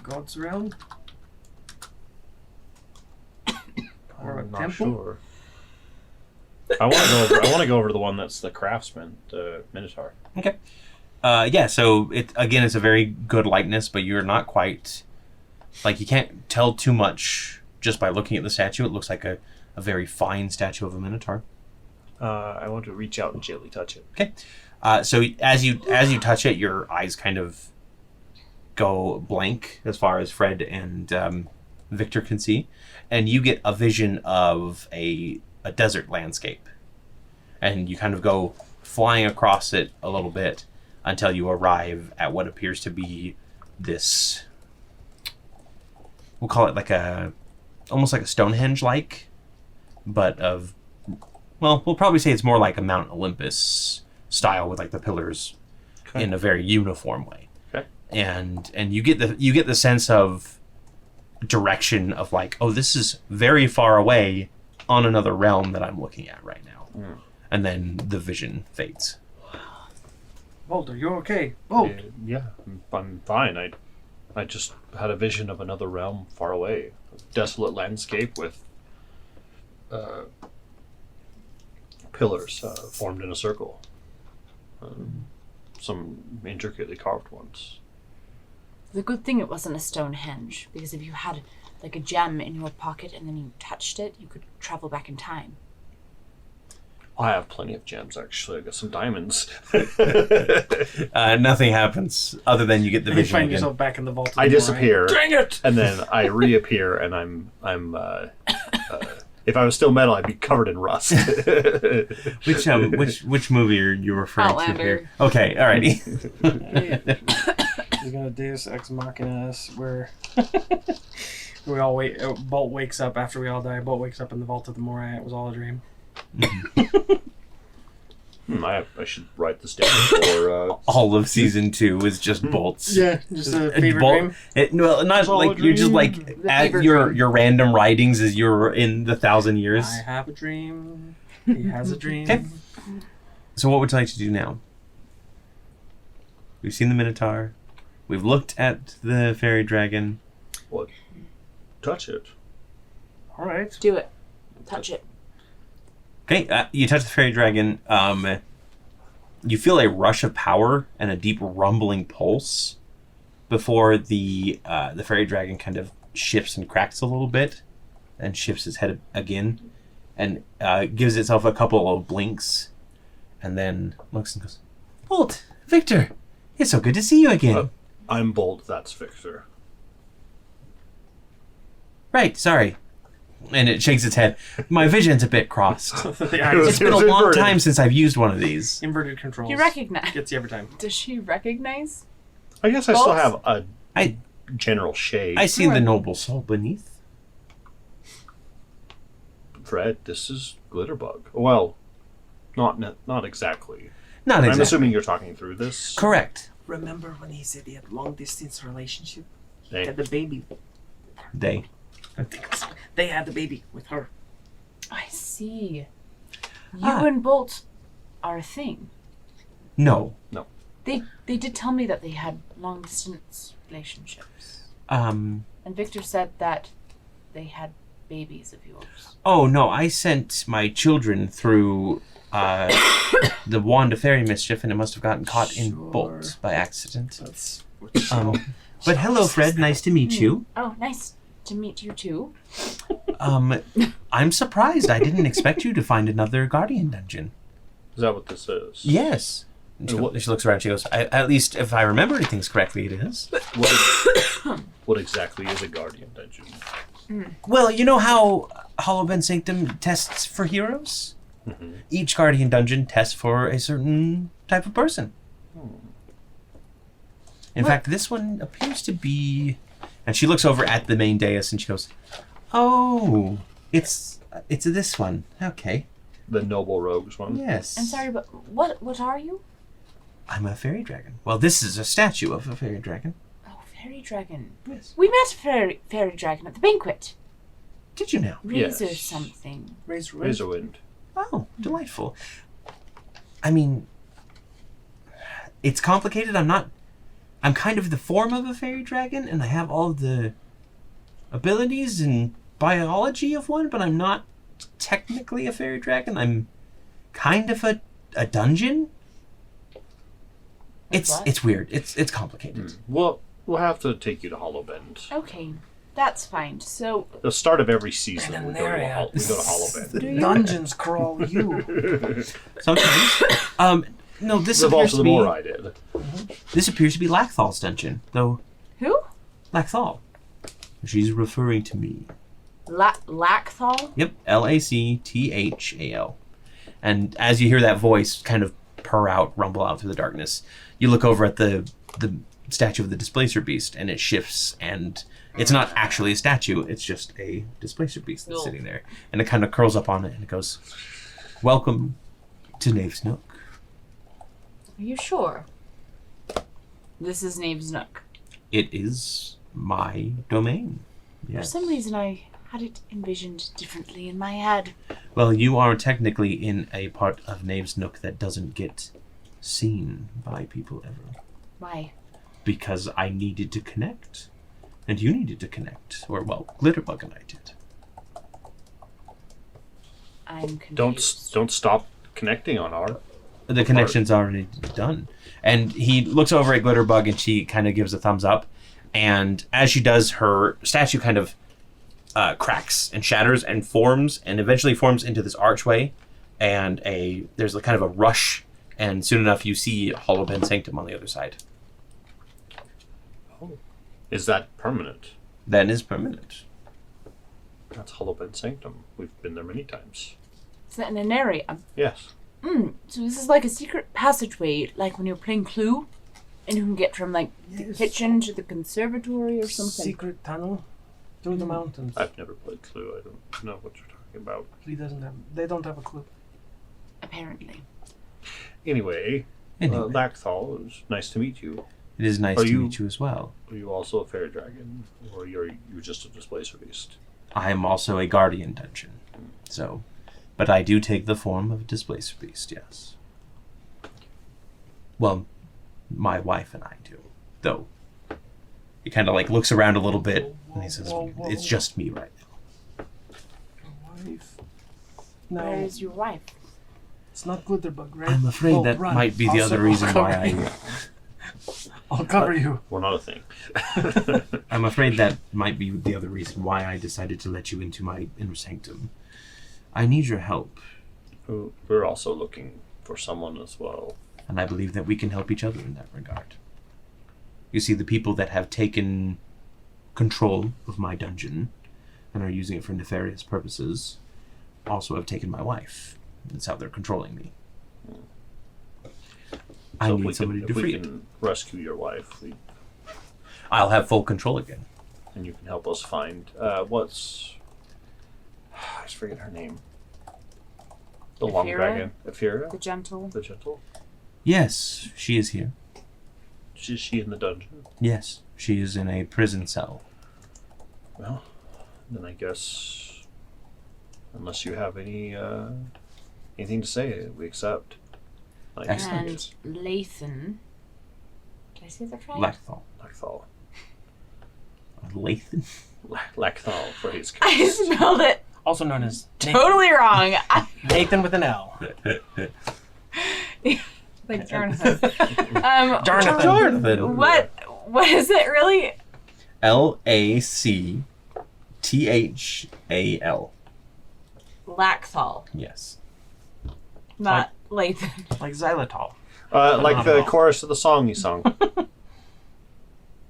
God's realm? Or a I'm not temple? sure. I want to go over the one that's the craftsman, the Minotaur. Okay. Yeah, so it's a very good likeness, but you're not quite... Like, you can't tell too much just by looking at the statue. It looks like a very fine statue of a Minotaur. I want to reach out and gently touch it. Okay. So as you touch it, your eyes kind of go blank as far as Fred and Victor can see, and you get a vision of a desert landscape, and you kind of go flying across it a little bit until you arrive at what appears to be this, we'll call it like almost like a Stonehenge-like, but well, we'll probably say it's more like a Mount Olympus style with like the pillars in a very uniform way. Okay. And you get the sense of direction of like, oh, this is very far away on another realm that I'm looking at right now. Mm. And then the vision fades. Bolt, are you okay? Bolt! Yeah, I'm fine. I just had a vision of another realm far away. A desolate landscape with pillars formed in a circle. Some intricately carved ones. The good thing it wasn't a Stonehenge, because if you had like a gem in your pocket and then you touched it, you could travel back in time. I have plenty of gems, actually. I got some diamonds. Nothing happens other than you get the You vision find again. yourself back in the vault. Of I the disappear. Morai. Dang it! And then I reappear, and I'm if I was still metal, I'd be covered in rust. Which movie are you referring to Outlander. here? Okay, alrighty. He's gonna Deus Ex Machina us where we all wait. Bolt wakes up after we all die. Bolt wakes up in the vault of the Morai. It was all a dream. I should write this down for... All of season 2 is just bolts. Yeah, just a favorite dream. Well, not all like a you're just like The at fever your dream. random writings as you're in the 1,000 years. I have a dream. He has a dream. Okay. So what would you like to do now? We've seen the Minotaur. We've looked at the fairy dragon. What? Touch it. All right. Do it. Touch it. Okay, you touch the fairy dragon. You feel a rush of power and a deep rumbling pulse before the fairy dragon kind of shifts and cracks a little bit and shifts its head again and gives itself a couple of blinks and then looks and goes, Bolt, Victor, it's so good to see you again. I'm Bolt, that's Victor. Right, sorry. And it shakes its head. My vision's a bit crossed. The It's been a long time since I've used one of these. inverted controls. You recognize. Gets you every time. Does she recognize? I guess I still Bolts? have a I general shade. I see the noble soul beneath. Fred, this is Glitterbug. Well, not exactly. Not I'm exactly. assuming you're talking through this. Correct. Remember when he said he had long distance relationship? He They- had the baby. They. They had the baby with her. I see. You Ah. and Bolt are a thing. No. They did tell me that they had long distance relationships. Um. And Victor said that they had babies of yours. Oh no! I sent my children through the Wand of Fairy Mischief, and it must have gotten caught in Sure. Bolt by accident. That's But hello, Fred. Nice to meet you. Oh, nice to meet you too. I'm surprised. I didn't expect you to find another Guardian dungeon. Is that what this is? Yes. And she looks around. She goes, at least if I remember anything correctly, it is. What exactly is a Guardian dungeon? Well, you know how Hollowben Sanctum tests for heroes? Mm-hmm. Each Guardian dungeon tests for a certain type of person. In fact, this one appears to be... And she looks over at the main dais and she goes, oh, it's this one. Okay. The Noble Rogues one? Yes. I'm sorry, but what are you? I'm a fairy dragon. Well, this is a statue of a fairy dragon. Oh, fairy dragon. Yes. We met a fairy dragon at the banquet. Did you know? Razor Yes. something. Razorwind. Oh, delightful. I mean, it's complicated. I'm kind of the form of a fairy dragon, and I have all of the abilities and biology of one, but I'm not technically a fairy dragon. I'm kind of a dungeon. It's weird. It's complicated. Well, we'll have to take you to Hollowbend. Okay, that's fine. So, The start of every season, we go to Aneria. Hollowbend. do you? dungeons crawl you. Sometimes. No, this Live appears also to the be more I did. this appears to be Lacthal's dungeon, though. Who? Lacthal. She's referring to me. Lacthal? Yep, Lacthal. And as you hear that voice kind of purr out, rumble out through the darkness, you look over at the statue of the Displacer Beast, and it shifts, and it's not actually a statue, it's just a Displacer Beast that's sitting there. And it kind of curls up on it, and it goes, welcome to Knave's Nook. Are you sure? This is Knave's Nook. It is my domain. For Yes. some reason, I had it envisioned differently in my head. Well, you are technically in a part of Knave's Nook that doesn't get seen by people ever. Why? Because I needed to connect. And you needed to connect. Or, well, Glitterbug and I did. I'm confused. Don't stop connecting on our. The connection's already done. And he looks over at Glitterbug and she kind of gives a thumbs up. And as she does, her statue kind of cracks and shatters and forms and eventually forms into this archway. And there's a kind of a rush. And soon enough, you see Hollowben Sanctum on the other side. Oh. Is that permanent? That is permanent. That's Hollowbend Sanctum. We've been there many times. Is that in an area? Yes. So this is like a secret passageway, like when you're playing Clue, and you can get from like the Yes. kitchen to the conservatory or something. Secret tunnel through the mountains. I've never played Clue. I don't know what you're talking about. They don't have a clue. Apparently. Anyway, Anyway, Lacthal, it's nice to meet you. it is nice Are to you- meet you as well. Are you also a fairy dragon, or you're just a Displacer Beast? I am also a guardian dungeon. So, but I do take the form of a Displacer Beast, yes. Well, my wife and I do. Though, he kind of like looks around a little bit and he says, it's just me right now. Wife. Where No, is your wife? it's not Glitterbug, right? I'm afraid Oh, that run. might be the Also, other reason I'll cover why you. I'll cover you. We're not a thing. I'm afraid that might be the other reason why I decided to let you into my inner sanctum. I need your help, We're also looking for someone as well. and I believe that we can help each other in that regard. You see, the people that have taken control of my dungeon and are using it for nefarious purposes also have taken my wife. That's how they're controlling me. I So if need we somebody can, to if we free it. can rescue your wife, I'll have full control again. and you can help us find what's. I just forget her name. The long Ephyrra? dragon, Ephyrra The Gentle? the Gentle. Yes, she is here. Is she in the dungeon? Yes, she is in a prison cell. Well, then I guess, unless you have anything to say, we accept. Like, Excellent. And Lathan. Did I say that right? Lacthal. Lacthal. Lathan? Lacthal for his I case. spelled it Also known as Totally wrong. Nathan with an L. Like Jonathan. Jonathan. What is it really? Lacthal. Laxal, Yes. not Lathan. Like xylitol. Like the chorus of the song you sung.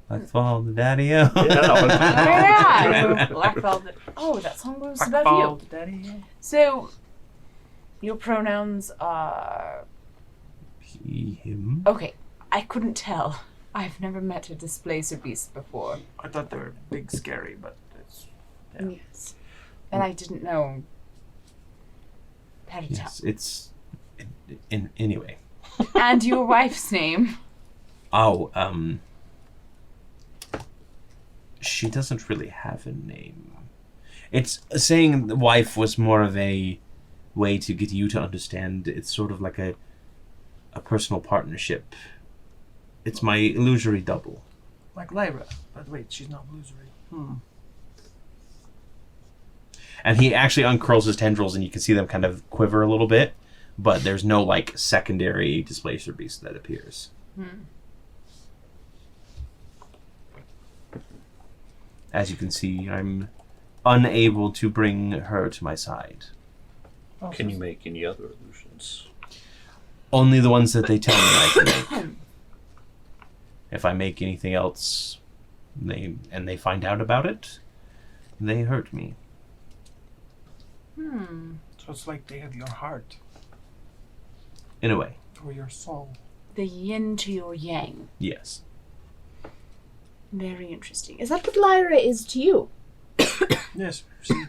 Like fall the daddy-o. Yeah, that one. Yeah. Black Velvet. Oh, that song was about you. Daddy. So, your pronouns are... He, him. Okay, I couldn't tell. I've never met a displacer beast before. I thought they were big, scary, but it's... Yeah. Yes. And I didn't know how to Yes, it's... anyway. tell. And your wife's name. Oh, she doesn't really have a name. It's saying the wife was more of a way to get you to understand. It's sort of like a personal partnership. It's my illusory double. Like Lyra. But wait, she's not illusory. And he actually uncurls his tendrils and you can see them kind of quiver a little bit, but there's no like secondary displacer beast that appears. As you can see, I'm unable to bring her to my side. Can you make any other illusions? Only the ones that they tell me I can make. If I make anything else, they find out about it, they hurt me. So it's like they have your heart. In a way, Or your soul. The yin to your yang. yes. Very interesting. Is that what Lyra is to you? Yes, see,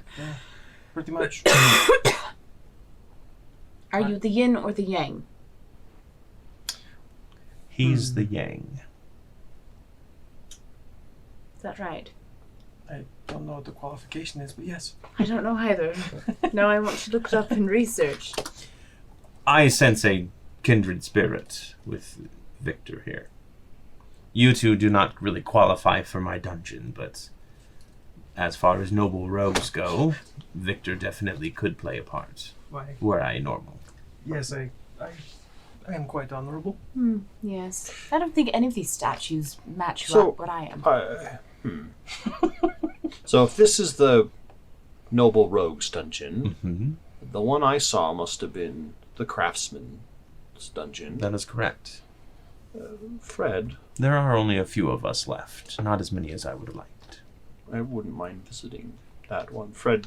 pretty much. Are you the yin or the yang? He's the yang. Is that right? I don't know what the qualification is, but yes. I don't know either. Now I want to look it up and research. I sense a kindred spirit with Victor here. You two do not really qualify for my dungeon, but as far as noble rogues go, Victor definitely could play a part. Why? Were I normal. Yes, I am quite honorable. Yes. I don't think any of these statues match you So, up what I am. So if this is the Noble Rogues dungeon, Mm-hmm. the one I saw must have been the Craftsman's dungeon. That is correct. Fred, There are only a few of us left, not as many as I would have liked. I wouldn't mind visiting that one. Fred,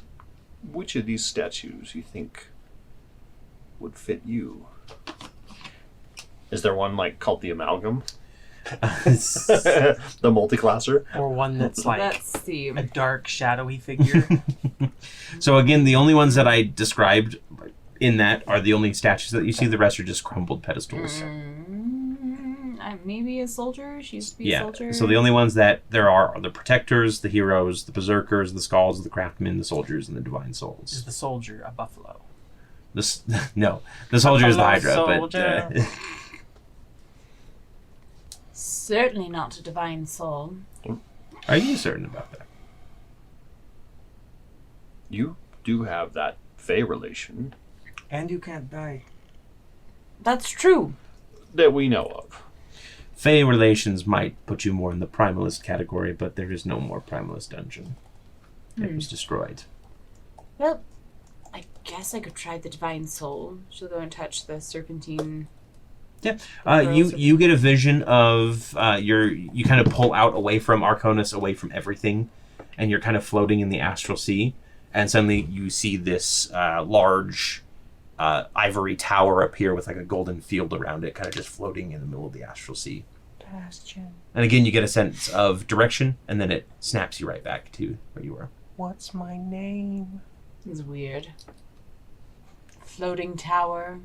which of these statues you think would fit you? Is there one like called the Amalgam? The multiclasser? Or one that's like Let's see. a dark, shadowy figure. So again, the only ones that I described in that are the only statues that you see. The rest are just crumbled pedestals. Maybe a soldier. She used to be a Yeah. soldier. So the only ones that there are the protectors, the heroes, the berserkers, the skalds, the craftsmen, the soldiers, and the divine Is souls. the soldier a buffalo? No, the soldier is the Buffalo Hydra, soldier. but Certainly not a divine soul. are you certain about that? You do have that Fey relation And you can't die. That's true. that we know of. Fey relations might put you more in the primalist category, but there is no more primalist dungeon. It was destroyed. Well, I guess I could try the divine soul. She'll go and touch the serpentine. Yeah, Girls you get a vision of you kind of pull out away from Arconis, away from everything, and you're kind of floating in the astral sea, and suddenly you see this large ivory tower appear with like a golden field around it, kind of just floating in the middle of the astral sea. Bastion. And again, you get a sense of direction, and then it snaps you right back to where you were. What's my name? It's weird. Floating tower.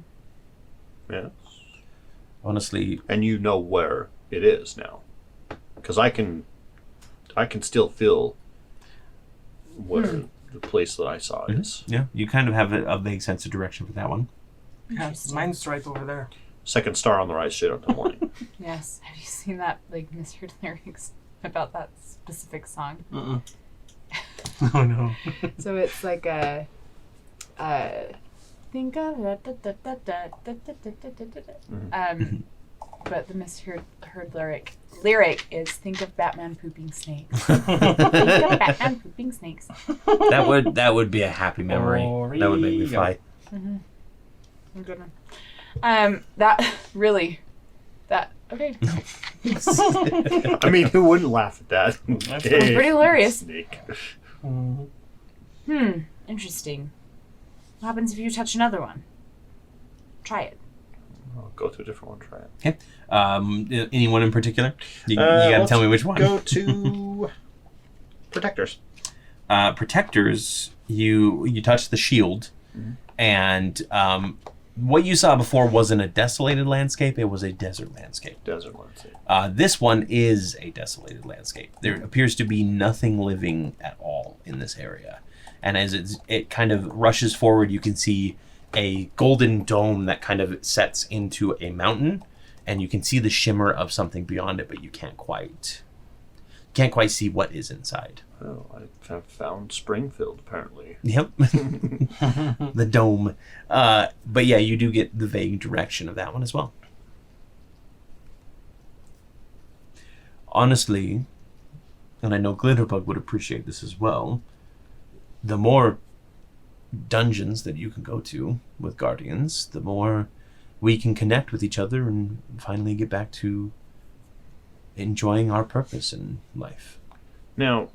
Yeah. Honestly, And you know where it is now. Because I can still feel where the place that I saw is. yeah, you kind of have a vague sense of direction for that one. Yeah, Interesting. mine's right over there. Second star on the rise straight up the morning. Yes. Have you seen that like misheard lyrics about that specific song? Mm-mm. Oh no. So it's like a think of but the misheard lyric is think of Batman pooping snakes. Think of Batman pooping snakes. That would be a happy memory. That would make me fly. I'm gonna okay. I mean, who wouldn't laugh at that? That's pretty hilarious. Snake. Interesting. What happens if you touch another one? Try it. I'll go to a different one, try it. Anyone in particular? You gotta tell me which one. Go to Protectors. Protectors, you touch the shield, and what you saw before wasn't a desolated landscape, it was a desert landscape. Desert landscape. This one is a desolated landscape. There appears to be nothing living at all in this area. And as it kind of rushes forward, you can see a golden dome that kind of sets into a mountain, and you can see the shimmer of something beyond it, but you can't quite see what is inside. Oh, I have found Springfield, apparently. Yep. The dome. But yeah, you do get the vague direction of that one as well. Honestly, and I know Glitterbug would appreciate this as well, the more dungeons that you can go to with Guardians, the more we can connect with each other and finally get back to enjoying our purpose in life. Now,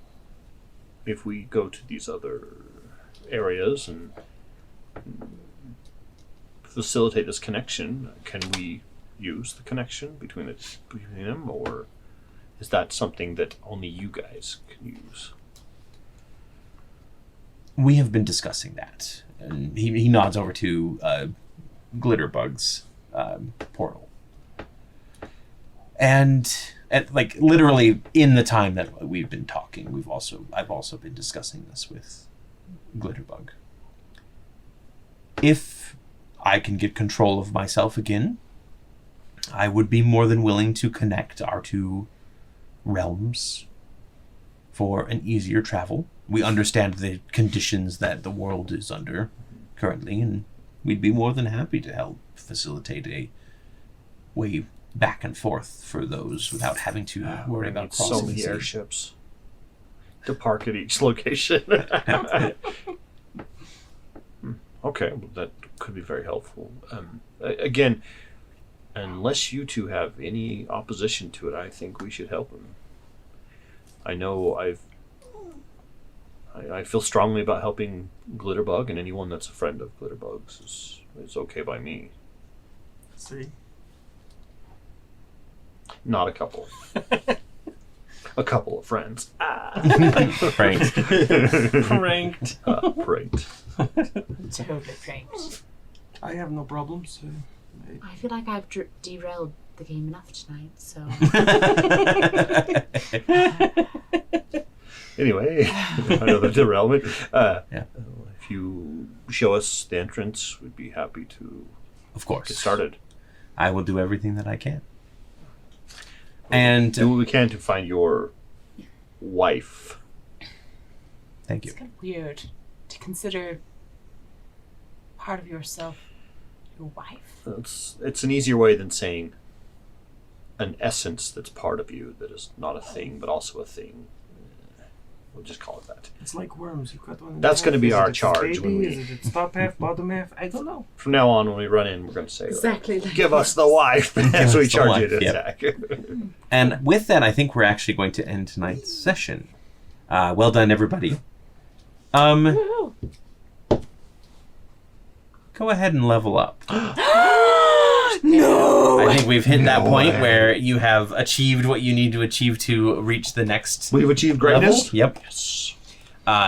if we go to these other areas and facilitate this connection, can we use the connection between them, or is that something that only you guys can use? We have been discussing that, and he nods over to Glitterbug's portal. And like literally in the time that we've been talking, I've also been discussing this with Glitterbug. If I can get control of myself again, I would be more than willing to connect our two realms for an easier travel. We understand the conditions that the world is under currently, and we'd be more than happy to help facilitate a way back and forth for those without having to worry about crossing so many the sea. airships to park at each location. Okay, well, that could be very helpful. Again, unless you two have any opposition to it, I think we should help him. I know I feel strongly about helping Glitterbug, and anyone that's a friend of Glitterbug's is okay by me. See? Not a couple. A couple of friends. Pranked. Pranked. Pranked. Totally pranked. I have no problems. I feel like I've derailed the game enough tonight, so... Anyway, another derailment. Yeah. If you show us the entrance, we'd be happy to Of course. get started. I will do everything that I can. And Do what we can to find your wife. thank you. It's kind of weird to consider part of yourself your wife. It's an easier way than saying an essence that's part of you that is not a thing, but also a thing. We'll just call it that. It's like worms. You've got one. That's gonna be Is our it its charge baby? when we- Is it its top half, bottom half? I don't know. From now on, when we run in, we're going to say, Exactly. Like give us the wife as us we the charge wife, you to yep. attack. And with that, I think we're actually going to end tonight's session. Well done, everybody. Woohoo. Go ahead and level up. No! I think we've hit that No point way. where you have achieved what you need to achieve to reach the next We've achieved level. greatness. Yep. Yes.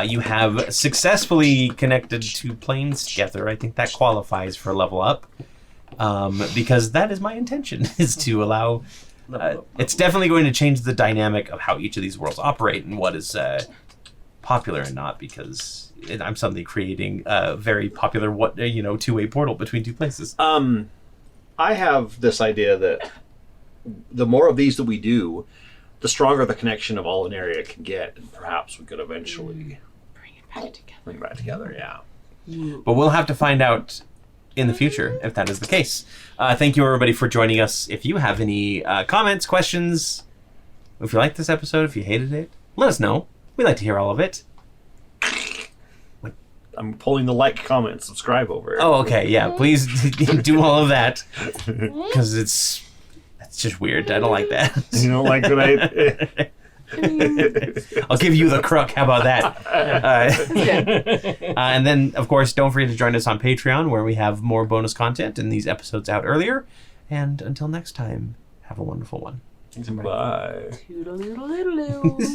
You have successfully connected two planes together. I think that qualifies for level up. Because that is my intention, is to allow... it's definitely going to change the dynamic of how each of these worlds operate and what is popular and not, because I'm suddenly creating a very popular two-way portal between two places. I have this idea that the more of these that we do, the stronger the connection of all Aneria can get, and perhaps we could eventually Back together. Bring back together, yeah. But we'll have to find out in the future if that is the case. Thank you, everybody, for joining us. If you have any comments, questions, if you liked this episode, if you hated it, let us know. We'd like to hear all of it. I'm pulling the like, comment, subscribe over. Oh, okay, yeah. Please do all of that because that's just weird. I don't like that. You know, like what I... I'll give you the crook. How about that? And then, of course, don't forget to join us on Patreon, where we have more bonus content and these episodes out earlier. And until next time, have a wonderful one. Thanks, everybody. Bye. Toodaloo.